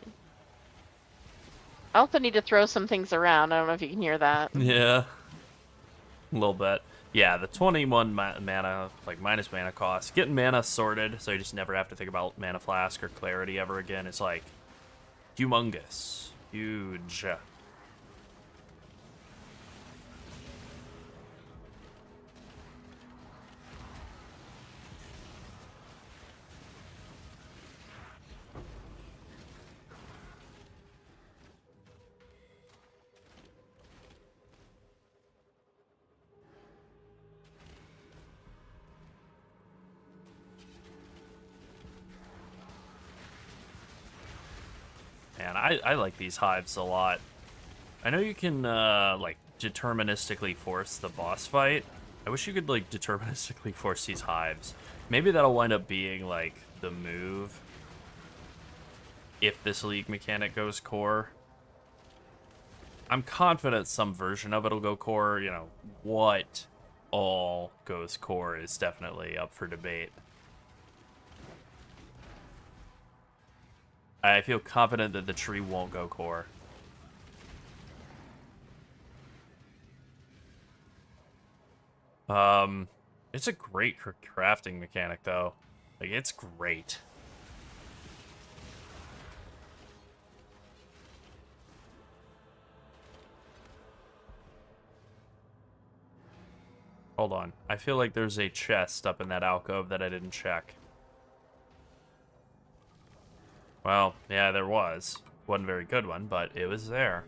I also need to throw some things around. I don't know if you can hear that. Yeah. A little bit. Yeah, the 21 mana, like minus mana cost. Getting mana sorted, so you just never have to think about Mana Flask or Clarity ever again. It's like humongous. Huge. Man, I like these hives a lot. I know you can, like, deterministically force the boss fight. I wish you could, like, deterministically force these hives. Maybe that'll wind up being, like, the move if this League mechanic goes core. I'm confident some version of it'll go core. You know, what all goes core is definitely up for debate. I feel confident that the tree won't go core. It's a great crafting mechanic, though. Like, it's great. Hold on. I feel like there's a chest up in that alcove that I didn't check. Well, yeah, there was. Wasn't a very good one, but it was there.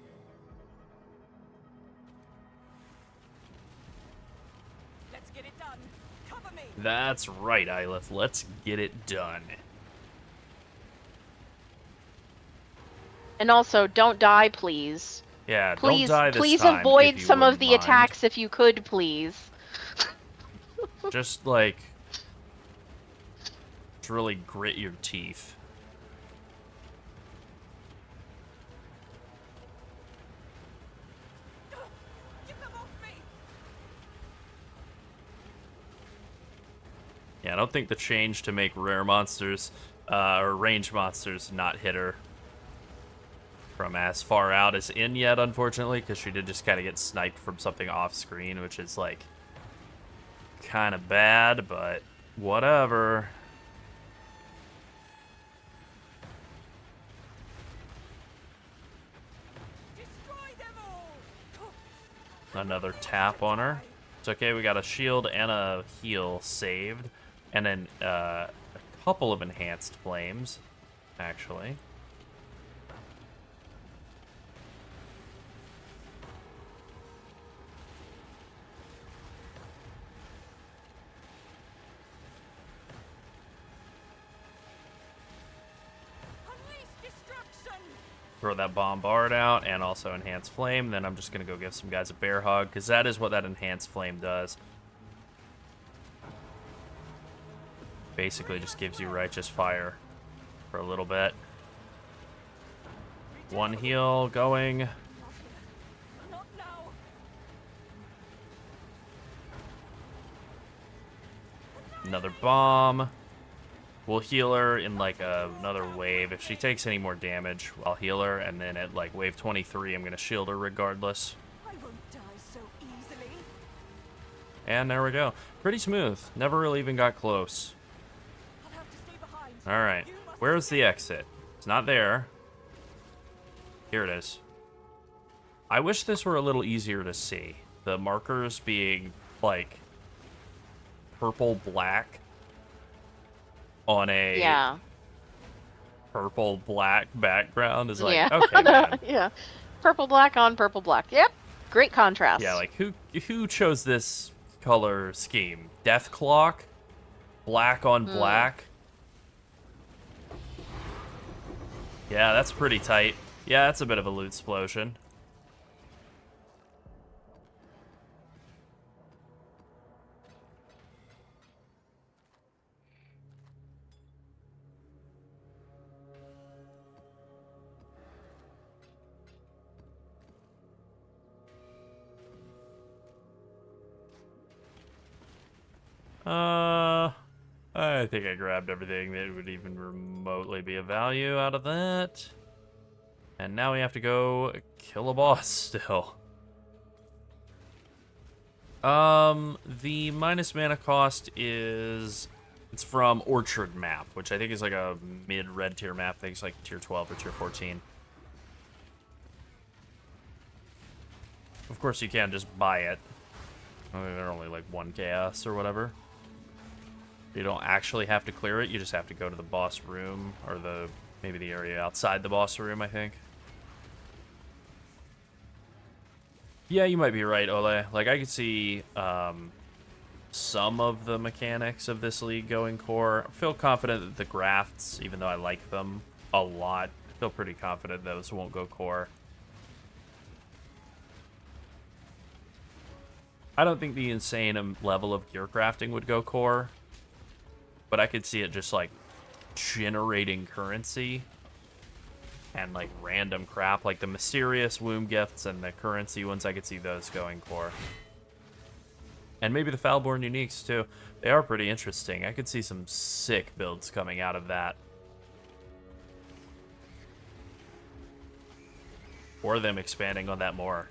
Let's get it done. Cover me. That's right, Ylith. Let's get it done. And also, don't die, please. Yeah, Please, don't die this please time, avoid if you some of wouldn't the mind. attacks if you could, please. Just, like, to really grit your teeth. Get them off me. Yeah, I don't think the change to make rare monsters, or range monsters not hit her from as far out as in yet, unfortunately, because she did just kind of get sniped from something off screen, which is, like, kind of bad, but whatever. Destroy them all. Another tap on her. It's okay, we got a shield and a heal saved. And then a couple of enhanced flames, actually. Unleash destruction. throw that bombard out and also enhance flame. Then I'm just going to go give some guys a bear hug, because that is what that enhanced flame does. Basically just gives you righteous fire for a little bit. One heal going. Not now. Another bomb. We'll heal her in like another wave. If she takes any more damage, I'll heal her, and then at like wave 23, I'm gonna shield her regardless. I won't die so easily. And there we go. Pretty smooth. Never really even got close. I'll have to stay behind. All right. You must Where's the exit? It's not there. Here it is. I wish this were a little easier to see. The markers being like purple black on a Yeah. purple black background is like, Yeah. okay, man. Yeah. Purple black on purple black. Yep. Great contrast. Yeah, like who chose this color scheme? Death Clock? Black on black? Yeah, that's pretty tight. Yeah, that's a bit of a loot explosion. I think I grabbed everything that would even remotely be of value out of that. And now we have to go kill a boss still. The minus mana cost is... It's from Orchard map, which I think is like a mid-red tier map. I think it's like tier 12 or tier 14. Of course, you can just buy it. I mean, they're only like 1 chaos or whatever. You don't actually have to clear it. You just have to go to the boss room, or maybe the area outside the boss room, I think. Yeah, you might be right, Ole. Like, I could see some of the mechanics of this league going core. I feel confident that the grafts, even though I like them a lot, I feel pretty confident those won't go core. I don't think the insane level of gear crafting would go core, but I could see it just like generating currency and like random crap, like the mysterious womb gifts and the currency ones. I could see those going core, and maybe the Foulborn uniques too. They are pretty interesting. I could see some sick builds coming out of that, or them expanding on that more.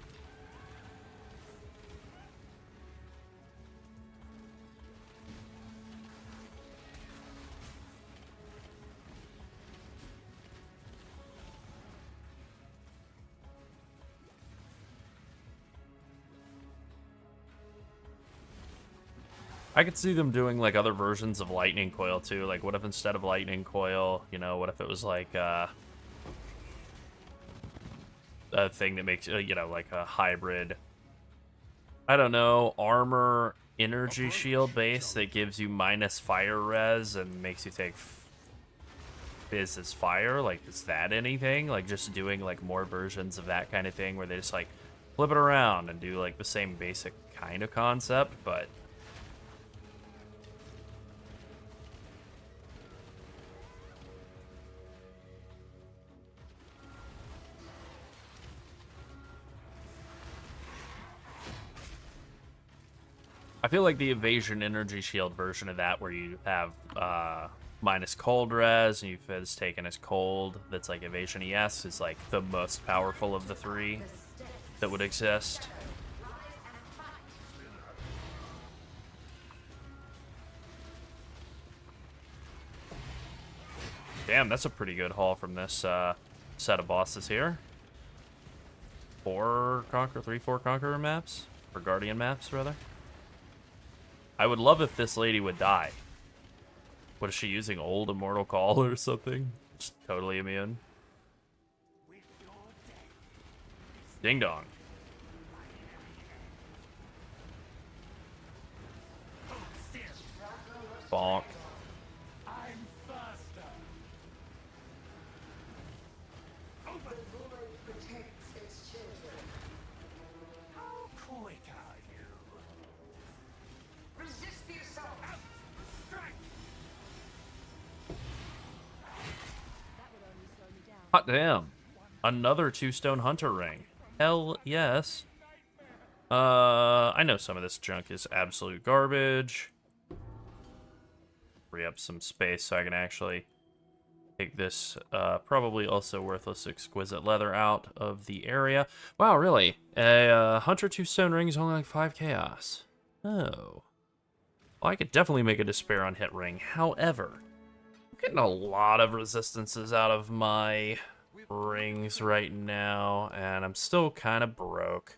I could see them doing like other versions of Lightning Coil too. Like, what if instead of Lightning Coil, you know, what if it was like a thing that makes, you know, like a hybrid, I don't know, armor energy shield base that gives you minus fire res and makes you take Fizz as fire? Like, is that anything? Like, just doing like more versions of that kind of thing where they just like flip it around and do like the same basic kind of concept, but I feel like the evasion energy shield version of that, where you have minus cold res and you Fizz taken as cold, that's like evasion ES, is like the most powerful of the three that would exist. Damn, that's a pretty good haul from this set of bosses here. 4 Conqueror maps? Or Guardian maps, rather. I would love if this lady would die. What is she using? Old Immortal Call or something? Just totally immune. Ding dong. Bonk. damn. Another 2-stone hunter ring. Hell yes. I know some of this junk is absolute garbage. Free up some space so I can actually take this probably also worthless exquisite leather out of the area. Wow, really? A hunter 2-stone ring is only like 5 chaos. Oh. Well, I could definitely make a despair on hit ring. However, I'm getting a lot of resistances out of my rings right now, and I'm still kind of broke.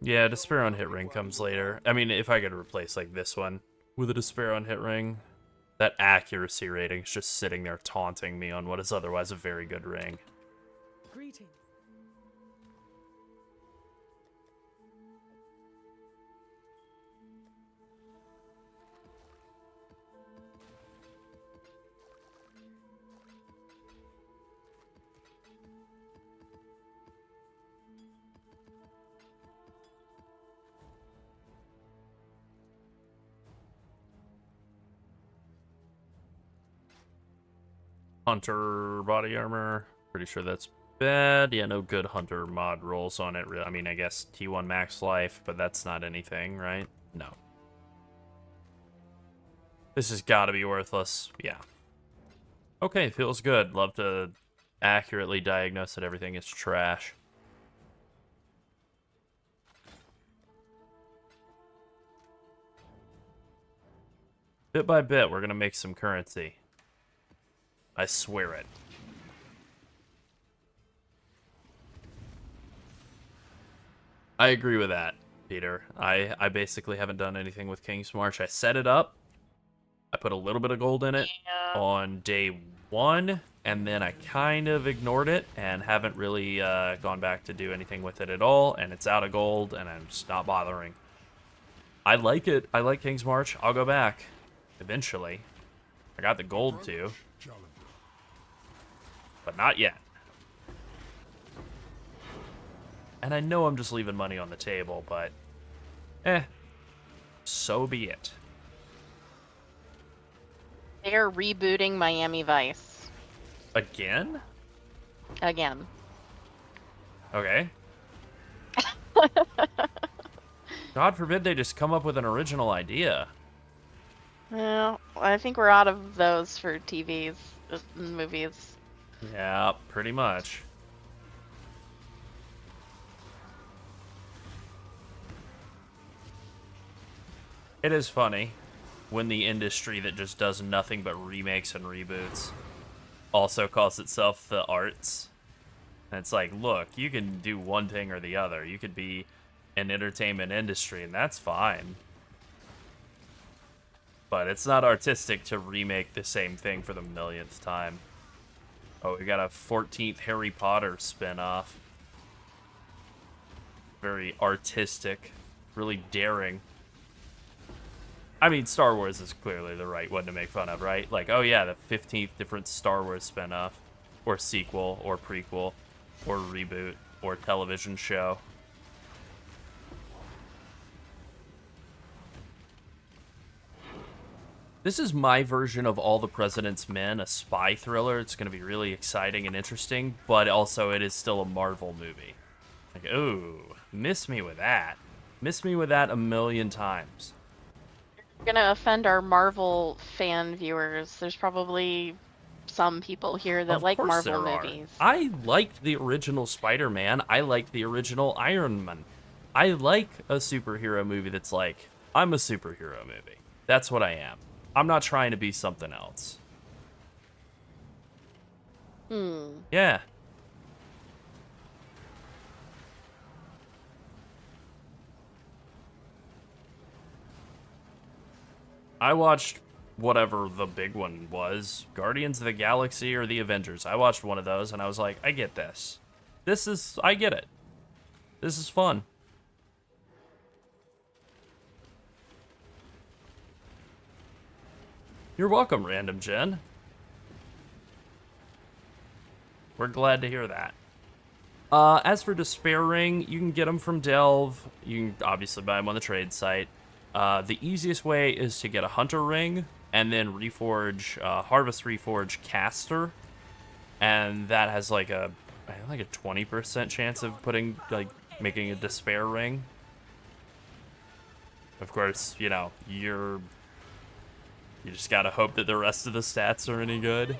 Yeah, despair on hit ring comes later. I mean, if I could replace like this one with a despair on hit ring, that accuracy rating is just sitting there taunting me on what is otherwise a very good ring. Greetings. Hunter body armor. Pretty sure that's bad. Yeah, no good hunter mod rolls on it. I mean, I guess T1 max life, but that's not anything, right? No. This has got to be worthless. Yeah. Okay, feels good. Love to accurately diagnose that everything is trash. Bit by bit, we're going to make some currency. I swear it. I agree with that, Peter. I basically haven't done anything with King's March. I set it up. I put a little bit of gold in it on day 1, and then I kind of ignored it and haven't really gone back to do anything with it at all, and it's out of gold, and I'm just not bothering. I like it. I like King's March. I'll go back eventually. I got the gold too. But not yet. And I know I'm just leaving money on the table, but so be it. They're rebooting Miami Vice. Again? Again. Okay. God forbid they just come up with an original idea. Well, I think we're out of those for TVs, movies. Yeah, pretty much. It is funny when the industry that just does nothing but remakes and reboots also calls itself the arts. And it's like, look, you can do one thing or the other. You could be an entertainment industry, and that's fine. But it's not artistic to remake the same thing for the millionth time. Oh, we got a 14th Harry Potter spin-off. Very artistic. Really daring. I mean, Star Wars is clearly the right one to make fun of, right? Like, oh yeah, the 15th different Star Wars spin-off. Or sequel, or prequel, or reboot, or television show. This is my version of All the President's Men, a spy thriller. It's going to be really exciting and interesting, but also it is still a Marvel movie. Like, ooh, miss me with that. Miss me with that a million times. You're gonna offend our Marvel fan viewers. There's probably some people here that like Marvel movies. I liked the original Spider-Man. I liked the original Iron Man. I like a superhero movie that's like, I'm a superhero movie. That's what I am. I'm not trying to be something else. Yeah. I watched whatever the big one was, Guardians of the Galaxy or the Avengers. I watched one of those and I was like, I get this. I get it. This is fun. You're welcome, Random Jen. We're glad to hear that. As for Despair Ring, you can get them from Delve. You can obviously buy them on the trade site. The easiest way is to get a Hunter Ring and then Reforge, Harvest Reforge Caster, and that has like a 20% chance of making a Despair Ring. Of course, you know, you just gotta hope that the rest of the stats are any good.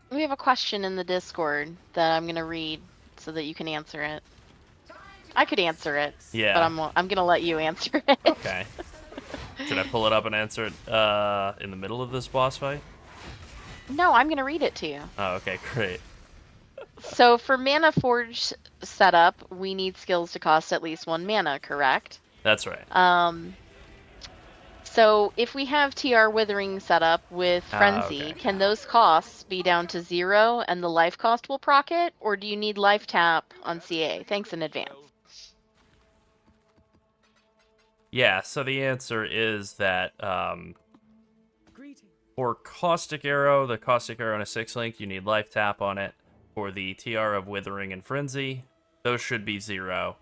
We have a question in the Discord that I'm gonna read so that you can answer it. I could answer it, Yeah. but I'm gonna let you answer it. Okay. Should I pull it up and answer it in the middle of this boss fight? No, I'm gonna read it to you. Oh, okay, great. So for Mana Forge setup, we need skills to cost at least 1 mana, correct? That's right. So if we have TR Withering set up with Frenzy, okay. can those costs be down to 0 and the life cost will proc it? Or do you need life tap on CA? Thanks in advance. Yeah, so the answer is that for Caustic Arrow, the Caustic Arrow and a 6-link, you need life tap on it. For the TR of Withering and Frenzy, those should be 0.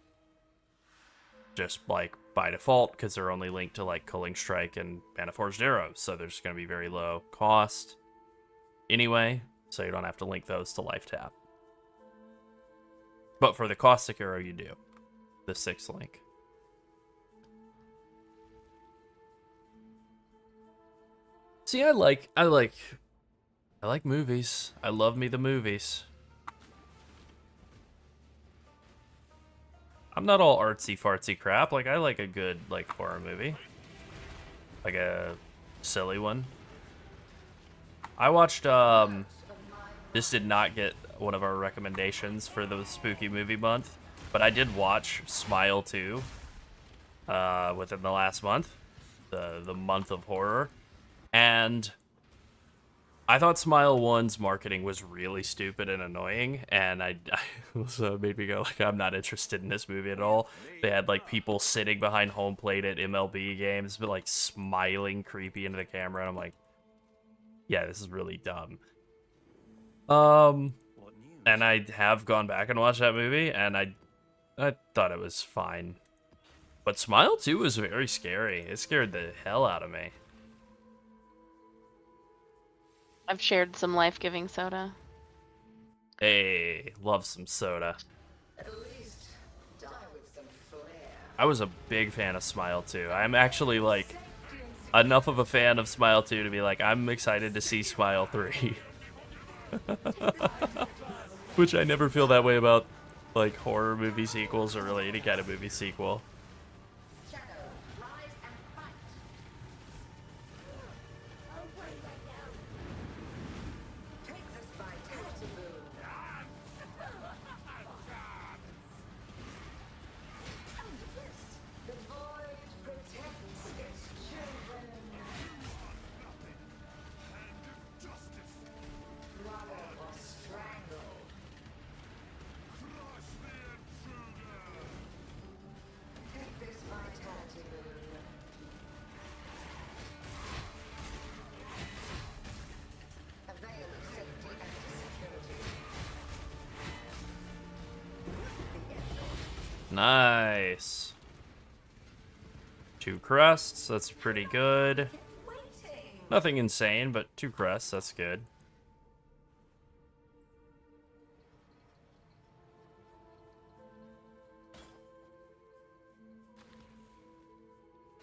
Just like by default, because they're only linked to like Culling Strike and Mana Forged Arrows, so they're just going to be very low cost anyway, so you don't have to link those to life tap. But for the Caustic Arrow, you do. The 6-link. See, I like movies. I love me the movies. I'm not all artsy fartsy crap. Like, I like a good like horror movie, like a silly one. I watched this did not get one of our recommendations for the spooky movie month, but I did watch Smile 2 within the last month, the month of horror. And I thought Smile 1's marketing was really stupid and annoying, and I so it made me go, like, I'm not interested in this movie at all. They had, like, people sitting behind home plate at MLB games, but, like, smiling creepy into the camera, and I'm like, yeah, this is really dumb. And I have gone back and watched that movie, and I thought it was fine. But Smile 2 was very scary. It scared the hell out of me. I've shared some life-giving soda. Hey, love some soda. At least die with some flair. I was a big fan of Smile 2. I'm actually, like, enough of a fan of Smile 2 to be like, I'm excited to see Smile 3. Which I never feel that way about, like, horror movie sequels or really any kind of movie sequel. Shadow, rise and fight. Take this vitality boon. The void protects its children. Throttle or strangle. Take this vitality boon. Avail of safety and security. Nice. 2 crests, that's pretty good. Nothing insane, but 2 crests, that's good.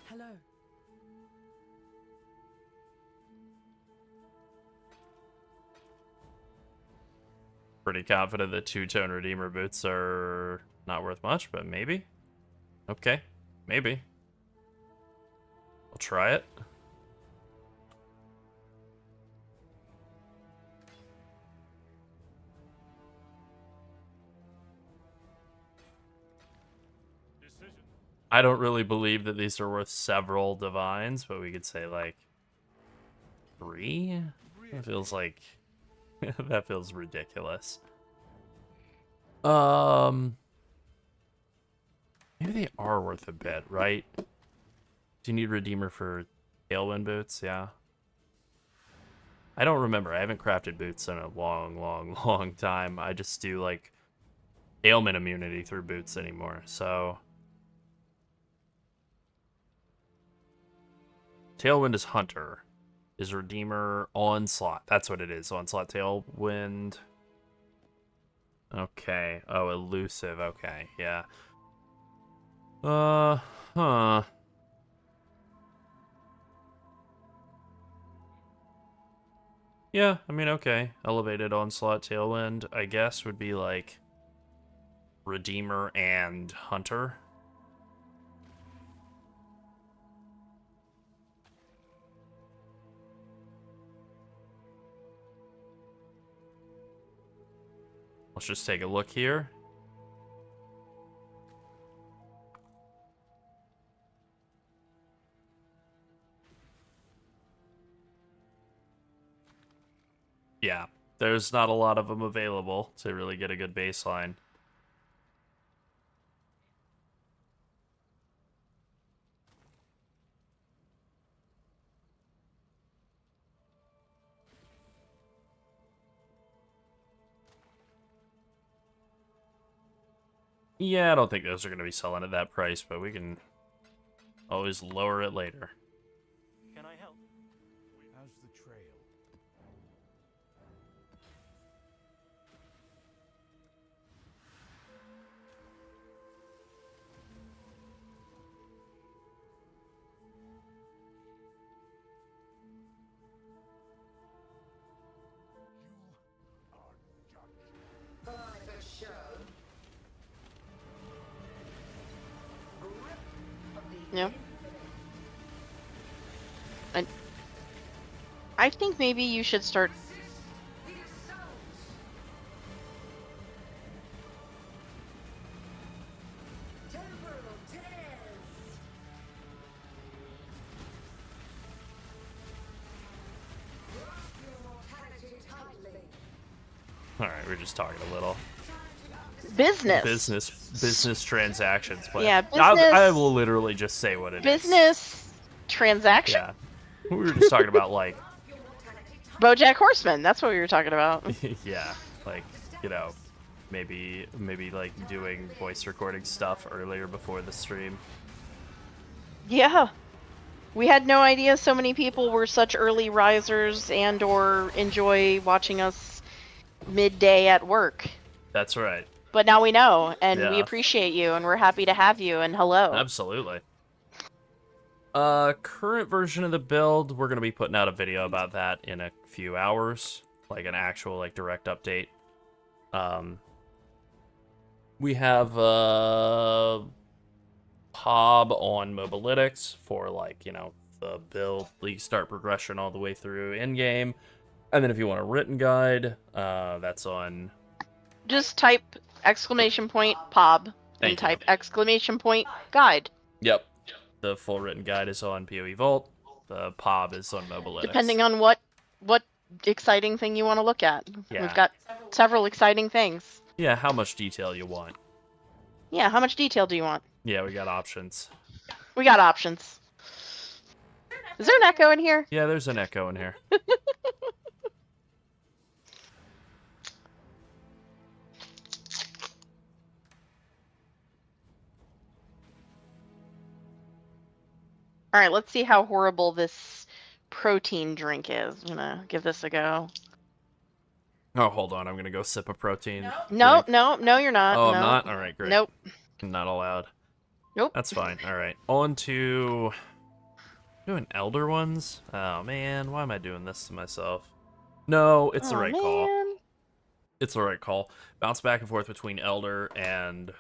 Hello. Pretty confident that 2-tone Redeemer boots are not worth much, but maybe. Okay, maybe. I'll try it. I don't really believe that these are worth several divines, but we could say like 3? That feels like that feels ridiculous. Maybe they are worth a bit, right? Do you need Redeemer for Tailwind boots? Yeah. I don't remember. I haven't crafted boots in a long time. I just do, like, ailment immunity through boots anymore, so... Tailwind is Hunter. Is Redeemer Onslaught? That's what it is. Onslaught, Tailwind. Okay. Oh, Elusive. Okay, yeah. Huh. Yeah, I mean, okay. Elevated Onslaught, Tailwind, I guess, would be, like, Redeemer and Hunter. Let's just take a look here. Yeah, there's not a lot of them available to really get a good baseline. Yeah, I don't think those are going to be selling at that price, but we can always lower it later. Can I help? How's the trail? For the show. Grip of the Yeah. I think maybe you should start. the assault. Temporal tears. Grasp your mortality tightly. Alright, we're just talking a little. Business. Business transactions. But Yeah, I business- will literally just say what it is. Business transaction. Yeah. We were just talking about, like, BoJack Horseman. That's what we were talking about. yeah, like, you know, maybe like doing voice recording stuff earlier before the stream. Yeah. We had no idea so many people were such early risers and or enjoy watching us midday at work. That's right. But now we know, and we Yeah. appreciate you, and we're happy to have you, and hello. Absolutely. Current version of the build, we're gonna be putting out a video about that in a few hours, like an actual, like, direct update. We have Hob on Mobalytics for, like, you know, the build, league start progression all the way through in game, and then if you want a written guide, that's on. Just type !POB Thank and you. type !guide. Yep. The full written guide is on PoE Vault. The POB is on Mobalytics. Depending on what exciting thing you want to look at. Yeah. We've got several exciting things. Yeah, how much detail you want. Yeah, how much detail do you want? Yeah, we got options. We got options. Is there an echo in here? Yeah, there's an echo in here. All right, let's see how horrible this protein drink is. I'm gonna give this a go. Oh, hold on. I'm going to go sip a protein. No, drink. no, you're not. Oh, no. I'm not? All right, great. Nope. Not allowed. Nope. That's fine. All right. On to... Doing Elder ones? Oh, man. Why am I doing this to myself? No, it's the Aw, right call. man. It's the right call. Bounce back and forth between Elder and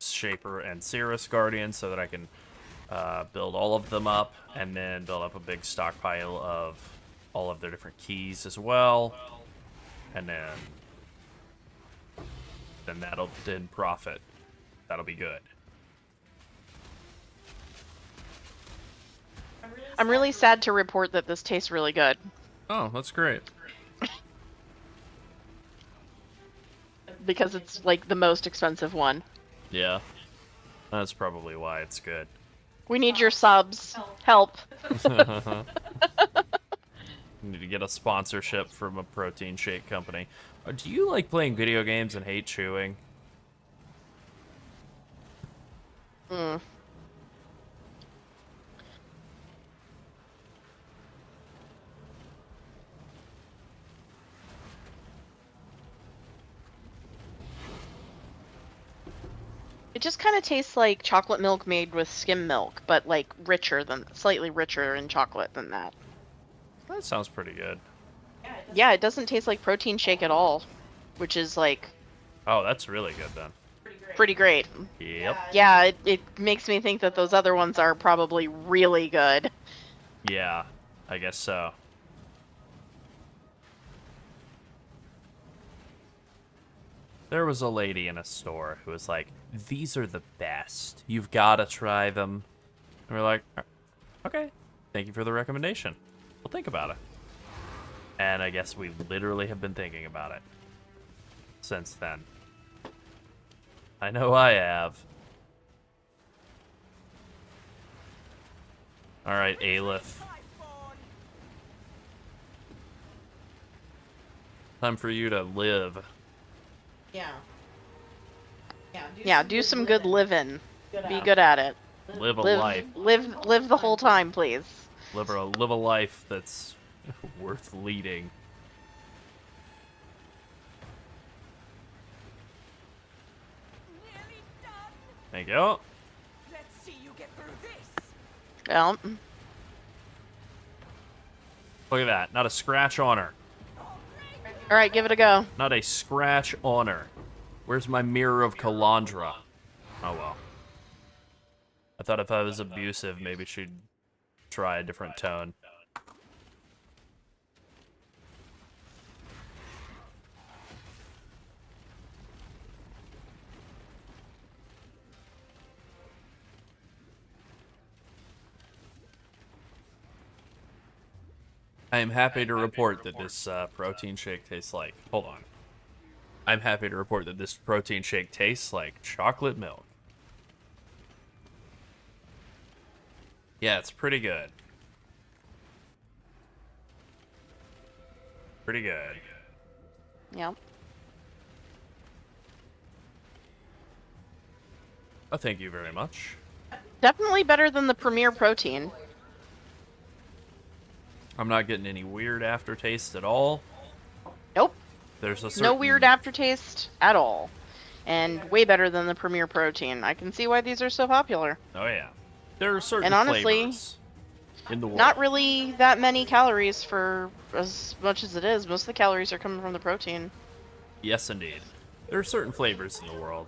Shaper and Cirrus Guardian so that I can build all of them up and then build up a big stockpile of all of their different keys as well. And then that'll then profit. That'll be good. I'm really sad to report that this tastes really good. Oh, that's great. Because it's like the most expensive one. Yeah. That's probably why it's good. We need your subs. Help. Need to get a sponsorship from a protein shake company. Do you like playing video games and hate chewing? Mm. It just kind of tastes like chocolate milk made with skim milk, but like slightly richer in chocolate than that. That sounds pretty good. Yeah, it doesn't taste like protein shake at all, which is like Oh, that's really good then. pretty great. Yep. Yeah, it makes me think that those other ones are probably really good. Yeah, I guess so. There was a lady in a store who was like, "These are the best. You've got to try them." And we're like, "Okay, thank you for the recommendation. We'll think about it." And I guess we literally have been thinking about it since then. I know I have. All right, Aleph. Time for you to live. Yeah, do some good living. Be good at it. Live a life. Live the whole time, please. Live a life that's worth leading. Nearly done. Thank you. Let's see you get through this. Well, Look at that. Not a scratch on her. all right, give it a go. Not a scratch on her. Where's my Mirror of Kalandra? Oh well. I thought if I was abusive, maybe she'd try a different tone. I am happy to report that this protein shake tastes like... Hold on. I'm happy to report that this protein shake tastes like chocolate milk. Yeah, it's pretty good. Pretty good. Yep. Oh, thank you very much. Definitely better than the Premier Protein. I'm not getting any weird aftertaste at all. Nope. There's a certain... No weird aftertaste at all. And way better than the Premier Protein. I can see why these are so popular. Oh, yeah. There are certain And honestly, flavors in the world. not really that many calories for as much as it is. Most of the calories are coming from the protein. Yes, indeed. There are certain flavors in the world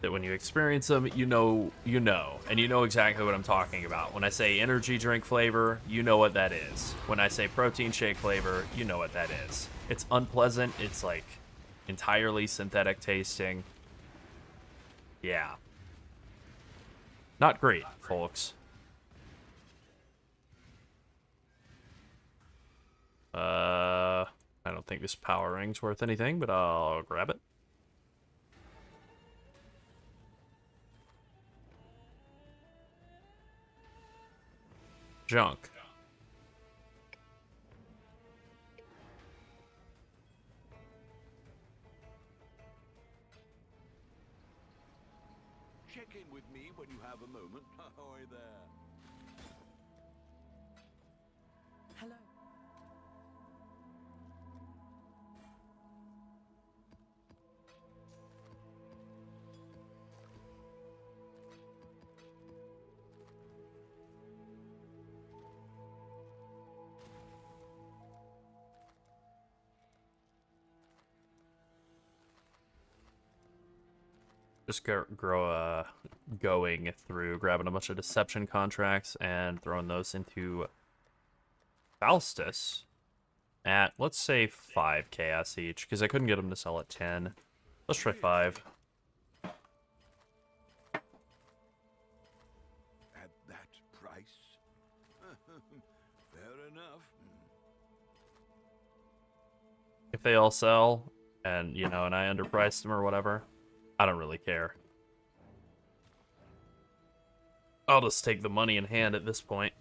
that when you experience them, you know, and you know exactly what I'm talking about. When I say energy drink flavor, you know what that is. When I say protein shake flavor, you know what that is. It's unpleasant. It's like entirely synthetic tasting. Yeah. Not great, folks. I don't think this power ring's worth anything, but I'll grab it. Junk. Check in with me when you have a moment. Ahoy there. Hello. Just going through, grabbing a bunch of deception contracts and throwing those into Faustus at, let's say, 5 chaos each, because I couldn't get him to sell at 10. Let's try 5. At that price? Fair enough. If they all sell, and, you know, and I underpriced them or whatever, I don't really care. I'll just take the money in hand at this point.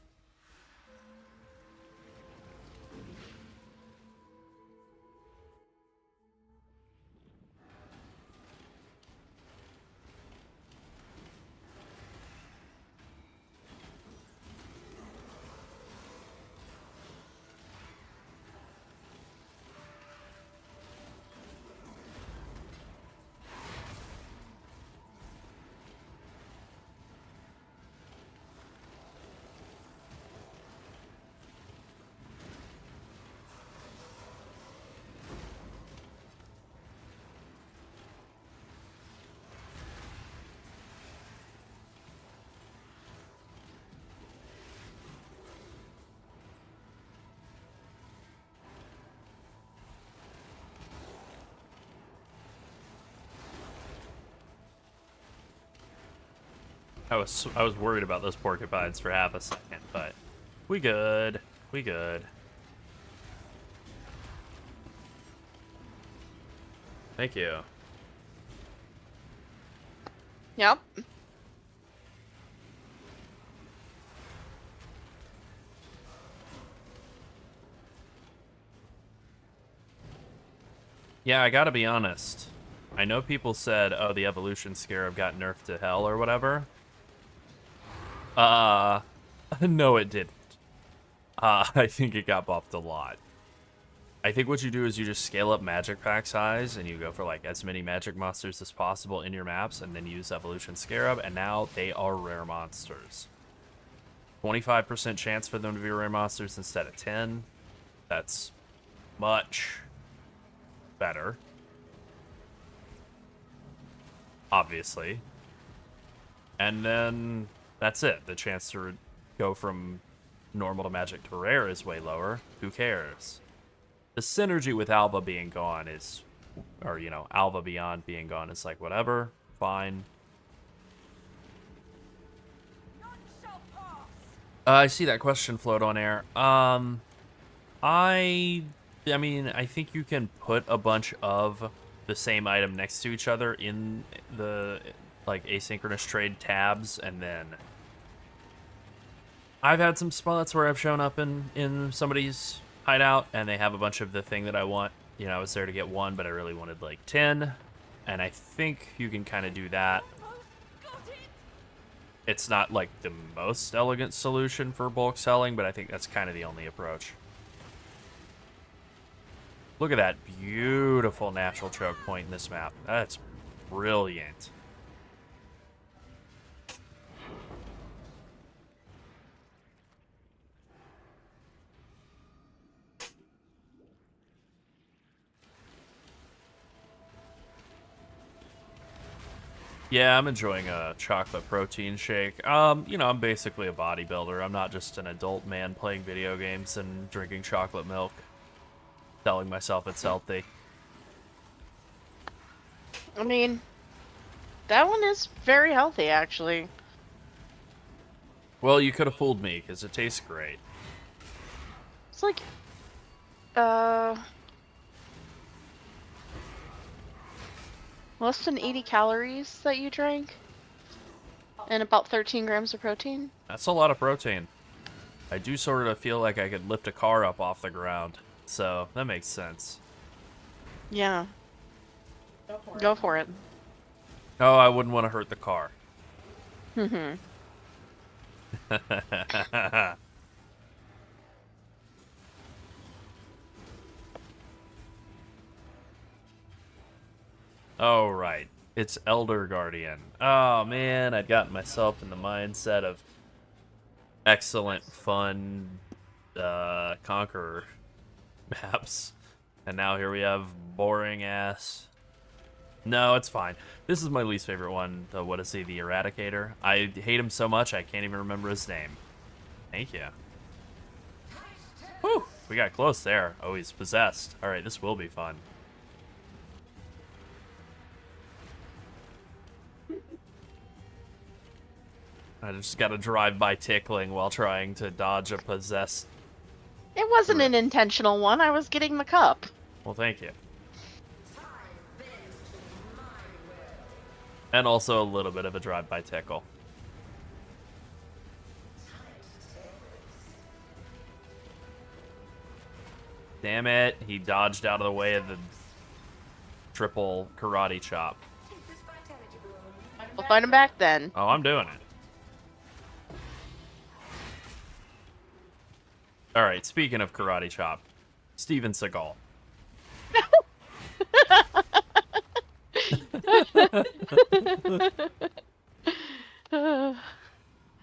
I was worried about those porcupines for half a second, but we good. We good. Thank you. Yep. Yeah, I gotta be honest. I know people said, oh, the evolution scarab got nerfed to hell or whatever. No, it didn't. I think it got buffed a lot. I think what you do is you just scale up magic pack size and you go for like as many magic monsters as possible in your maps and then use evolution scarab, and now they are rare monsters. 25% chance for them to be rare monsters instead of 10. That's much better. Obviously. And then that's it. The chance to go from normal to magic to rare is way lower. Who cares? The synergy with Alva being gone is, or, you know, Alva Beyond being gone is like, whatever, fine. I see that question float on air. I mean, I think you can put a bunch of the same item next to each other in the, like, asynchronous trade tabs, and then I've had some spots where I've shown up in somebody's hideout and they have a bunch of the thing that I want. You know, I was there to get 1, but I really wanted like 10, and I think you can kind of do that. It's not like the most elegant solution for bulk selling, but I think that's kind of the only approach. Look at that beautiful natural choke point in this map. That's brilliant. Yeah, I'm enjoying a chocolate protein shake. You know, I'm basically a bodybuilder. I'm not just an adult man playing video games and drinking chocolate milk, telling myself it's healthy. I mean, that one is very healthy, actually. Well, you could have fooled me, because it tastes great. It's like, less than 80 calories that you drank, and about 13 grams of protein. That's a lot of protein. I do sort of feel like I could lift a car up off the ground, so that makes sense. Yeah. Go for it. Oh, I wouldn't want to hurt the car. Mm-hmm. Oh, right. It's Elder Guardian. Oh, man, I'd gotten myself in the mindset of excellent, fun Conqueror maps. And now here we have boring-ass... No, it's fine. This is my least favorite one, the the Eradicator. I hate him so much, I can't even remember his name. Thank you. Whew, we got close there. Oh, he's possessed. All right, this will be fun. I just got to drive by tickling while trying to dodge a possessed... It wasn't an intentional one. I was getting the cup. Well, thank you. And also a little bit of a drive-by tickle. Damn it. He dodged out of the way of the triple karate chop. Take this vitality balloon. We'll find him back then. Oh, I'm doing it. Alright, speaking of karate chop, Steven Seagal.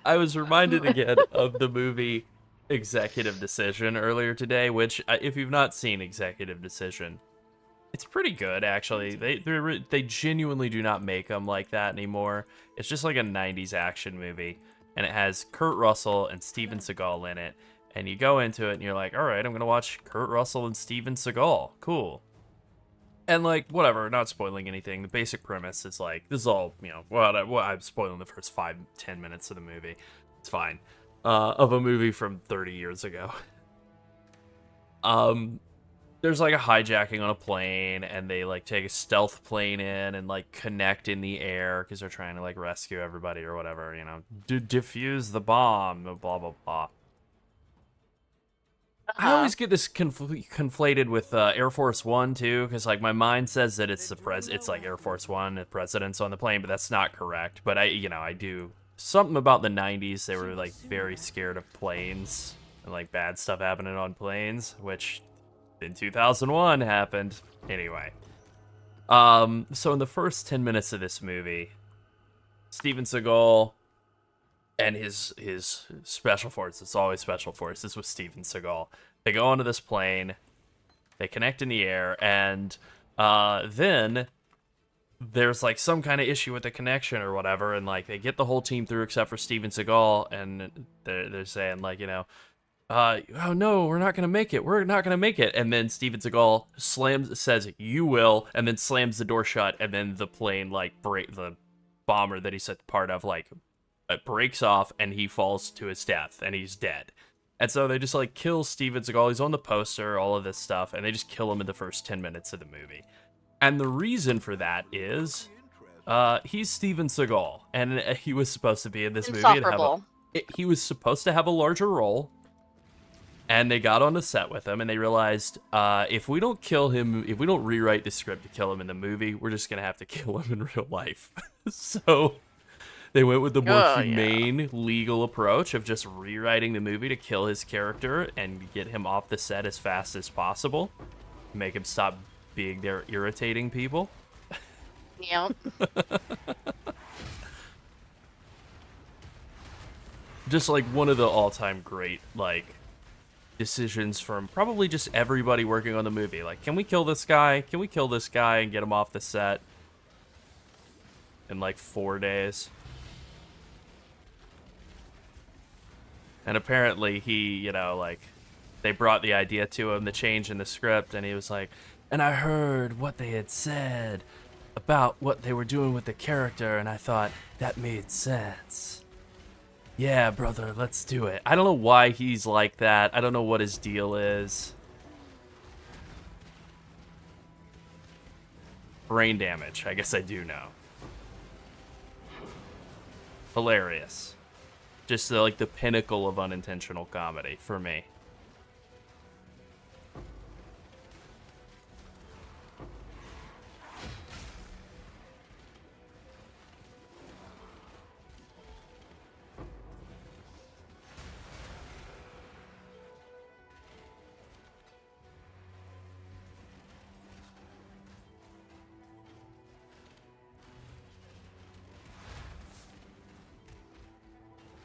I was reminded again of the movie Executive Decision earlier today, which, if you've not seen Executive Decision, it's pretty good, actually. They genuinely do not make them like that anymore. It's just like a 90s action movie, and it has Kurt Russell and Steven Seagal in it, and you go into it and you're like, alright, I'm gonna watch Kurt Russell and Steven Seagal. Cool. And, like, whatever, not spoiling anything. The basic premise is, like, this is all, you know, well, I'm spoiling the first 5-10 minutes of the movie. It's fine. Of a movie from 30 years ago. There's, like, a hijacking on a plane, and they, like, take a stealth plane in and, like, connect in the air, because they're trying to, like, rescue everybody or whatever, you know. Defuse the bomb, blah, blah, blah. I always get this conflated with Air Force One too, because like my mind says that it's it's like Air Force One, the president's on the plane, but that's not correct. But I do something about the '90s. They were like very scared of planes and like bad stuff happening on planes, which in 2001 happened. Anyway, so in the first 10 minutes of this movie, Steven Seagal and his special forces, it's always special forces with Steven Seagal. They go onto this plane, they connect in the air, and then there's like some kind of issue with the connection or whatever, and like they get the whole team through except for Steven Seagal, and they're saying like, you know, oh no, we're not gonna make it, and then Steven Seagal says you will, and then slams the door shut, and then the plane like the bomber that he's part of like it breaks off, and he falls to his death, and he's dead. And so they just like kill Steven Seagal. He's on the poster, all of this stuff, and they just kill him in the first 10 minutes of the movie. And the reason for that is he's Steven Seagal, and he was supposed to be in this movie. He was supposed to have a larger role, and they got on the set with him, and they realized if we don't kill him, if we don't rewrite the script to kill him in the movie, we're just gonna have to kill him in real life. So they went with the more humane, legal approach of just rewriting the movie to kill his character and get him off the set as fast as possible. Make him stop being there irritating people. Yep. Just like one of the all-time great, like, decisions from probably just everybody working on the movie. Like, can we kill this guy? Can we kill this guy and get him off the set in like 4 days? And apparently he, you know, like, they brought the idea to him, the change in the script, and he was like, and I heard what they had said about what they were doing with the character, and I thought, that made sense. Yeah, brother, let's do it. I don't know why he's like that. I don't know what his deal is. Brain damage, I guess I do know. Hilarious. Just like the pinnacle of unintentional comedy for me.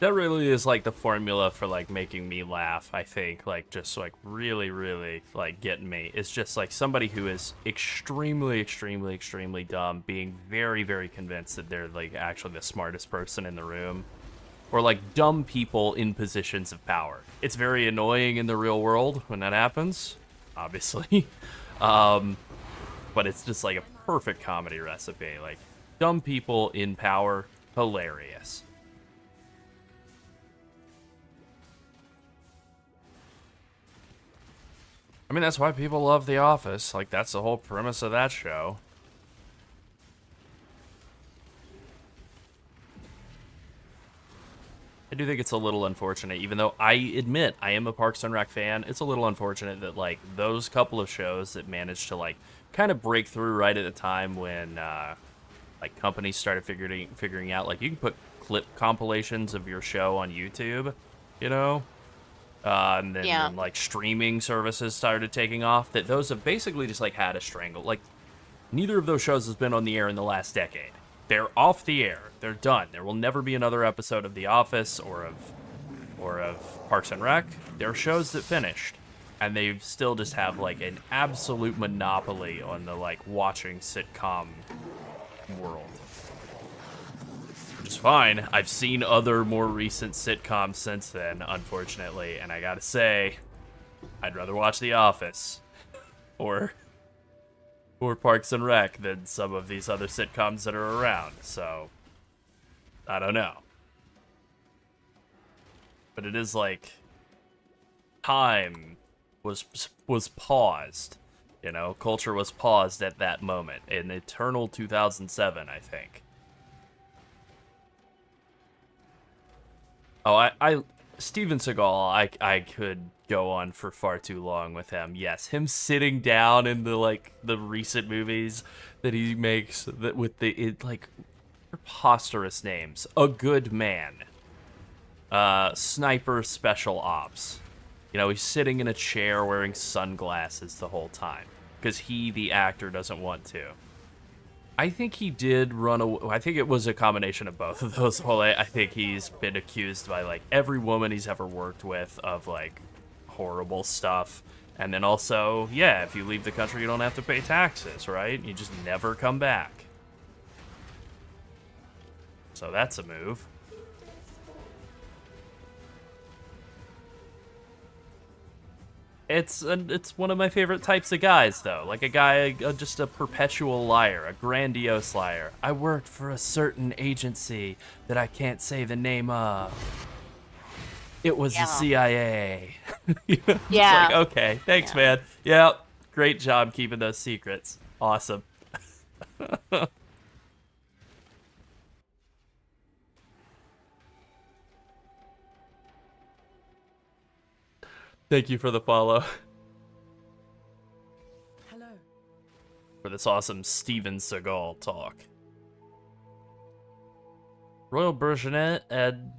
That really is like the formula for like making me laugh, I think. Like just like really, really like getting me. It's just like somebody who is extremely, extremely, extremely dumb being very, very convinced that they're like actually the smartest person in the room. Or like dumb people in positions of power. It's very annoying in the real world when that happens, obviously. But it's just like a perfect comedy recipe. Like dumb people in power, hilarious. I mean, that's why people love The Office. Like, that's the whole premise of that show. I do think it's a little unfortunate, even though I admit I am a Parks and Rec fan. It's a little unfortunate that like those couple of shows that managed to like kind of break through right at the time when like companies started figuring out like you can put clip compilations of your show on YouTube, you know, and then Yeah. when, like streaming services started taking off. That those have basically just like had a strangle. Like neither of those shows has been on the air in the last decade. They're off the air. They're done. There will never be another episode of The Office or of Parks and Rec. They're shows that finished, and they still just have like an absolute monopoly on the like watching sitcom world, which is fine. I've seen other more recent sitcoms since then, unfortunately, and I gotta say, I'd rather watch The Office or Parks and Rec than some of these other sitcoms that are around. So I don't know, but it is like time was paused. You know, culture was paused at that moment in eternal 2007, I think. Oh, I Steven Seagal, I could go on for far too long with him. Yes, him sitting down in the recent movies that he makes that with like preposterous names. A Good Man. Sniper Special Ops. You know, he's sitting in a chair wearing sunglasses the whole time because he, the actor, doesn't want to. I think he did run away. I think it was a combination of both of those. I think he's been accused by like every woman he's ever worked with of like horrible stuff. And then also, yeah, if you leave the country, you don't have to pay taxes, right? You just never come back. So that's a move. It's one of my favorite types of guys, though. Like a guy, just a perpetual liar, a grandiose liar. I worked for a certain agency that I can't say the name of. It was the CIA. You know? Yeah. It's like, okay, thanks, man. Yep, great job keeping those secrets. Awesome. Thank you for the follow. Hello. For this awesome Steven Seagal talk. Royal Bergenet and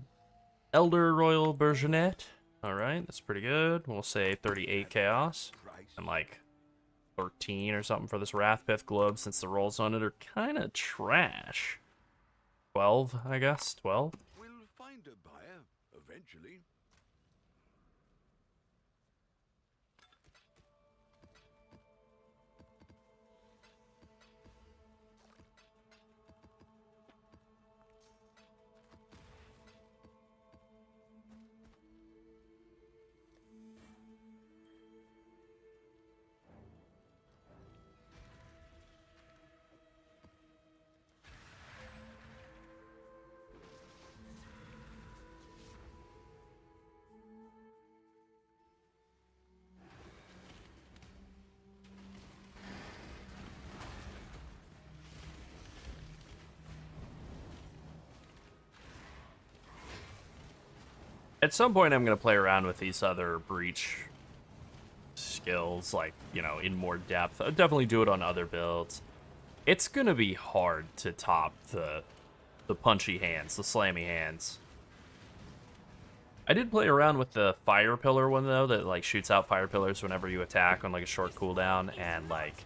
Elder Royal Bergenet. Alright, that's pretty good. We'll say 38 Chaos. And like 13 or something for this Wrathpith Globe since the rolls on it are kind of trash. 12, I guess. 12? We'll find a buyer eventually. At some point, I'm going to play around with these other breach skills, like, you know, in more depth. I'll definitely do it on other builds. It's going to be hard to top the punchy hands, the slammy hands. I did play around with the fire pillar one, though, that, like, shoots out fire pillars whenever you attack on, like, a short cooldown, and, like,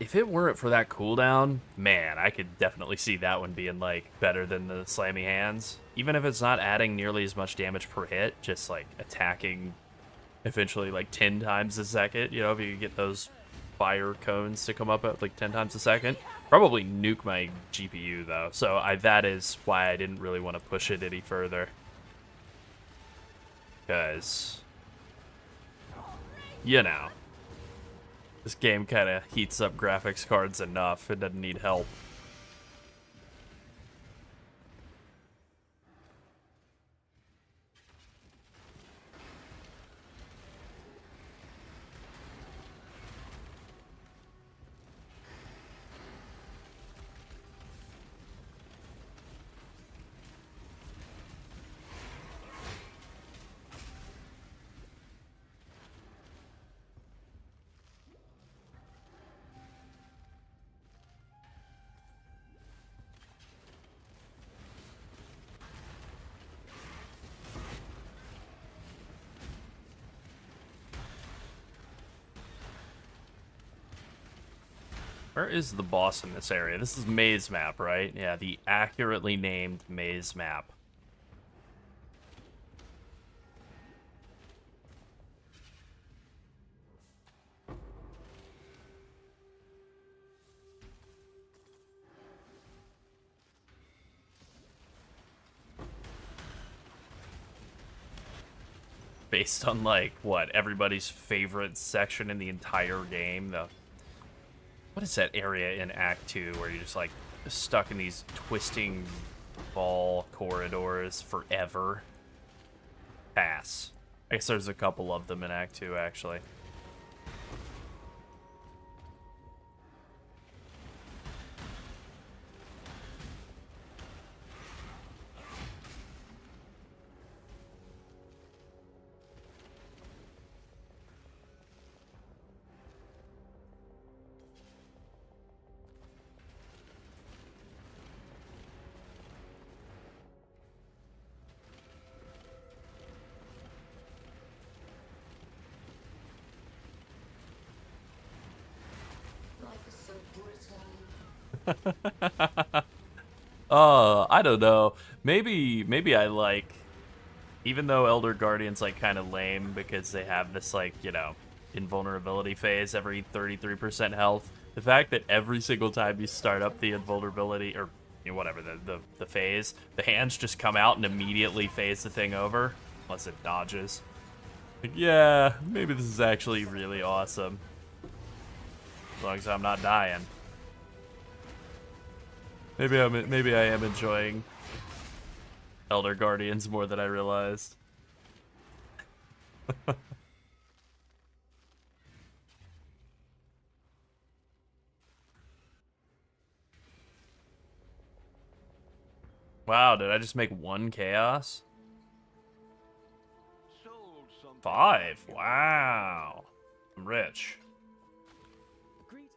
if it weren't for that cooldown, man, I could definitely see that one being, like, better than the slammy hands. Even if it's not adding nearly as much damage per hit, just, like, attacking eventually, like, 10 times a second, you know, if you could get those fire cones to come up at, like, 10 times a second. Probably nuke my GPU, though, so that is why I didn't really want to push it any further. Because, you know, this game kind of heats up graphics cards enough. It doesn't need help. Where is the boss in this area? This is Maze Map, right? Yeah, the accurately named Maze Map. Based on, like, what, everybody's favorite section in the entire game. What is that area in Act 2 where you're just, like, stuck in these twisting ball corridors forever? Pass. I guess there's a couple of them in Act 2, actually. Life is so brittle. I don't know. Maybe I like, even though Elder Guardian's like kind of lame because they have this, like, you know, invulnerability phase every 33% health. The fact that every single time you start up the invulnerability, or you know, whatever, the phase, the hands just come out and immediately phase the thing over, unless it dodges. Like, yeah, maybe this is actually really awesome. As long as I'm not dying. Maybe I am enjoying Elder Guardians more than I realized. Wow, did I just make 1 chaos? 5. Wow. I'm rich. Agreed.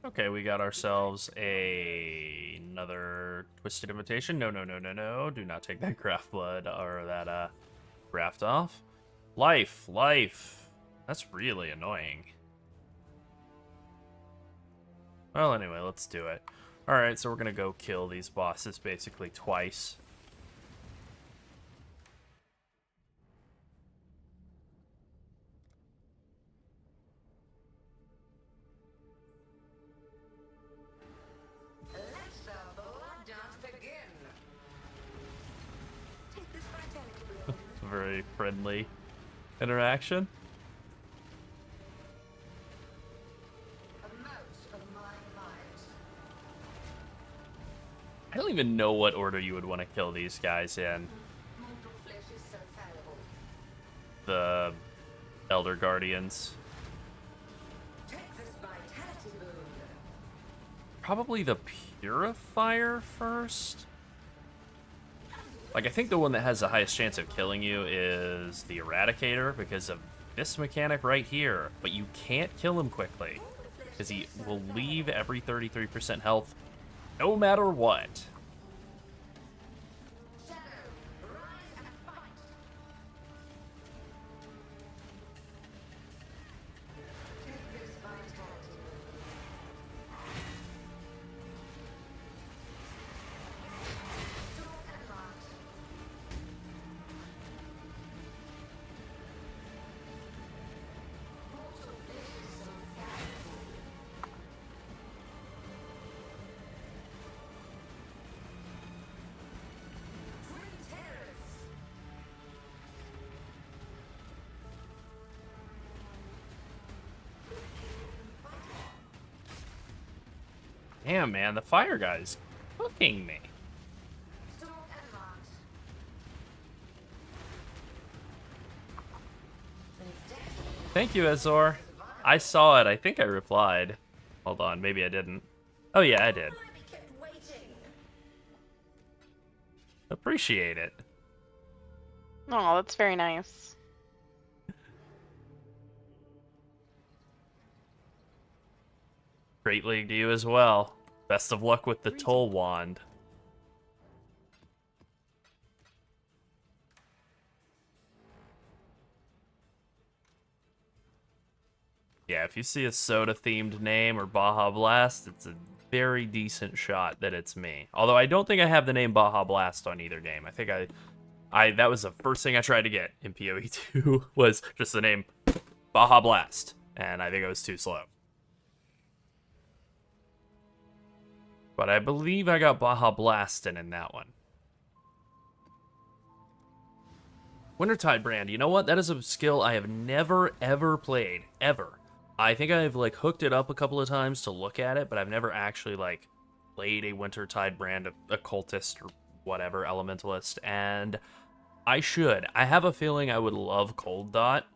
Okay, we got ourselves another Twisted Invitation. No. Do not take that craft blood or that craft off. Life. That's really annoying. Well, anyway, let's do it. Alright, so we're gonna go kill these bosses basically twice. Let the blood dance begin. Take this vitality blow. It's a very friendly interaction. I don't even know what order you would want to kill these guys in. Mortal flesh is so fallible. The Elder Guardians. Take this vitality boon. Probably the Purifier first. Like, I think the one that has the highest chance of killing you is the Eradicator because of this mechanic right here. But you can't kill him quickly because he will leave every 33% health no matter what. Shadow, rise and fight. Take this vitality boon. Sword and light. Mortal flesh is so fallible. Twin terrors. Damn, man, the fire guy's cooking me. Sword and light. Thank you, Azor. I saw it. I think I replied. Hold on, maybe I didn't. Oh yeah, I did. I be kept waiting. Appreciate it. Oh, that's very nice. Great League to you as well. Best of luck with the Toll Wand. Yeah, if you see a soda-themed name or Baja Blast, it's a very decent shot that it's me. Although I don't think I have the name Baja Blast on either game. I think I that was the first thing I tried to get in PoE 2 was just the name Baja Blast, and I think it was too slow. But I believe I got Baja Blastin' in that one. Wintertide Brand, you know what? That is a skill I have never, ever played. Ever. I think I've, like, hooked it up a couple of times to look at it, but I've never actually, like, played a Wintertide Brand occultist or whatever, elementalist, and I should. I have a feeling I would love Cold Dot.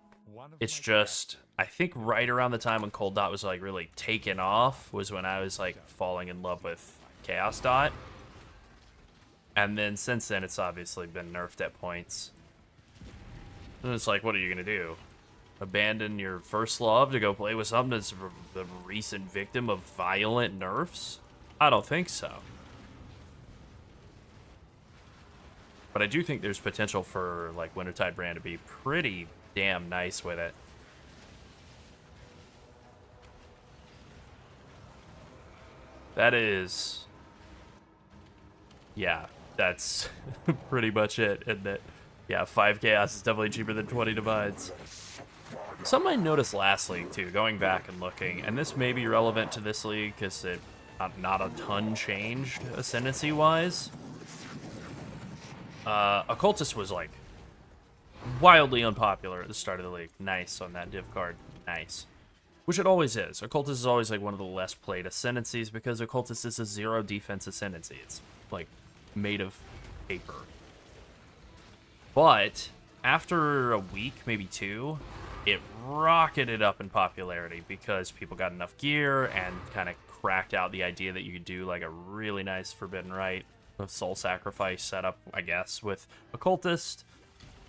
It's just, I think right around the time when Cold Dot was, like, really taken off was when I was, like, falling in love with Chaos Dot. And then since then, it's obviously been nerfed at points. And it's like, what are you going to do? Abandon your first love to go play with something that's the recent victim of violent nerfs? I don't think so. But I do think there's potential for, like, Wintertide Brand to be pretty damn nice with it. That is... Yeah, that's pretty much it, isn't it? Yeah, 5 Chaos is definitely cheaper than 20 Divides. Something I noticed last league, too, going back and looking, and this may be relevant to this league, because it not a ton changed, ascendancy-wise. Occultist was, like, wildly unpopular at the start of the league. Nice on that div card. Nice. Which it always is. Occultist is always, like, one of the less played ascendancies, because Occultist is a 0 defense ascendancy. It's, like, made of paper. But after a week, maybe 2, it rocketed up in popularity because people got enough gear and kind of cracked out the idea that you could do like a really nice Forbidden Rite of Soul Sacrifice setup, I guess, with Occultist.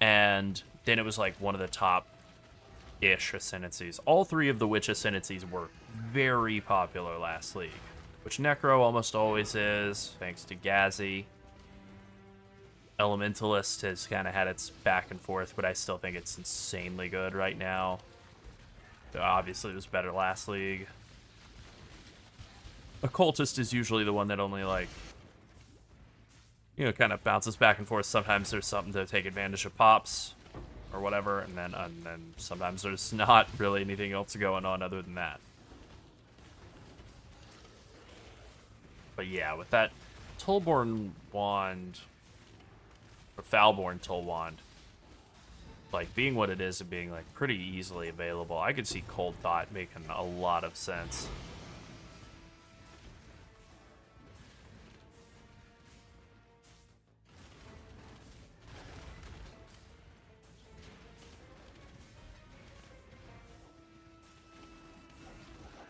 And then it was like one of the top-ish ascendancies. All 3 of the Witch ascendancies were very popular last league, which Necro almost always is, thanks to Gazi. Elementalist has kind of had its back and forth, but I still think it's insanely good right now. Obviously, it was better last league. Occultist is usually the one that only, like, you know, kind of bounces back and forth. Sometimes there's something to take advantage of pops or whatever, and then sometimes there's not really anything else going on other than that. But yeah, with that Tullborn Wand... or Foulborn Tull Wand, like, being what it is and being, like, pretty easily available, I could see Cold Dot making a lot of sense.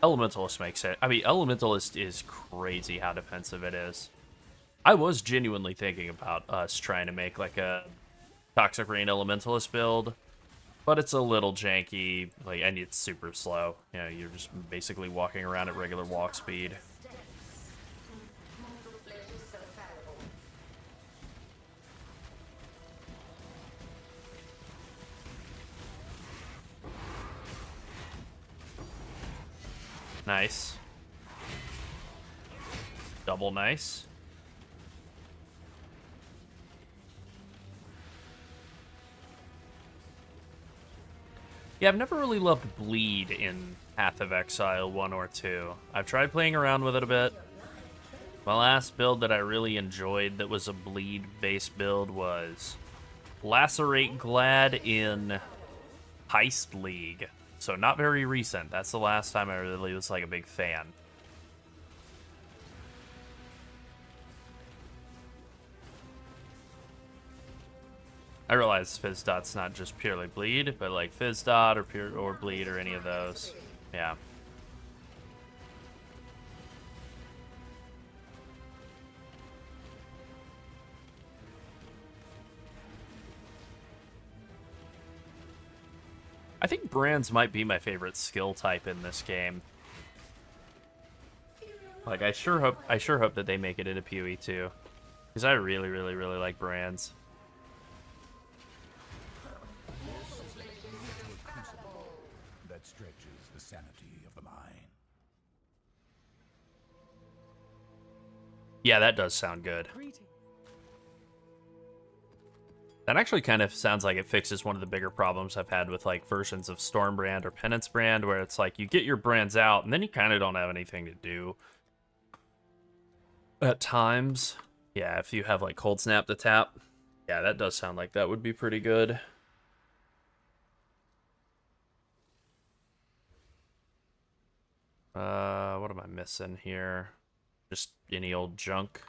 Elementalist makes it. I mean, Elementalist is crazy how defensive it is. I was genuinely thinking about us trying to make, like, a Toxic Rain Elementalist build, but it's a little janky, like, and it's super slow. You know, you're just basically walking around at regular walk speed. Nice. Double nice. Yeah, I've never really loved Bleed in Path of Exile 1 or 2. I've tried playing around with it a bit. My last build that I really enjoyed that was a Bleed-based build was Lacerate Glad in Heist League. So not very recent. That's the last time I really was, like, a big fan. I realize Fizz Dot's not just purely Bleed, but like Fizz Dot or Bleed or any of those. Yeah. I think Brands might be my favorite skill type in this game. Like, I sure hope that they make it into PoE too, because I really like Brands. That stretches the sanity of the mind. Yeah, that does sound good. That actually kind of sounds like it fixes one of the bigger problems I've had with like versions of Stormbrand or Penance Brand, where it's like you get your brands out and then you kind of don't have anything to do at times. Yeah, if you have like Cold Snap to tap, yeah, that does sound like that would be pretty good. What am I missing here? Just any old junk.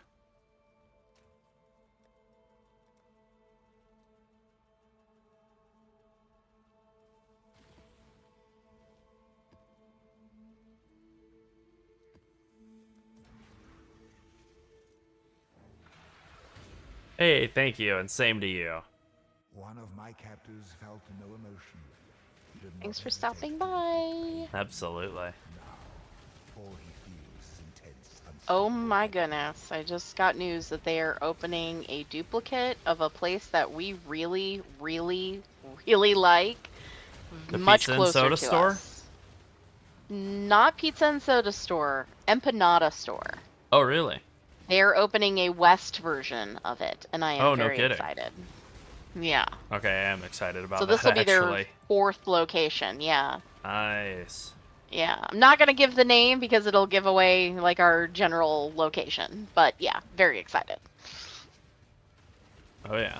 Hey, thank you, and same to you. One of my captors felt no emotion. He did not Thanks for hesitate. stopping by. Absolutely. All he feels is intense, Oh unspeakable my agony. goodness, I just got news that they are opening a duplicate of a place that we really, really, really like. The Much pizza and closer soda to store? us. Not pizza and soda store, empanada store. Oh, really? They are opening a west version of it, and I am Oh, no very kidding. excited. Yeah. Okay, I am excited about So that, this will be actually. their 4th location. Yeah. Nice. Yeah. I'm not gonna give the name because it'll give away like our general location. But yeah, very excited. Oh, yeah.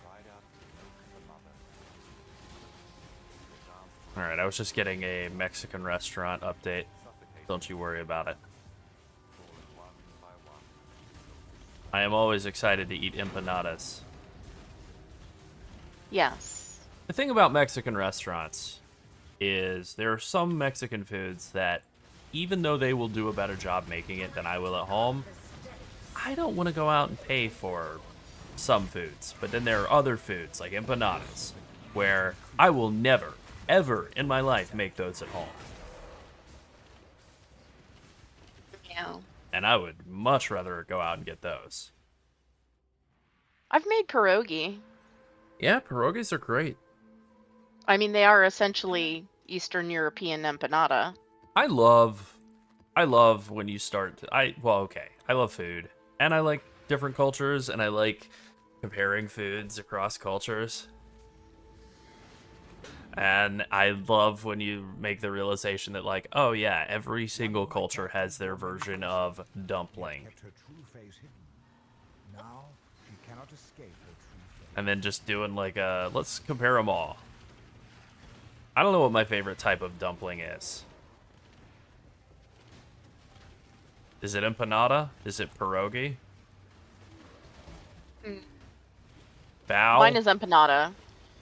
Cried out for the milk of the mother. They danced Alright, I was just getting a Mexican restaurant update. suffocated, Don't you worry about it. falling one by one. I am always excited to eat empanadas. Yes. The thing about Mexican restaurants is there are some Mexican foods that, even though they will do a better job making it than I will at home, I don't want to go out and pay for some foods. But then there are other foods, like empanadas, where I will never, ever in my life make those at home. Yeah. And I would much rather go out and get those. I've made pierogi. Yeah, pierogies are great. I mean, they are essentially Eastern European empanada. I love when you start to, I love food, and I like different cultures, and I like comparing foods across cultures. And I love when you make the realization that, like, oh yeah, every single culture has their version of dumpling. Kept her true face hidden. Now she cannot escape her true face. And then just doing like a, let's compare them all. I don't know what my favorite type of dumpling is. Is it empanada? Is it pierogi? Bao? Mine is empanada,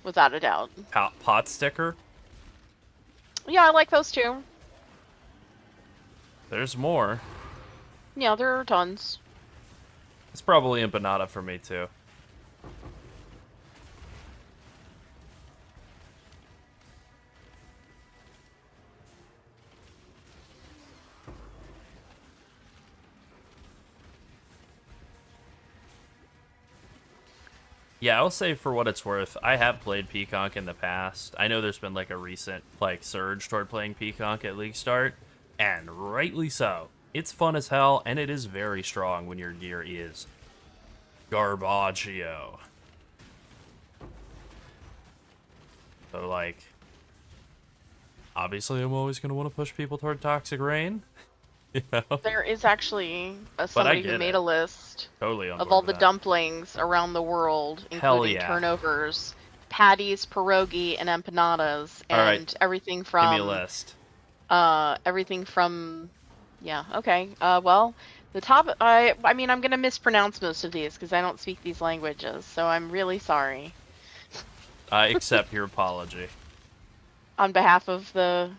without a doubt. Pot sticker? Yeah, I like those too. There's more. Yeah, there are tons. It's probably empanada for me too. Yeah, I'll say for what it's worth, I have played Peaconk in the past. I know there's been like a recent like surge toward playing Peaconk at League Start, and rightly so. It's fun as hell, and it is very strong when your gear is Garbaggio. So like, obviously I'm always going to want to push people toward Toxic Rain. You know? There is actually somebody who get made it. a list Totally on of board all with the that. dumplings around the world, Hell including yeah. turnovers, patties, pierogi, and empanadas, All right. and everything Give from me a list. everything from, yeah, okay. Well, the top, I mean, I'm gonna mispronounce most of these because I don't speak these languages, so I'm really sorry I accept your apology. on behalf of the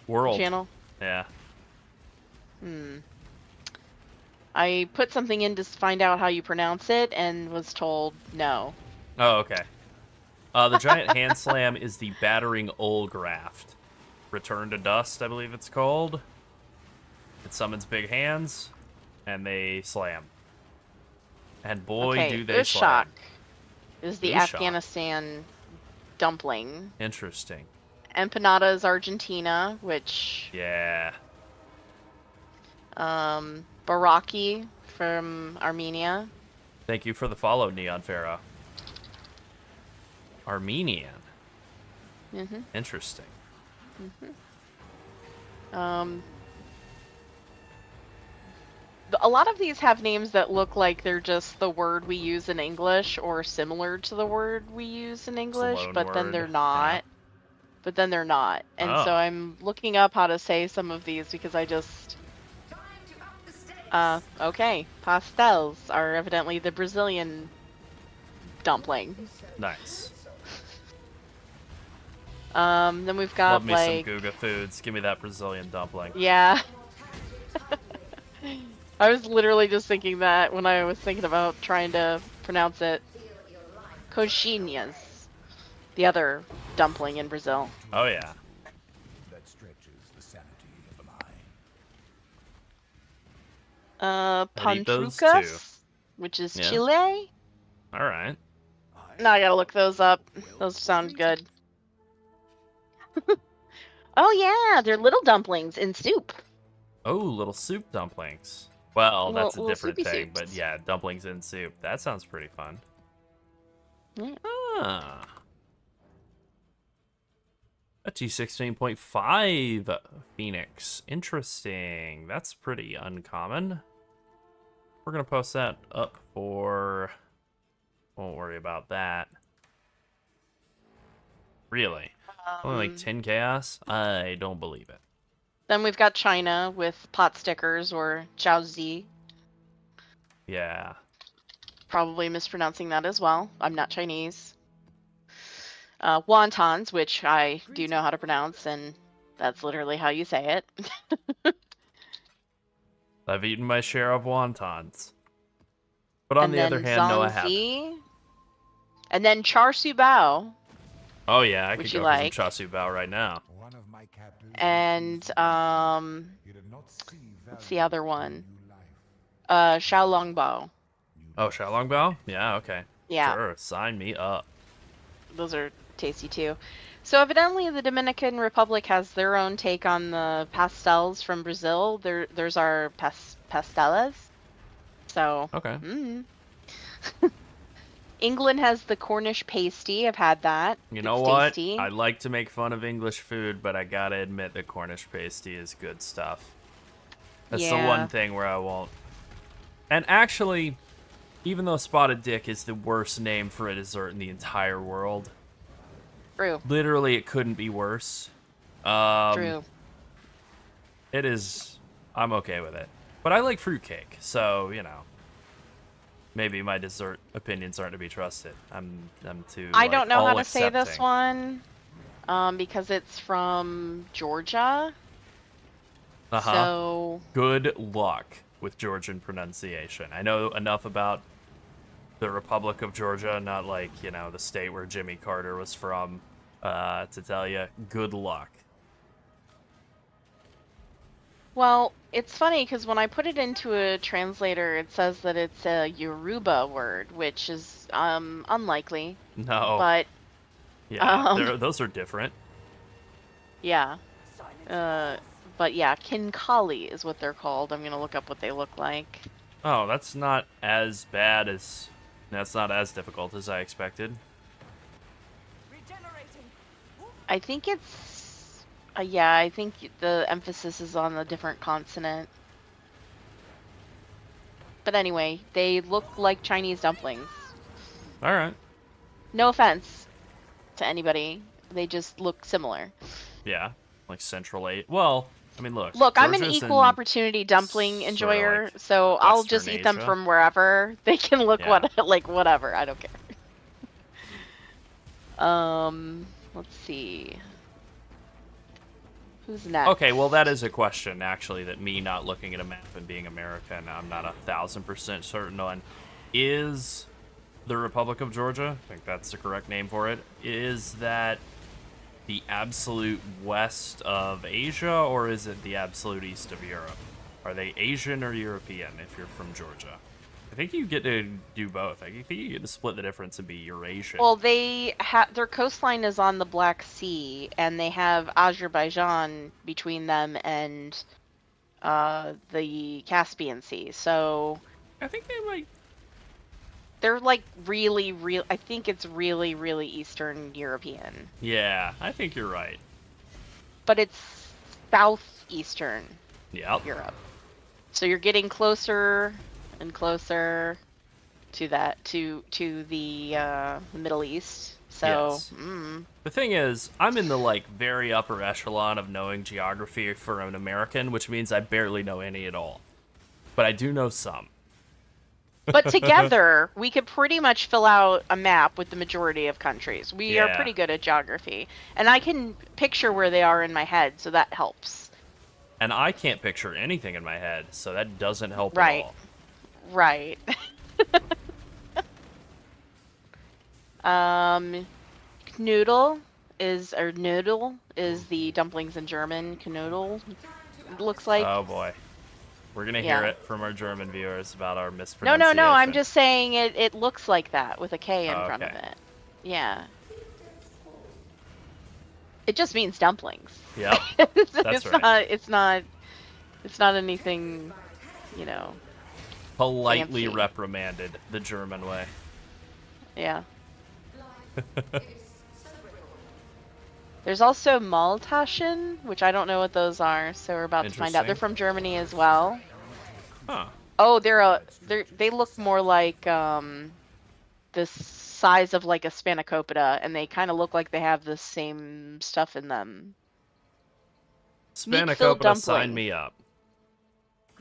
World. channel. Yeah. I put something in to find out how you pronounce it and was told no. Oh, okay. The giant hand slam is the battering Olgraft. Return to Dust, I believe it's called. It summons big hands, and they slam. And boy, Okay, do they Ushak slam. is the Ushak. Afghanistan dumpling. Interesting. Empanada is Argentina, which Yeah. Baraki from Armenia. Thank you for the follow, Neon Pharaoh. Armenian. Mm-hmm. Interesting. A lot of these have names that look like they're just the word we use in English or similar to the word we use in English, loan but then word, they're yeah. not. But then they're not. And so Oh. I'm looking up how to say some of these because I just... Time to up the stakes. Okay. Pastels are evidently the Brazilian dumpling. Nice. Then we've got Love me like... some Guga foods. Give me that Brazilian dumpling. Yeah. I was literally just thinking that when I was thinking about trying to pronounce it. Coxinhas, the other dumpling in Brazil. Oh, yeah. That stretches the sanity of a mind. I'd eat those too. Pantrucas, which is Yeah. Chile. All right. Now I gotta look those up. Those sound good. Oh yeah, they're little dumplings in soup. Oh, little soup dumplings. Well, that's a Little different soupy thing, soups. but yeah, dumplings in soup. That sounds pretty fun. Yeah. Ah. A T16.5 Phoenix. Interesting. That's pretty uncommon. We're going to post that up for... Won't worry about that. Really? Only like 10 chaos? I don't believe it. Then we've got China with pot stickers or jiaozi. Yeah. Probably mispronouncing that as well. I'm not Chinese. Wontons, which I do know how to pronounce, and that's literally how you say it. I've eaten my share of wontons. But on And the then other hand, no, I haven't. zongzi. And then char siu bao. Oh yeah, I Would could you go like? for some chasu bao right now. One of my captors And he did not see what's the value other in one? new life. Xiaolong bao. Oh, Xiaolong bao? Yeah, okay. Yeah. Sure, sign me up. Those are tasty too. So evidently the Dominican Republic has their own take on the pastels from Brazil. There's our pastelas. So Okay. England has the Cornish pasty. I've had that. You It's know what? tasty. I like to make fun of English food, but I gotta admit the Cornish pasty is good stuff. That's the Yeah. one thing where I won't. And actually, even though Spotted Dick is the worst name for a dessert in the entire world, True. literally it couldn't be worse. True. It is. I'm okay with it. But I like fruitcake, so, you know. Maybe my dessert opinions aren't to be trusted. I'm too. I like, don't know how all to say this accepting. one, because it's from Georgia. Uh-huh. So Good luck with Georgian pronunciation. I know enough about the Republic of Georgia, not like, you know, the state where Jimmy Carter was from, to tell you, good luck. well, it's funny because when I put it into a translator, it says that it's a Yoruba word, which is unlikely. No. But yeah, those are different. yeah. But yeah, Kinkali is what they're called. I'm gonna look up what they look like. Oh, that's not as bad as... That's not as difficult as I expected. Regenerating. I think it's yeah, I think the emphasis is on the different consonant. But anyway, they look like Chinese dumplings. All right. No offense. to anybody. They just look similar. Yeah, like Central Asia. Well, I mean, look. Look, I'm an Georgia's equal in opportunity dumpling sorta enjoyer, like so I'll just Western eat them Asia. from wherever. They can look Yeah. like whatever. I don't care. Let's see. Who's next? Okay, well, that is a question, actually, that me not looking at a map and being American, I'm not 1,000% certain on. Is the Republic of Georgia, I think that's the correct name for it, is that the absolute west of Asia, or is it the absolute east of Europe? Are they Asian or European if you're from Georgia? I think you get to do both. I think you get to split the difference and be Eurasian. Well, they their coastline is on the Black Sea, and they have Azerbaijan between them and the Caspian Sea. So I think they might. they're like really. I think it's really Eastern European, Yeah, I think you're right. but it's southeastern Yep. Europe. So you're getting closer and closer to that to the Middle East. So Yes. The thing is, I'm in the like very upper echelon of knowing geography for an American, which means I barely know any at all. But I do know some. But together, we could pretty much fill out a map with the majority of countries. We are Yeah. pretty good at geography. And I can picture where they are in my head, so that helps. And I can't picture anything in my head, so that doesn't help Right. at all. Right. Knödel noodle is the dumplings in German. Knoodle, it looks like. Oh boy. We're gonna hear Yeah. it from our German viewers about our No, mispronunciation. I'm just saying it looks like that with a K in Oh, front of okay. it. Yeah. It just means dumplings. Yep. it's That's right. it's not anything, you know. Politely Fancy. reprimanded the German way. Yeah. There's also Maltaschen, which I don't know what those are, so we're about to find out. They're Interesting. from Germany as well. Huh. Oh, they look more like the size of like a spanakopita, and they kind of look like they have the same stuff in them. Meat-filled Spanakopita, sign dumpling. me up.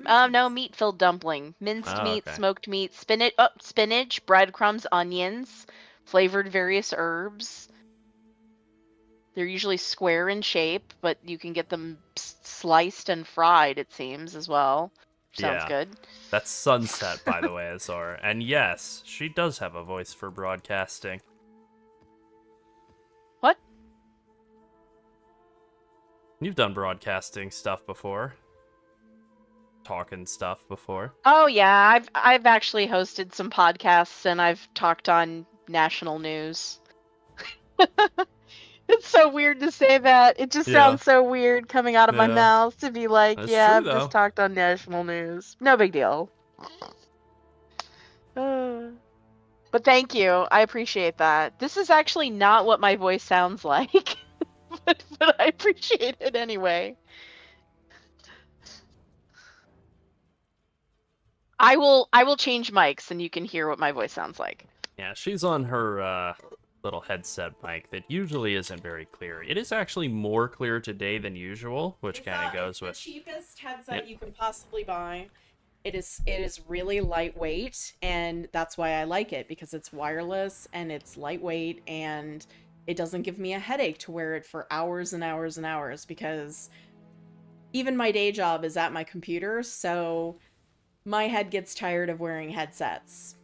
No, meat-filled dumpling, minced Oh, meat, okay. smoked meat, spinach, breadcrumbs, onions, flavored various herbs. They're usually square in shape, but you can get them sliced and fried, it seems, as well. Sounds Yeah. good. That's Sunset, by the way, Azor. And yes, she does have a voice for broadcasting. What? You've done broadcasting stuff before. Talking stuff before. Oh yeah, I've actually hosted some podcasts and I've talked on national news. It's so weird to say that. It just Yeah. sounds so weird coming out of my Yeah. mouth to be like, That's yeah, true, I've though. just talked on national news. No big deal. But thank you. I appreciate that. This is actually not what my voice sounds like. but I appreciate it anyway. I will change mics and you can hear what my voice sounds like. Yeah, she's on her little headset mic that usually isn't very clear. It is actually more clear today than usual, which kind of goes the with... cheapest headset Yep. you can possibly buy. It is really lightweight, and that's why I like it, because it's wireless and it's lightweight, and it doesn't give me a headache to wear it for hours and hours and hours, because even my day job is at my computer, so my head gets tired of wearing headsets.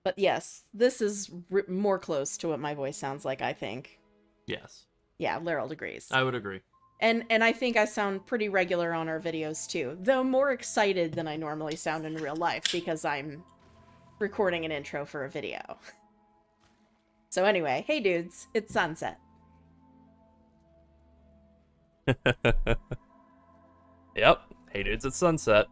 But yes, this is more close to what my voice sounds like, I think. Yes, Yeah, Laryl agrees. I would agree. And I think I sound pretty regular on our videos too, though more excited than I normally sound in real life because I'm recording an intro for a video. So anyway, hey dudes, it's Sunset. Yep. Hey dudes, it's Sunset.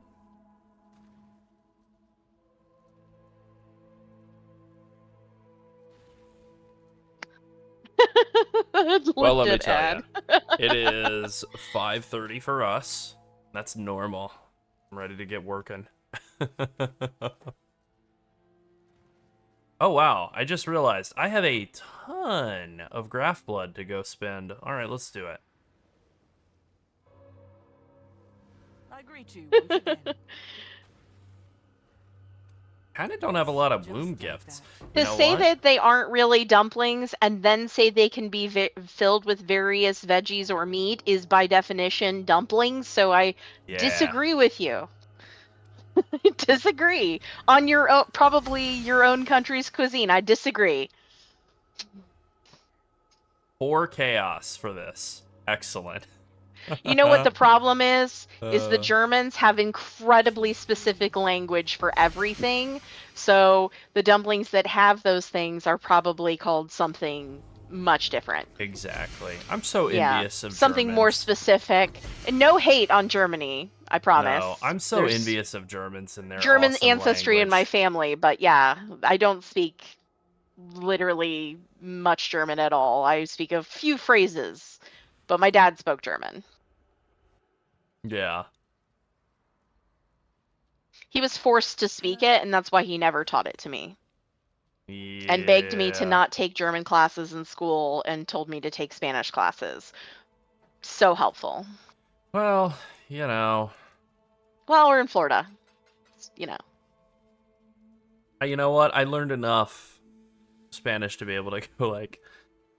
Well, let me Legit tell ad. you, it is 5:30 for us. That's normal. I'm ready to get working. Oh, wow. I just realized I have a ton of Graph Blood to go spend. All right, let's do it. I greet you once again. Kind of don't have a lot of Just bloom like gifts. that. You To know say what? that they aren't really dumplings and then say they can be filled with various veggies or meat is by definition dumplings, so I Yeah. disagree with you. Disagree on your own, probably your own country's cuisine. I disagree. Poor chaos for this. Excellent. You know what the problem is? Is the Uh. Germans have incredibly specific language for everything. So the dumplings that have those things are probably called something much different. Exactly. I'm so Yeah, envious of something more Germans. specific. And no hate on Germany, I promise. No, I'm so There's envious of Germans and their German awesome ancestry in my language. family, but yeah, I don't speak literally much German at all. I speak a few phrases, but my dad spoke German. Yeah. He was forced to speak it, and that's why he never taught it to me. And begged me to Yeah. not take German classes in school and told me to take Spanish classes. So helpful. Well, you know. Well, we're in Florida. You know. You know what? I learned enough Spanish to be able to go like,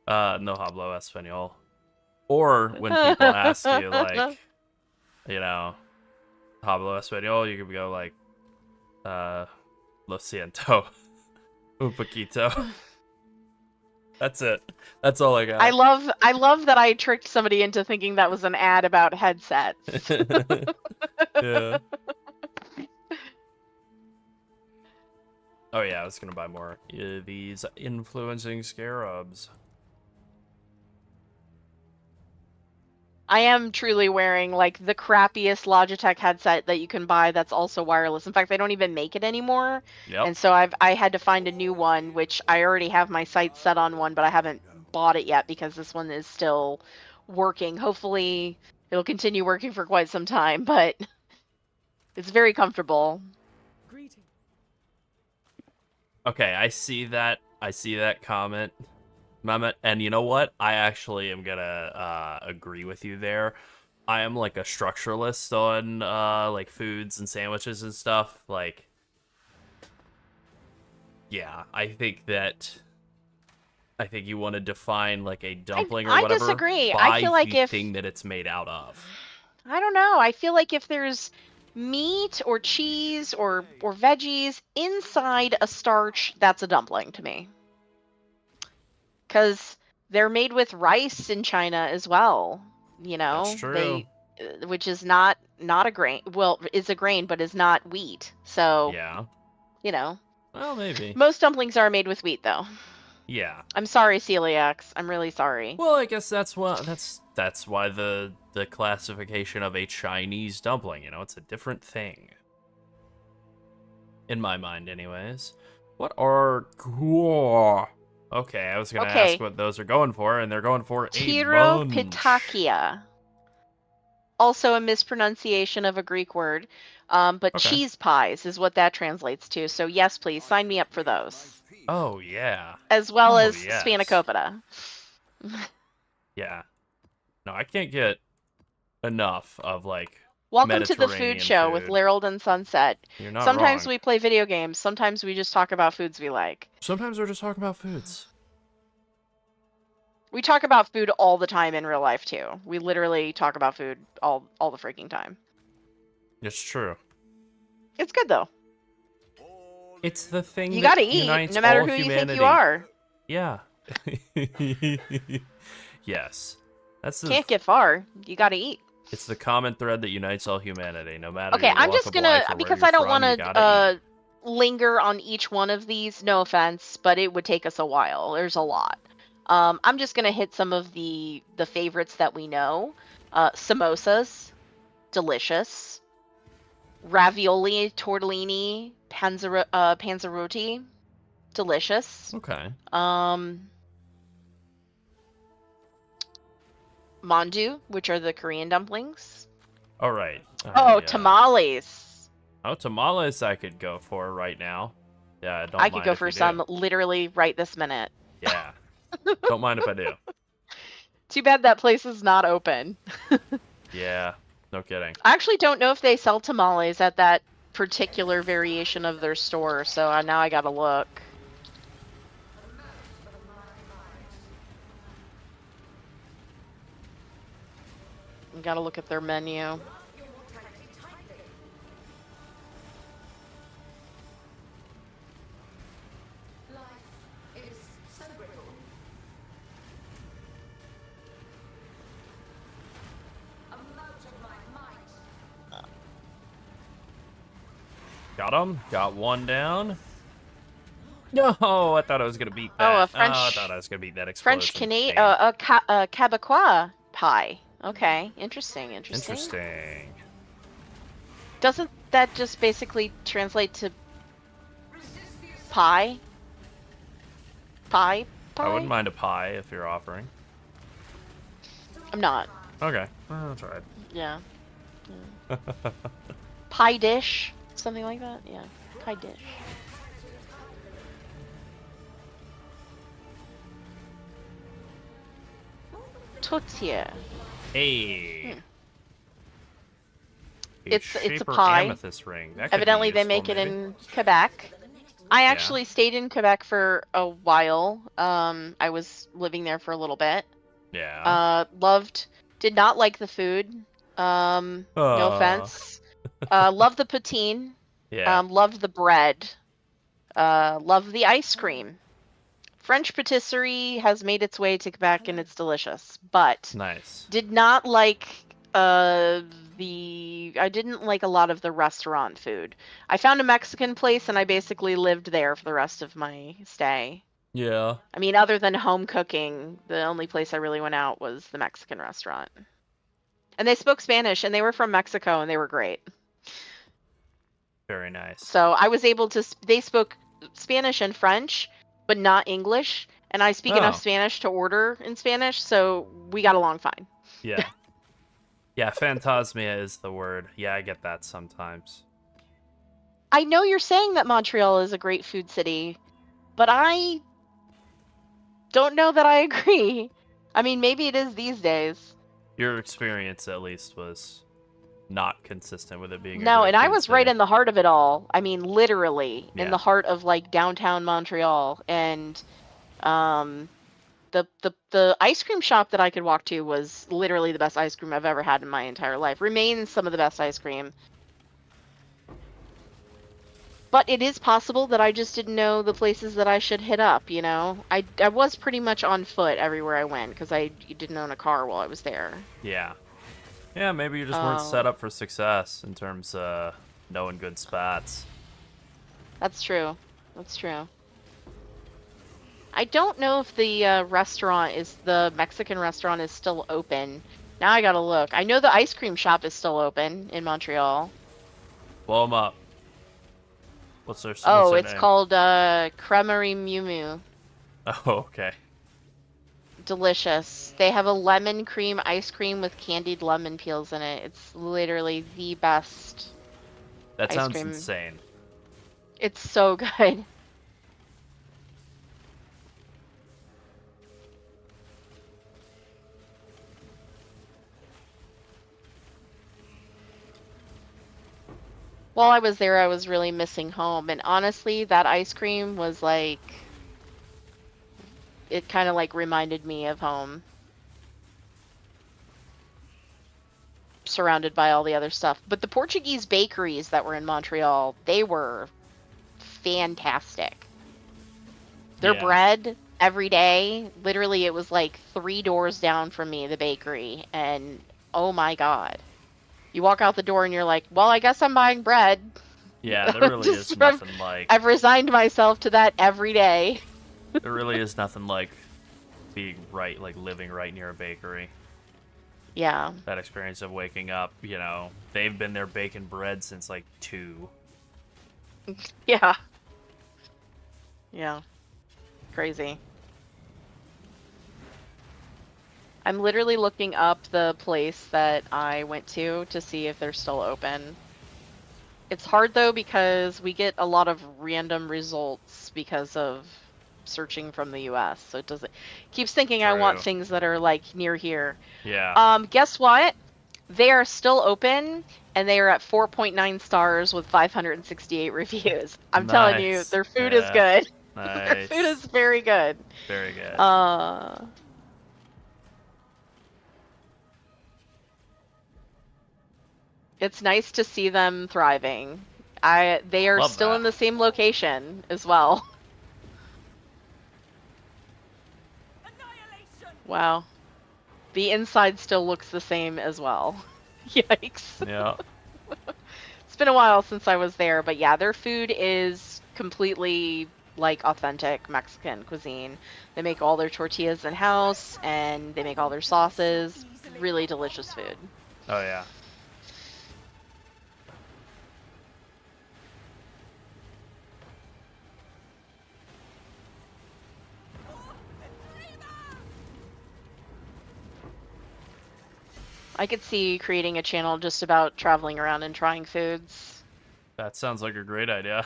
no hablo español. Or when people ask you like, you know, hablo español, you could go like, lo siento, un poquito. That's it. That's all I got. I love that I tricked somebody into thinking that was an ad about headsets. Yeah. Oh yeah, I was gonna buy more. These influencing scarabs. I am truly wearing like the crappiest Logitech headset that you can buy that's also wireless. In fact, they don't even make it anymore. Yep. And so I had to find a new one, which I already have my sights set on one, but I haven't bought it yet because this one is still working. Hopefully it'll continue working for quite some time, but it's very comfortable. Greeting. Okay, I see that comment, Mehmet, and you know what? I actually am gonna agree with you there. I am like a structuralist on like foods and sandwiches and stuff. Like, yeah, I think you want to define like a dumpling or I whatever disagree. by I feel like the if thing that it's made out of. I don't know. I feel like if there's meat or cheese or veggies inside a starch, that's a dumpling to me. Because they're made with rice in China as well. You know, That's true. which is not a grain. Well, it's a grain, but is not wheat. So Yeah. you know, Well, maybe. most dumplings are made with wheat, though. Yeah. I'm sorry, celiacs. I'm really sorry. Well, I guess that's why the classification of a Chinese dumpling, you know, it's a different thing. In my mind, anyways. What are Okay, I was gonna ask what those are going for, and they're going for a Tiro bunch. pitakia. Also a mispronunciation of a Greek word. But Okay. cheese pies is what that translates to. So yes, please sign me up for those. Oh yeah. As well Oh, as yes. spanakopita. Yeah. No, I can't get enough of like Welcome to the Mediterranean food show with food. Larold and Sunset. You're not Sometimes wrong. we play video games. Sometimes we just talk about foods we like. Sometimes we're just talking about foods. We talk about food all the time in real life too. We literally talk about food all the freaking time. It's true. It's good though. It's the thing You that gotta eat, unites no matter all who you think humanity. you are. Yeah. Yes. That's the Can't get far. You gotta eat. It's the common thread that unites all humanity, no matter Okay, your I'm walk just of gonna, life or where because you're I don't from, you want gotta eat. to linger on each one of these. No offense, but it would take us a while. There's a lot. I'm just gonna hit some of the favorites that we know. Samosas, delicious. Ravioli, tortellini, panzerotti, delicious. Okay. Mandu, which are the Korean dumplings. All right. Oh, tamales. Oh, tamales I could go for right now. Yeah, don't I could mind go if for you do. some literally right this minute. Yeah. Don't mind if I do. Too bad that place is not open. Yeah, no kidding. I actually don't know if they sell tamales at that particular variation of their store, so now I gotta look. I gotta look at their menu. Got him. Got one down. No, I thought I was gonna beat that. Oh, a French. I thought I was gonna beat that explosion. French Canadian. Damn. A Quebecois pie. Okay, interesting. Interesting. Doesn't that just basically translate to pie? Pie? I wouldn't mind a pie if you're offering. I'm not. Okay, well, that's alright. Yeah. Pie dish? Something like that? Yeah. Pie dish. Tortilla. Hey. Hmm. A It's a Shaper pie. Amethyst ring. That could be Evidently, they useful, make it maybe. in Quebec. I actually stayed in Quebec for a while. I was living there for a little bit. Yeah. Did not like the food. No offense. Love the poutine. Yeah. Loved the bread. Love the ice cream. French patisserie has made its way to Quebec and it's delicious, but Nice. did not like I didn't like a lot of the restaurant food. I found a Mexican place and I basically lived there for the rest of my stay. Yeah. I mean, other than home cooking, the only place I really went out was the Mexican restaurant. And they spoke Spanish and they were from Mexico and they were great. Very nice. So I was able to, they spoke Spanish and French, but not English. And I speak enough Spanish to order in Spanish, so we got along fine. Yeah. Yeah, phantasmia is the word. Yeah, I get that sometimes. I know you're saying that Montreal is a great food city, but I don't know that I agree. I mean, maybe it is these days. Your experience, at least, was not consistent with it being. No, a great and I food was right city. in the heart of it all. I mean, literally in Yeah. the heart of like downtown Montreal, and the ice cream shop that I could walk to was literally the best ice cream I've ever had in my entire life. Remains some of the best ice cream. But it is possible that I just didn't know the places that I should hit up, you know? I was pretty much on foot everywhere I went because I didn't own a car while I was there. Yeah. Yeah, maybe you just weren't set up for success in terms of knowing good spots. That's true. That's true. I don't know if the the Mexican restaurant is still open. Now I gotta look. I know the ice cream shop is still open in Montreal. Blow them up. What's their Oh, their it's name? called Cremerie Miu Miu. Oh, okay. Delicious. They have a lemon cream ice cream with candied lemon peels in it. It's literally the best. That ice sounds cream. insane. It's so good. While I was there, I was really missing home, and honestly, that ice cream was like, it kind of like reminded me of home. Surrounded by all the other stuff. But the Portuguese bakeries that were in Montreal, they were fantastic. Their Yeah. bread every day, literally it was like 3 doors down from me, the bakery, and oh my god. You walk out the door and you're like, well, I guess I'm buying bread. Yeah, there really Just is from- nothing like. I've resigned myself to that every day. There really is nothing like being right, like living right near a bakery. Yeah. That experience of waking up, you know, they've been there baking bread since like 2. Yeah. Yeah. Crazy. I'm literally looking up the place that I went to see if they're still open. It's hard though because we get a lot of random results because of searching from the US. So it doesn't keeps thinking I want True. things that are like near here. Yeah. Guess what? They are still open and they are at 4.9 stars with 568 reviews. I'm telling you, Nice. their food is Yeah. good. Their food Nice. is very good. Very good. It's nice to see them thriving. They are Love still that. in the same location as well. Annihilation! Wow. The inside still looks the same as well. Yikes. Yeah. It's been a while since I was there, but yeah, their food is completely like authentic Mexican cuisine. They make all their tortillas in house and they make all their sauces. Really delicious food. Oh yeah. I could see creating a channel just about traveling around and trying foods. That sounds like a great idea.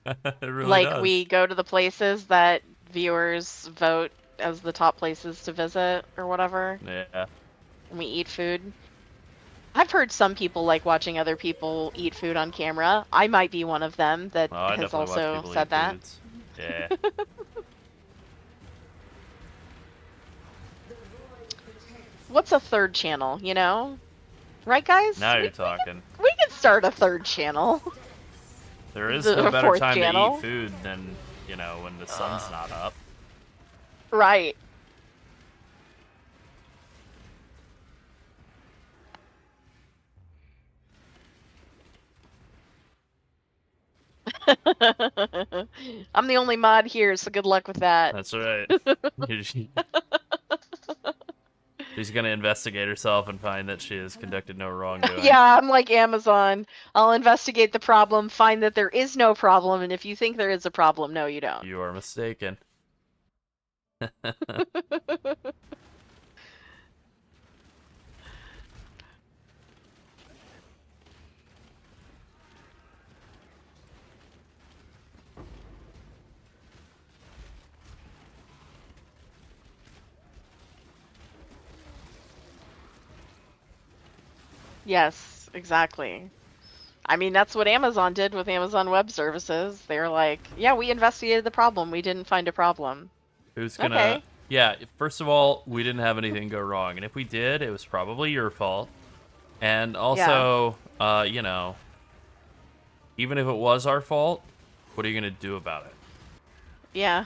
It really Like does. we go to the places that viewers vote as the top places to visit or whatever, Yeah. and we eat food. I've heard some people like watching other people eat food on camera. I might be one of them that Oh, I has definitely watch also people said eat that. foods. Yeah. What's a third channel, you know? Right, guys? Now We- you're talking. We could start a third channel. There is The no better fourth time to channel. eat food than, you know, when the sun's not up. Right. I'm the only mod here, so good luck with that. That's right. She's gonna investigate herself and find that she has conducted no wrongdoing. Yeah, I'm like Amazon. I'll investigate the problem, find that there is no problem, and if you think there is a problem, no, you don't. You are mistaken. Yes, exactly. I mean, that's what Amazon did with Amazon Web Services. They were like, yeah, we investigated the problem. We didn't find a problem. Who's gonna... Okay. Yeah, first of all, we didn't have anything go wrong. And if we did, it was probably your fault. And also, you know, even if it was our fault, what are you gonna do about it? Yeah.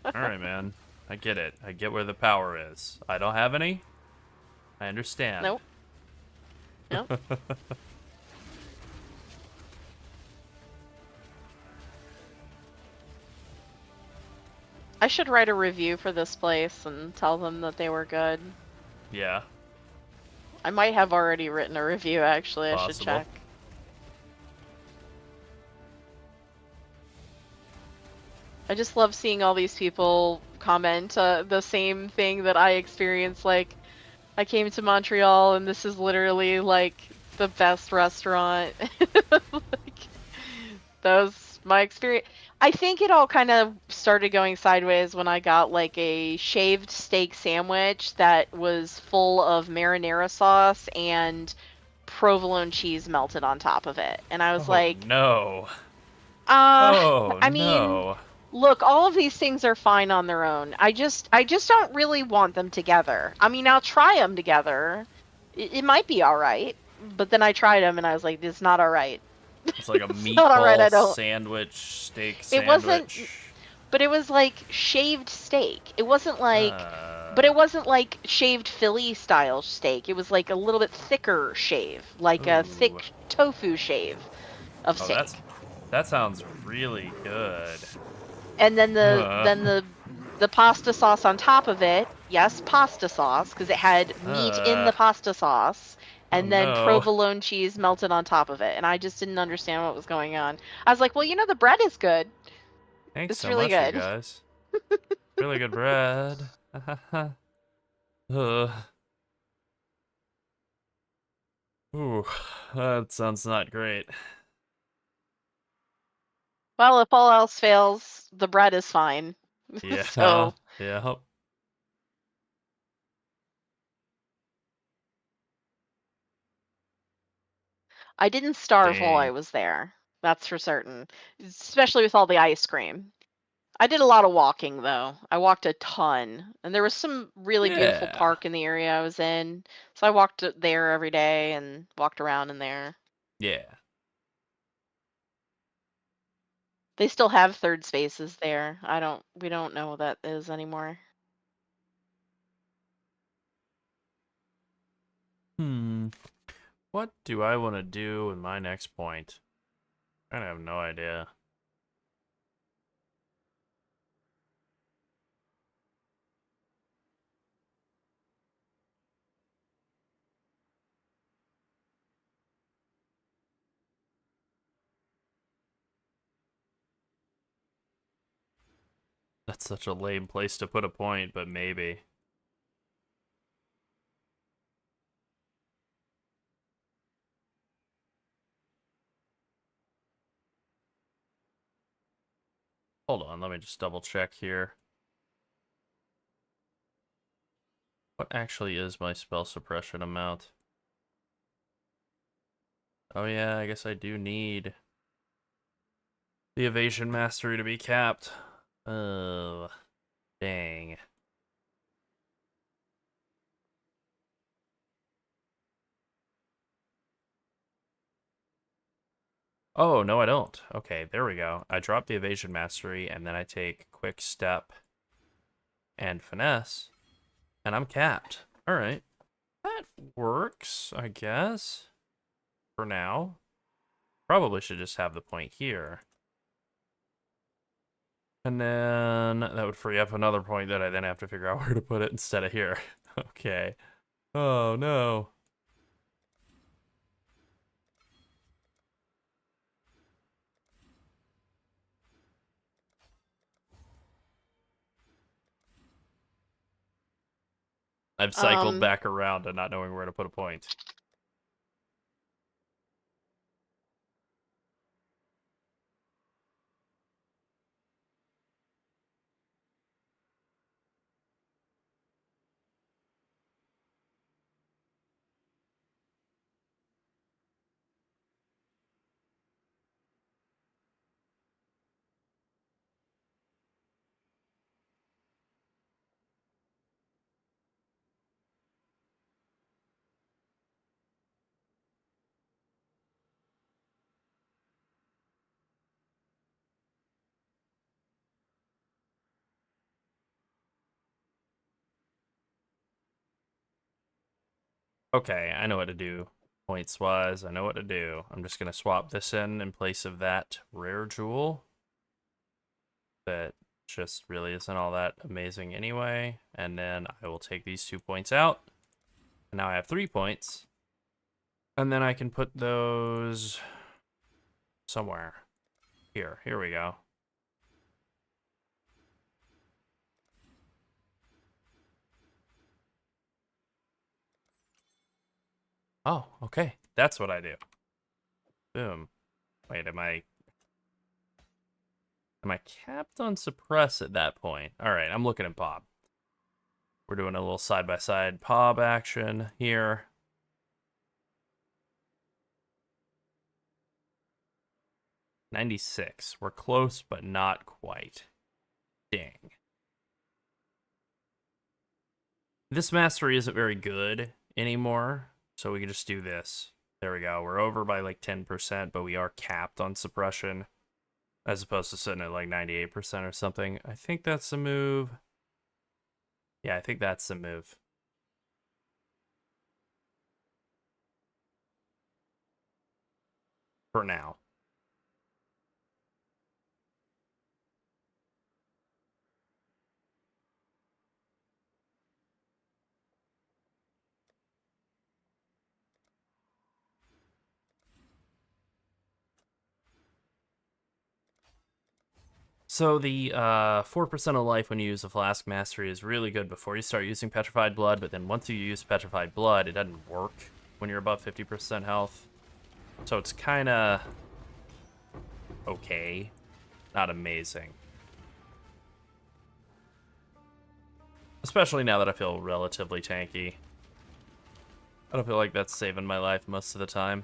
Alright, man. I get it. I get where the power is. I don't have any. I understand. Nope. Nope. I should write a review for this place and tell them that they were good. Yeah. I might have already written a review, actually. I should Possible. check. I just love seeing all these people comment the same thing that I experienced. Like, I came to Montreal and this is literally like the best restaurant. Like, that was my experience. I think it all kind of started going sideways when I got like a shaved steak sandwich that was full of marinara sauce and provolone cheese melted on top of it. And I was like, no. I mean, no. look, all of these things are fine on their own. I just don't really want them together. I mean, I'll try them together. It might be all right, but then I tried them and I was like, this is not all right. It's like a It's not all right, I meatball don't- sandwich, steak It sandwich. wasn't, but it was like shaved steak. It wasn't like, but it wasn't like shaved Philly style steak. It was like a little bit thicker shave, like a thick Ooh. tofu shave of Oh, steak. that sounds really good. And then the pasta sauce on top of it. Yes, pasta sauce because it had meat in the pasta sauce, and then no. provolone cheese melted on top of it. And I just didn't understand what was going on. I was like, well, you know, the bread is good. Thanks It's so really much, good. you guys. Really good bread. Ugh. Ooh, that sounds not great. Well, if all else fails, the bread is fine. Yeah, So yeah. I didn't starve while I Dang. was there. That's for certain. Especially with all the ice cream. I did a lot of walking though. I walked a ton. And there was some really beautiful Yeah. park in the area I was in. So I walked there every day and walked around in there. Yeah. They still have third spaces there. We don't know what that is anymore. What do I want to do with my next point? I have no idea. That's such a lame place to put a point, but maybe. Hold on, let me just double check here. What actually is my spell suppression amount? Oh yeah, I guess I do need the evasion mastery to be capped. Oh, dang. Oh, no, I don't. Okay, there we go. I drop the evasion mastery, and then I take quick step and finesse, and I'm capped. All right. That works, I guess, for now. Probably should just have the point here. And then that would free up another point that I then have to figure out where to put it instead of here. Okay. Oh, no. I've cycled back around and not knowing where to put a point. Okay, I know what to do. Points wise, I know what to do. I'm just going to swap this in place of that rare jewel. That just really isn't all that amazing anyway. And then I will take these 2 points out. And now I have 3 points. And then I can put those somewhere. Here we go. Oh, okay. That's what I do. Boom. Wait, am I capped on suppress at that point? All right, I'm looking at Pob. We're doing a little side-by-side Pob action here. $96. We're close, but not quite. Dang. This mastery isn't very good anymore, so we can just do this. There we go. We're over by like 10%, but we are capped on suppression, as opposed to sitting at like 98% or something. I think that's the move. Yeah, I think that's the move. For now. So the 4% of life when you use the Flask Mastery is really good before you start using Petrified Blood, but then once you use Petrified Blood, it doesn't work when you're above 50% health. So it's kind of okay, not amazing. Especially now that I feel relatively tanky. I don't feel like that's saving my life most of the time.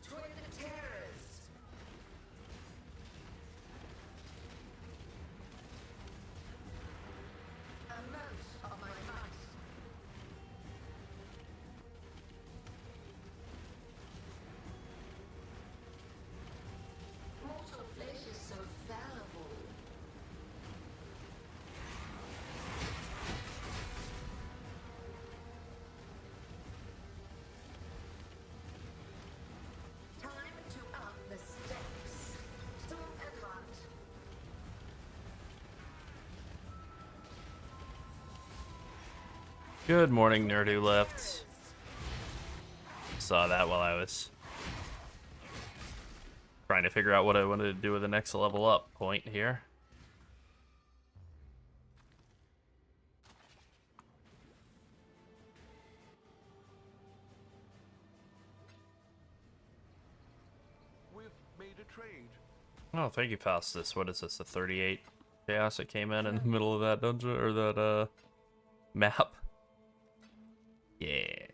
Twin terrors. Amount of my might. Mortal flesh is so fallible. Time to up the stakes. Storm and heart. Good morning, nerd who left. Saw that while I was trying to figure out what I wanted to do with the next level up point here. We've made a trade. Oh, thank you, Faustus. What is this, a 38 chaos that came in the middle of that dungeon, or that, map? Yeah.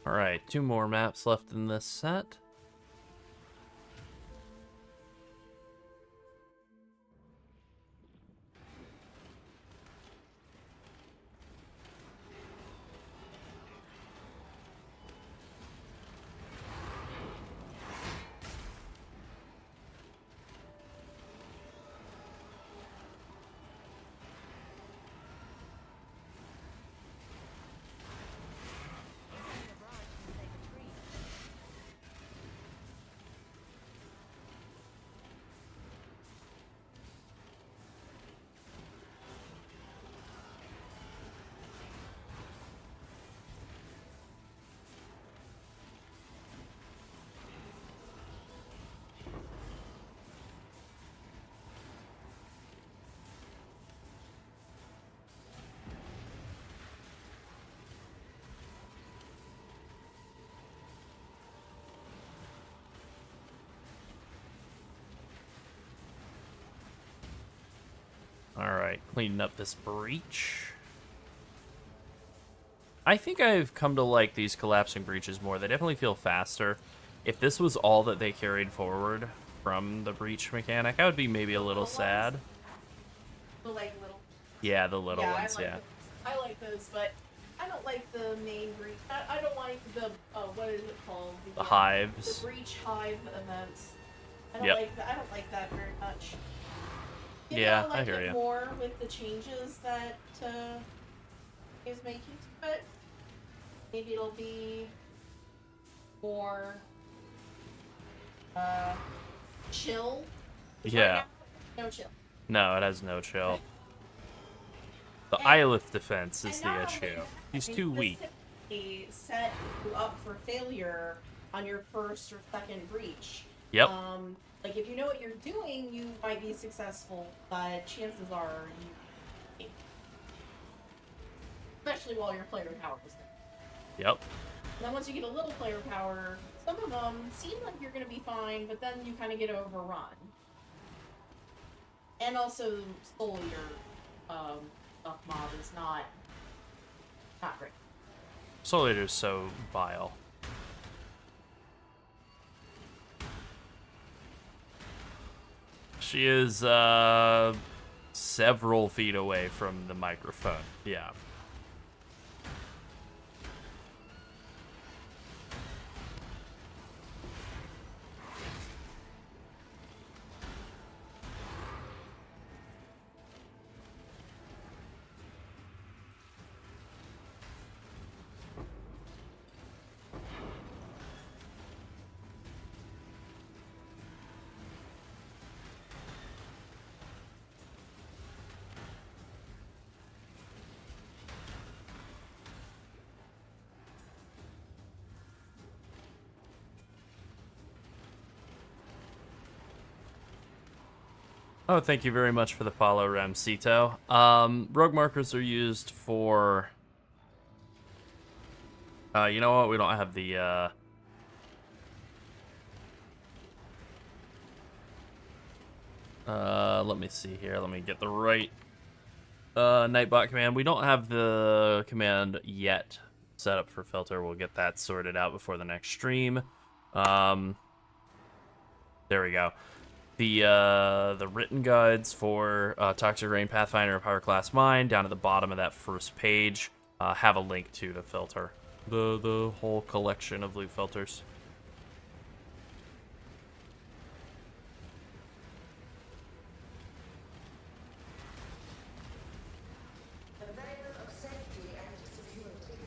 Alright, 2 more maps left in this set. Alright, cleaning up this breach. I think I've come to like these collapsing breaches more. They definitely feel faster. If this was all that they carried forward from the breach mechanic, I would be maybe a little sad. The like little. Yeah, the little Yeah, ones, I like yeah. those. I like those, but I don't like the main breach. I don't like the what is it called? The hives. The breach hive events. I don't Yep. like that. I don't like that very much. Yeah, I like I hear it ya. more with the changes that is making to it. Maybe it'll be more chill. Yeah. No chill. No, it has no chill. The And- Eyelith defense is And the not only issue. that, He's they too weak. specifically set you up for failure on your first or second breach. Yep. Like if you know what you're doing, you might be successful, but chances are you, especially while your player power is there. Yep. And then once you get a little player power, some of them seem like you're gonna be fine, but then you kind of get overrun. And also, Soul Eater, buff mob is not great. Soul Eater's so vile. She is several feet away from the microphone. Yeah. Oh, thank you very much for the follow, Ramsito. Rogue markers are used for... you know what? We don't have the, let me see here. Let me get the right, Nightbot command. We don't have the command yet set up for filter. We'll get that sorted out before the next stream. There we go. The written guides for Toxic Rain, Pathfinder, and Power Class Mine down at the bottom of that first page have a link to the filter, the whole collection of loot filters. A veil of safety and security.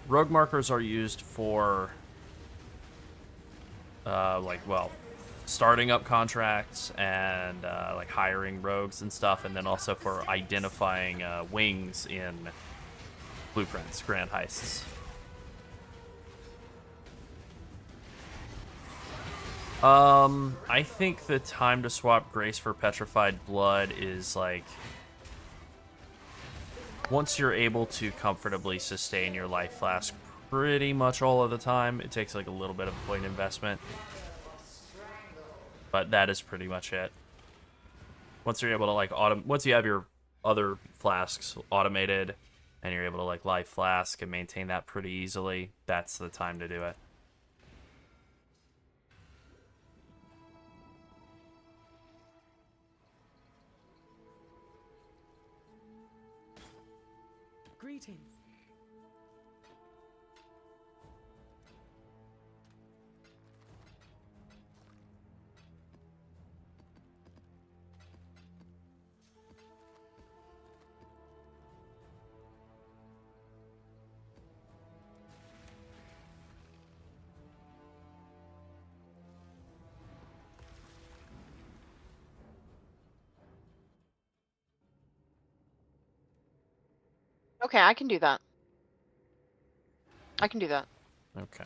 Rogue markers are used for, well, starting up contracts and, like, hiring rogues and stuff, and then also for identifying, wings in blueprints, grand heists. I think the time to swap Grace for Petrified Blood is, like, once you're able to comfortably sustain your life flask pretty much all of the time. It takes, like, a little bit of a point investment, but that is pretty much it. Once you're able to, like, once you have your other flasks automated, and you're able to, like, life flask and maintain that pretty easily, that's the time to do it. Greetings. Okay, I can do that. I can do that. Okay.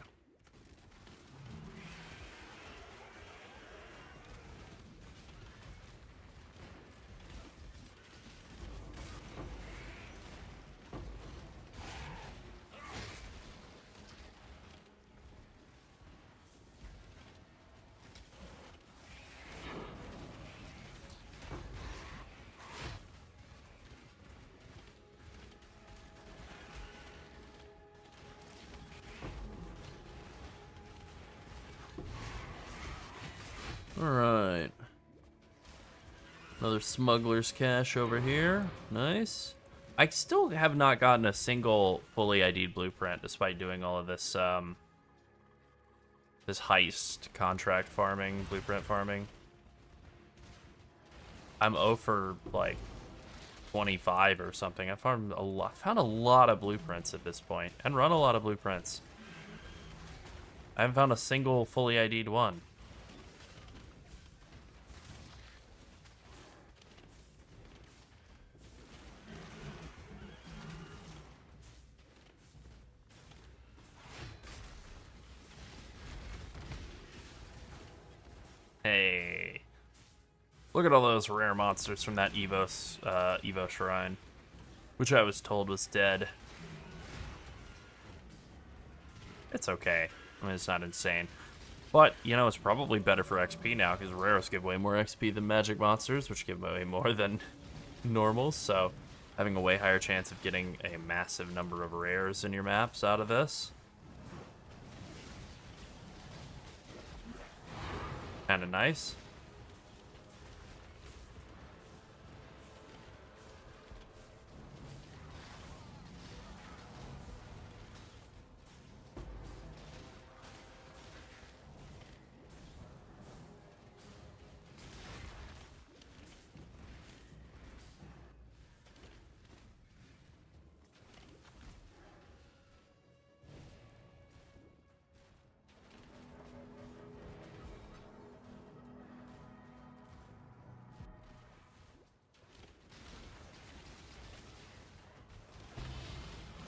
Alright. Another smuggler's cache over here. Nice. I still have not gotten a single fully ID'd blueprint despite doing all of this, this heist contract farming, blueprint farming. I'm 0 for, like, 25 or something. I found a lot of blueprints at this point, and run a lot of blueprints. I haven't found a single fully ID'd one. Hey. Look at all those rare monsters from that Evo Shrine, which I was told was dead. It's okay. I mean, it's not insane. But, you know, it's probably better for XP now, because rares give way more XP than magic monsters, which give way more than normals, so having a way higher chance of getting a massive number of rares in your maps out of this. Kinda nice.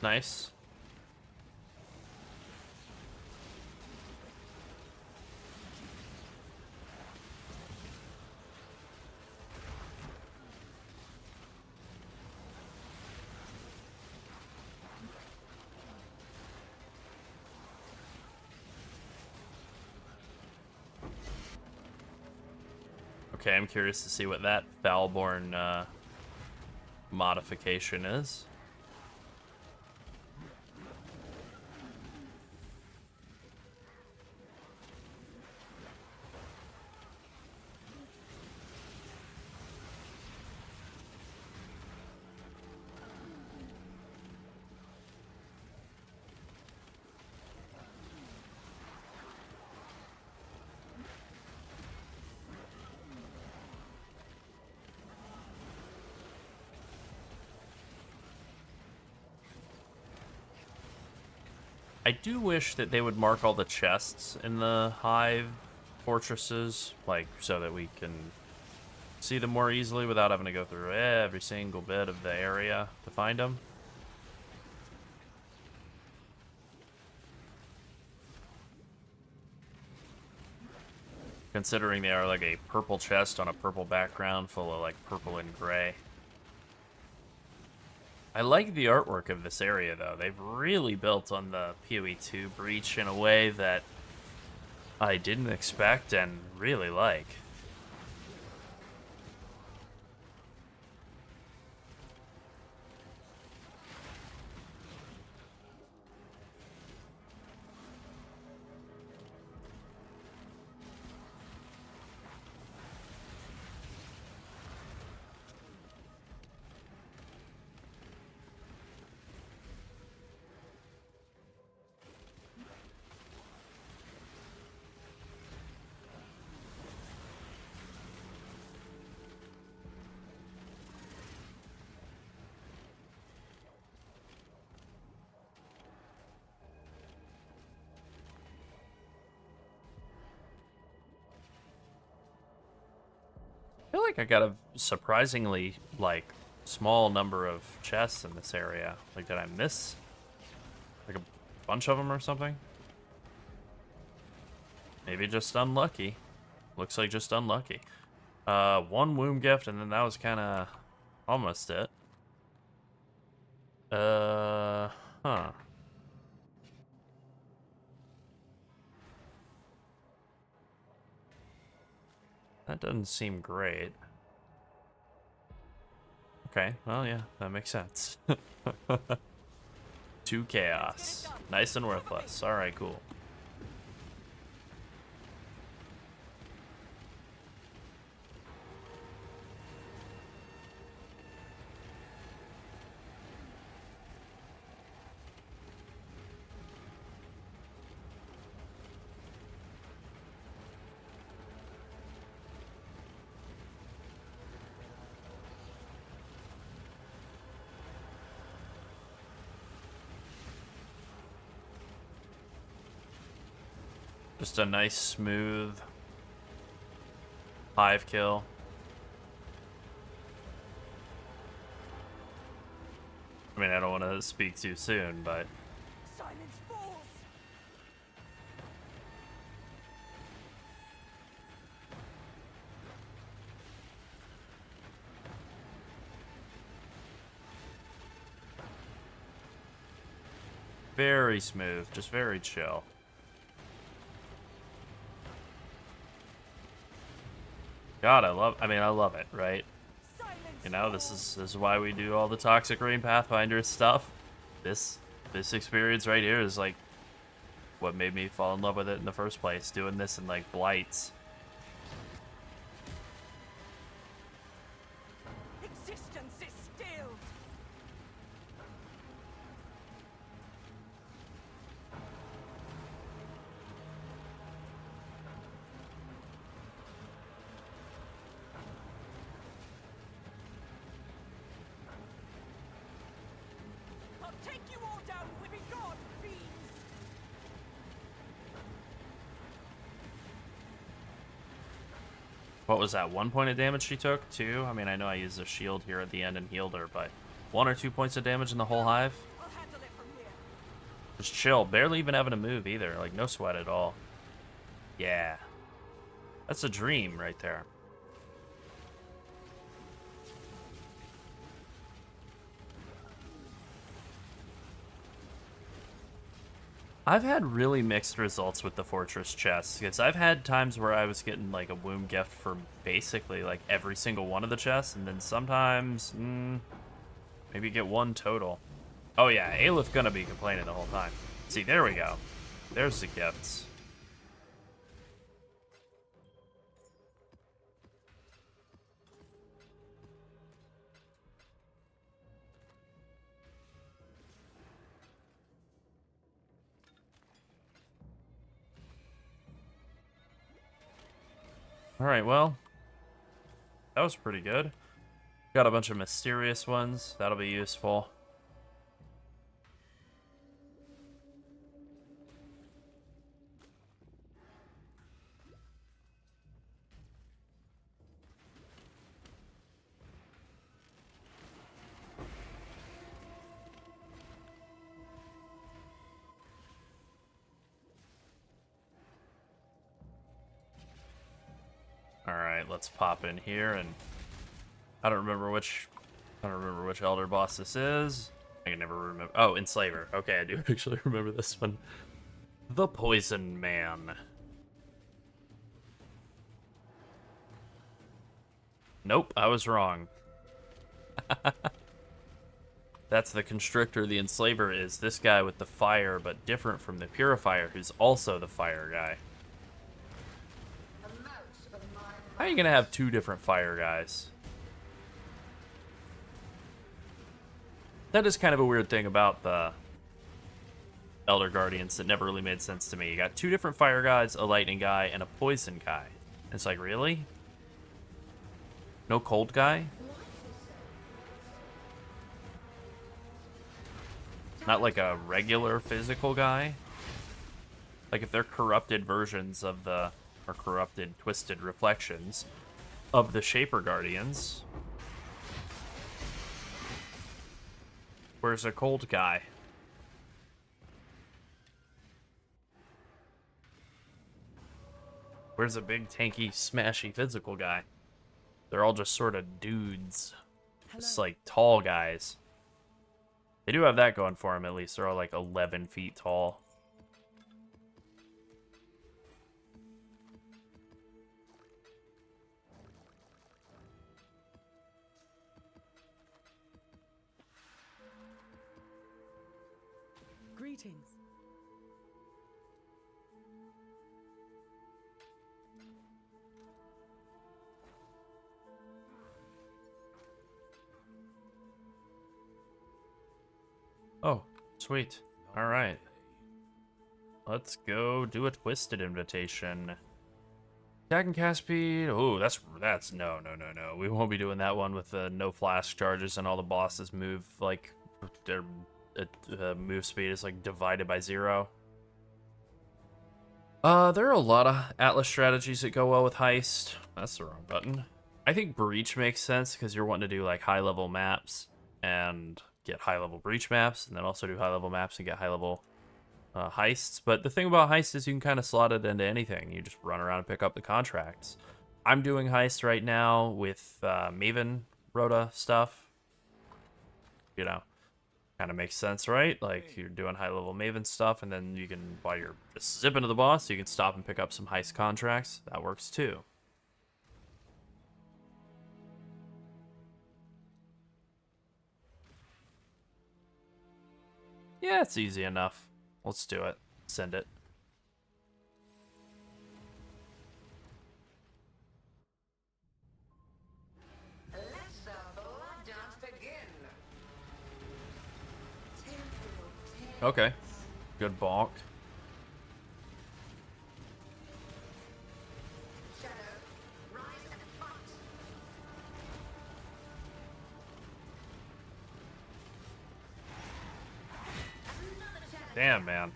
Nice. Okay, I'm curious to see what that Foulborn modification is. I do wish that they would mark all the chests in the hive fortresses, like, so that we can see them more easily without having to go through every single bit of the area to find them. Considering they are like a purple chest on a purple background full of like purple and gray. I like the artwork of this area, though. They've really built on the PoE 2 Breach in a way that I didn't expect and really like. I feel like I got a surprisingly, like, small number of chests in this area. Like, did I miss, like, a bunch of them or something? Maybe just unlucky. Looks like just unlucky. One womb gift, and then that was kind of almost it. Huh. That doesn't seem great. Okay, well, yeah, that makes sense. 2 chaos. Nice and worthless. Alright, cool. Just a nice, smooth hive kill. I mean, I don't want to speak too soon, but... Silence falls. Very smooth, just very chill. God, I love it, right? You know, this is why we do all the Toxic Rain Pathfinder stuff. This experience right here is like what made me fall in love with it in the first place, doing this in like Blights. Existence is stilled. I'll take you all down with me, God, fiends! What was that, 1 point of damage she took? 2? I mean, I know I used a shield here at the end and healed her, but 1 or 2 points of damage in the whole hive? I'll handle it Just chill. Barely even having to move either. Like, no sweat at all. Yeah. That's a dream right there. I've had really mixed results with the Fortress chests, because I've had times where I was getting like a womb gift for basically like every single one of the chests, and then sometimes, maybe get one total. Oh yeah, Aelith gonna be complaining the whole time. See, there we go. There's the gifts. Alright, well, that was pretty good. Got a bunch of mysterious ones. That'll be useful. Alright, let's pop in here, and I don't remember which Elder boss this is. I can never remember. Oh, Enslaver. Okay, I do actually remember this one. The Poison Man. Nope, I was wrong. That's the Constrictor. The Enslaver is this guy with the fire, but different from the Purifier, who's also the fire guy. How are you gonna have two different fire guys? That is kind of a weird thing about the Elder Guardians that never really made sense to me. You got two different fire guys, a lightning guy, and a poison guy. And it's like, really? No cold guy? Not like a regular physical guy? Like if they're corrupted versions of the... or corrupted, twisted reflections of the Shaper Guardians. Where's a cold guy? Where's a big, tanky, smashy, physical guy? They're all just sort of dudes. Just like tall guys. They do have that going for them, at least. They're all like 11 feet tall. Greetings. Oh, sweet. Alright. Let's go do a twisted invitation. Attack and cast speed. Oh, that's no. We won't be doing that one with the no flash charges and all the bosses move like their move speed is like divided by 0. There are a lot of Atlas strategies that go well with Heist. That's the wrong button. I think Breach makes sense because you're wanting to do like high level maps and get high level Breach maps, and then also do high level maps and get high level heists. But the thing about Heist is you can kind of slot it into anything. You just run around and pick up the contracts. I'm doing Heist right now with Maven Rhoda stuff. You know, kind of makes sense, right? Like you're doing high level Maven stuff, and then you can, while you're just zipping to the boss, you can stop and pick up some Heist contracts. That works too. Yeah, it's easy enough. Let's do it. Send it. Let the blood dance begin. Okay. Good bonk. Shadow, rise and fight. Damn, man.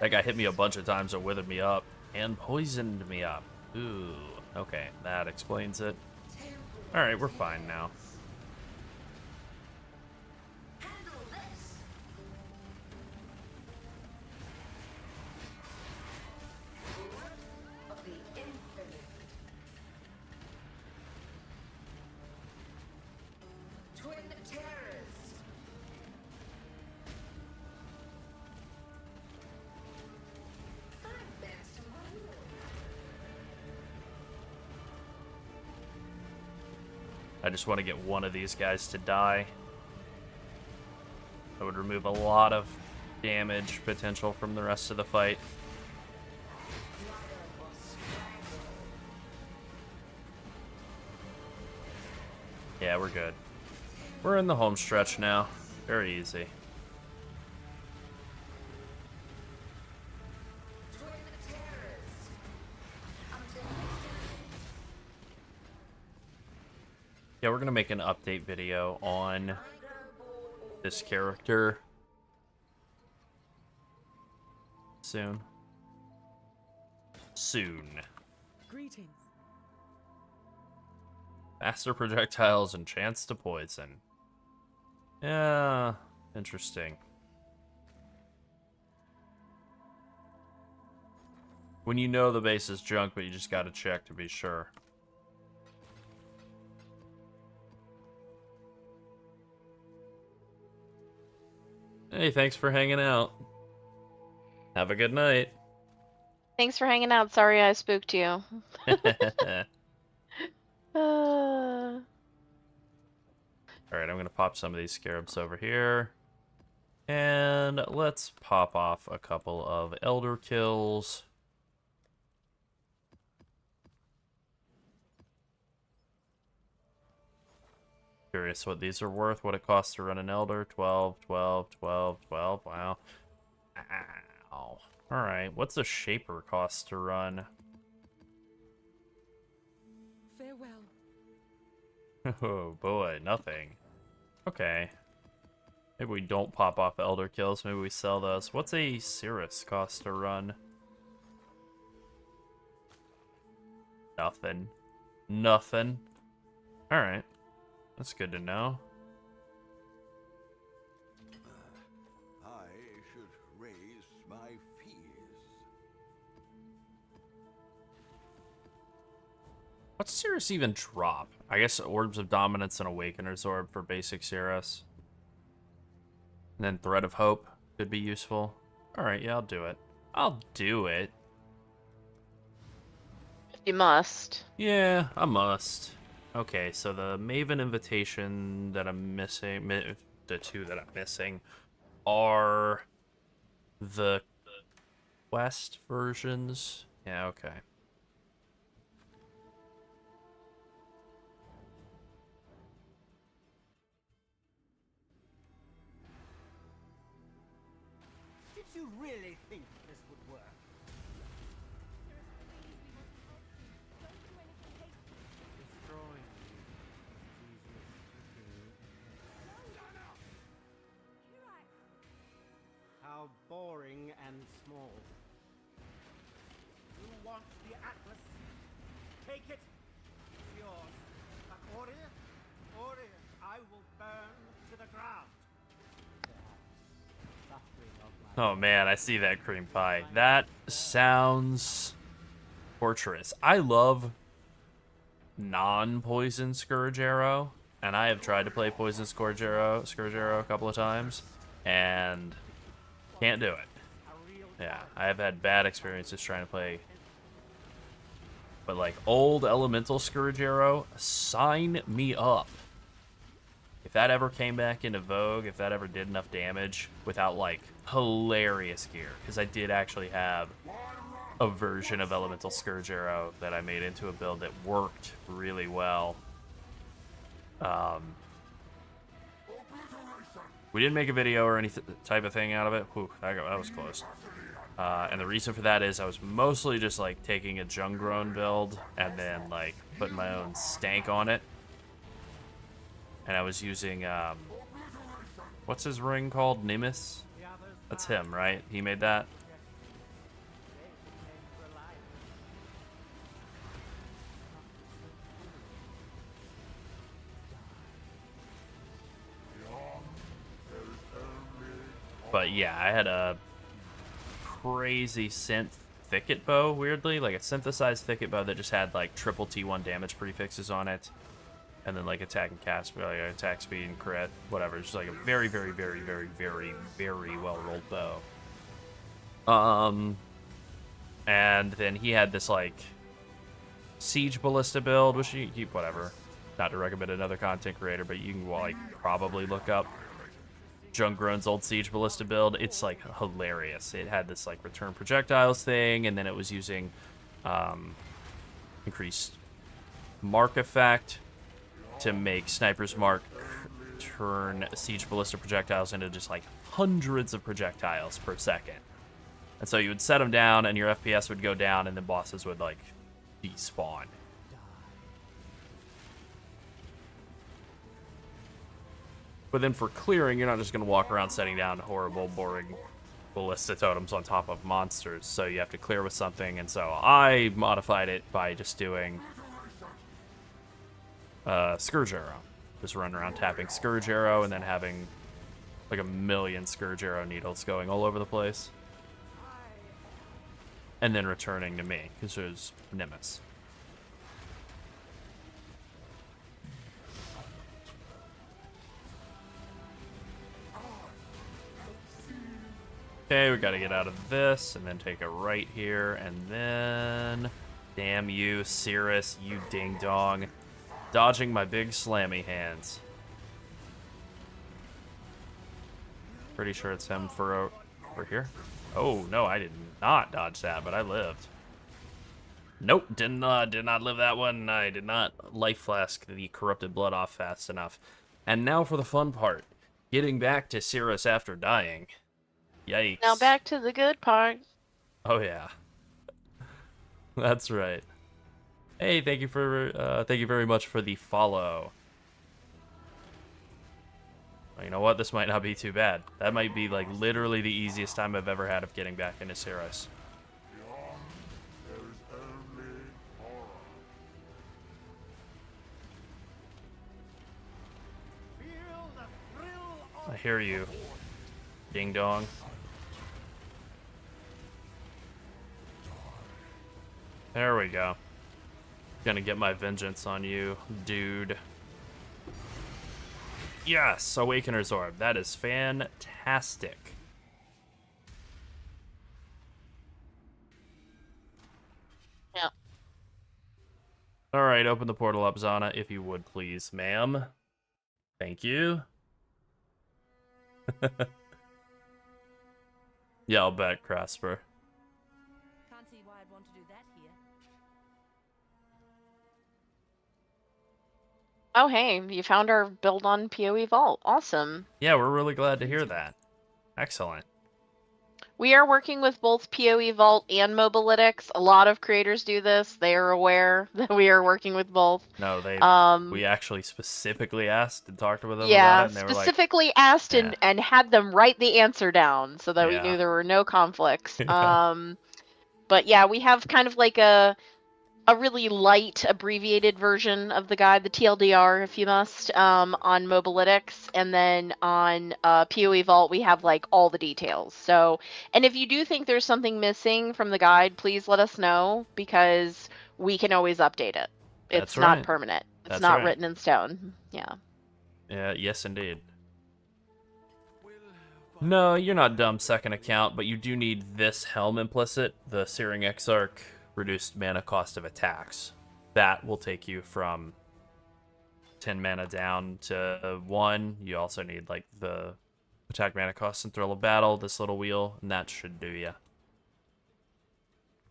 That guy hit me a bunch of times and withered me up. And poisoned me up. Ooh. Okay, that explains it. Alright, we're fine now. Twin terrors. I'm best of my lord. I just want to get one of these guys to die. That would remove a lot of damage potential from the rest of the fight. Yeah, we're good. We're in the home stretch now. Very easy. Twin terrors. Until Yeah, we're gonna make an update video on this character soon. Greetings. Faster projectiles and chance to poison. Yeah, interesting. When you know the base is junk, but you just gotta check to be sure. Hey, thanks for hanging out. Have a good night. Thanks for hanging out. Sorry I spooked you. Uh, Alright, I'm gonna pop some of these scarabs over here. And let's pop off a couple of elder kills. Curious what these are worth, what it costs to run an elder. 12, 12, 12, 12. Wow. Ow. Alright, what's a shaper cost to run? Farewell. Oh boy, nothing. Okay. Maybe we don't pop off elder kills, maybe we sell those. What's a Cirrus cost to run? Nothing. Nothing. Alright. That's good to know. I should raise my fears. What's Cirrus even drop? I guess Orbs of Dominance and Awakener's Orb for basic Cirrus. And then Thread of Hope could be useful. Alright, yeah, I'll do it. I'll do it. you must. Yeah, I must. Okay, so the Maven invitation that I'm missing, the two that I'm missing, are the Quest versions. Yeah, okay. Did you really think this would work? Destroying How boring and small. You want the Atlas? Take it. It's yours. But Orir, I will burn to the ground. Suffering of my Oh man, I see that cream pie. That sounds torturous. I love non-poison Scourge Arrow, and I have tried to play poison Scourge Arrow a couple of times, and can't do it. Yeah, I have had bad experiences trying to play. But like old Elemental Scourge Arrow, sign me up. If that ever came back into vogue, if that ever did enough damage without like hilarious gear, because I did actually have a version of Elemental Scourge Arrow that I made into a build that worked really well. We didn't make a video or any type of thing out of it. Whew, that was close. And the reason for that is I was mostly just like taking a Jungrown build and then like putting my own stank on it. And I was using, what's his ring called? Nimbus? That's him, right? He made that? But yeah, I had a crazy synth thicket bow, weirdly. Like a synthesized thicket bow that just had like triple T1 damage prefixes on it. and then like attack and cast, like attack speed and crit, whatever. It's just like a very, very, very, very, very, very well rolled bow. And then he had this like siege ballista build, which you whatever. Not to recommend another content creator, but you can like probably look up Jungrone's old siege ballista build. It's like hilarious. It had this like return projectiles thing, and then it was using increased mark effect to make Sniper's Mark turn siege ballista projectiles into just like hundreds of projectiles per second. And so you would set them down, and your FPS would go down, and the bosses would like despawn. But then for clearing, you're not just going to walk around setting down horrible, boring ballista totems on top of monsters. So you have to clear with something, and so I modified it by just doing Scourge Arrow. Just running around tapping Scourge Arrow and then having like a million Scourge Arrow needles going all over the place. And then returning to me, because there's Nimbus. Okay, we gotta get out of this, and then take a right here, and then... Damn you, Cirrus, you ding-dong. Dodging my big slammy hands. Pretty sure it's him for here. Oh, no, I did not dodge that, but I lived. Nope, did not live that one. I did not life flask the corrupted blood off fast enough. And now for the fun part. Getting back to Cirrus after dying. Yikes. Now back to the good part. Oh yeah. That's right. Hey, thank you very much for the follow. Well, you know what? This might not be too bad. That might be like literally the easiest time I've ever had of getting back into Cirrus. I hear you, ding dong. There we go. Gonna get my vengeance on you, dude. Yes, Awakener's Orb. That is fantastic. Yeah. Alright, open the portal up, Zana, if you would please, ma'am. Thank you. Yeah, I'll bet, Crasper. Can't see why I'd want to do that here. Oh, hey, you found our build on PoE Vault. Awesome. Yeah, we're really glad to hear that. Excellent. We are working with both PoE Vault and Mobalytics. A lot of creators do this. They are aware that we are working with both. No, we actually specifically asked and talked with them yeah, about it, and they were like, specifically asked and had them write the answer down so that we Yeah. knew there were no conflicts. But yeah, we have kind of like a really light abbreviated version of the guide, the TLDR if you must, on Mobalytics, and then on PoE Vault we have like all the details. So, and if you do think there's something missing from the guide, please let us know because we can always update it. It's That's not right. permanent. It's That's not right. written in stone. Yeah. Yeah, yes, indeed. No, you're not dumb, second account, but you do need this helm implicit, the Searing Exarch reduced mana cost of attacks. That will take you from 10 mana down to 1. You also need like the attack mana cost and Thrill of Battle, this little wheel, and that should do ya.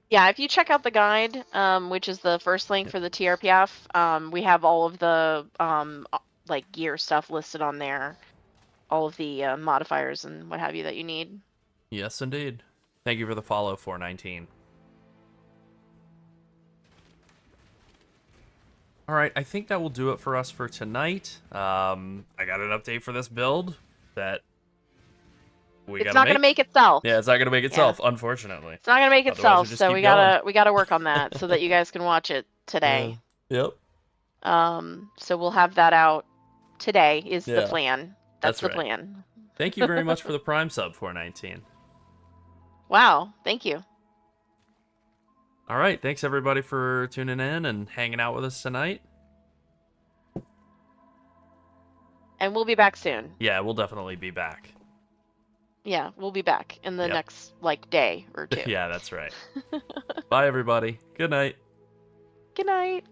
Yeah, if you check out the guide, which is the first link for the TRPF, we have all of the like gear stuff listed on there, all of the modifiers and what have you that you need. Yes, indeed. Thank you for the follow, 419. All right, I think that will do it for us for tonight. I got an update for this build that It's not gonna make itself. Yeah, it's not gonna make itself, unfortunately. It's not gonna make Otherwise, itself, we'll just so keep we going. gotta work on that so that you guys can watch it today. Yep. So we'll have that out today. Is the Yeah, plan? that's the right. plan. Thank you very much for the Prime sub, 419. Wow, thank you. All right, thanks everybody for tuning in and hanging out with us tonight. And we'll be back soon. Yeah, we'll definitely be back. Yeah, we'll be back in the Yep. next, like, day or two. Yeah, that's right. Bye, everybody. Good night. Good night.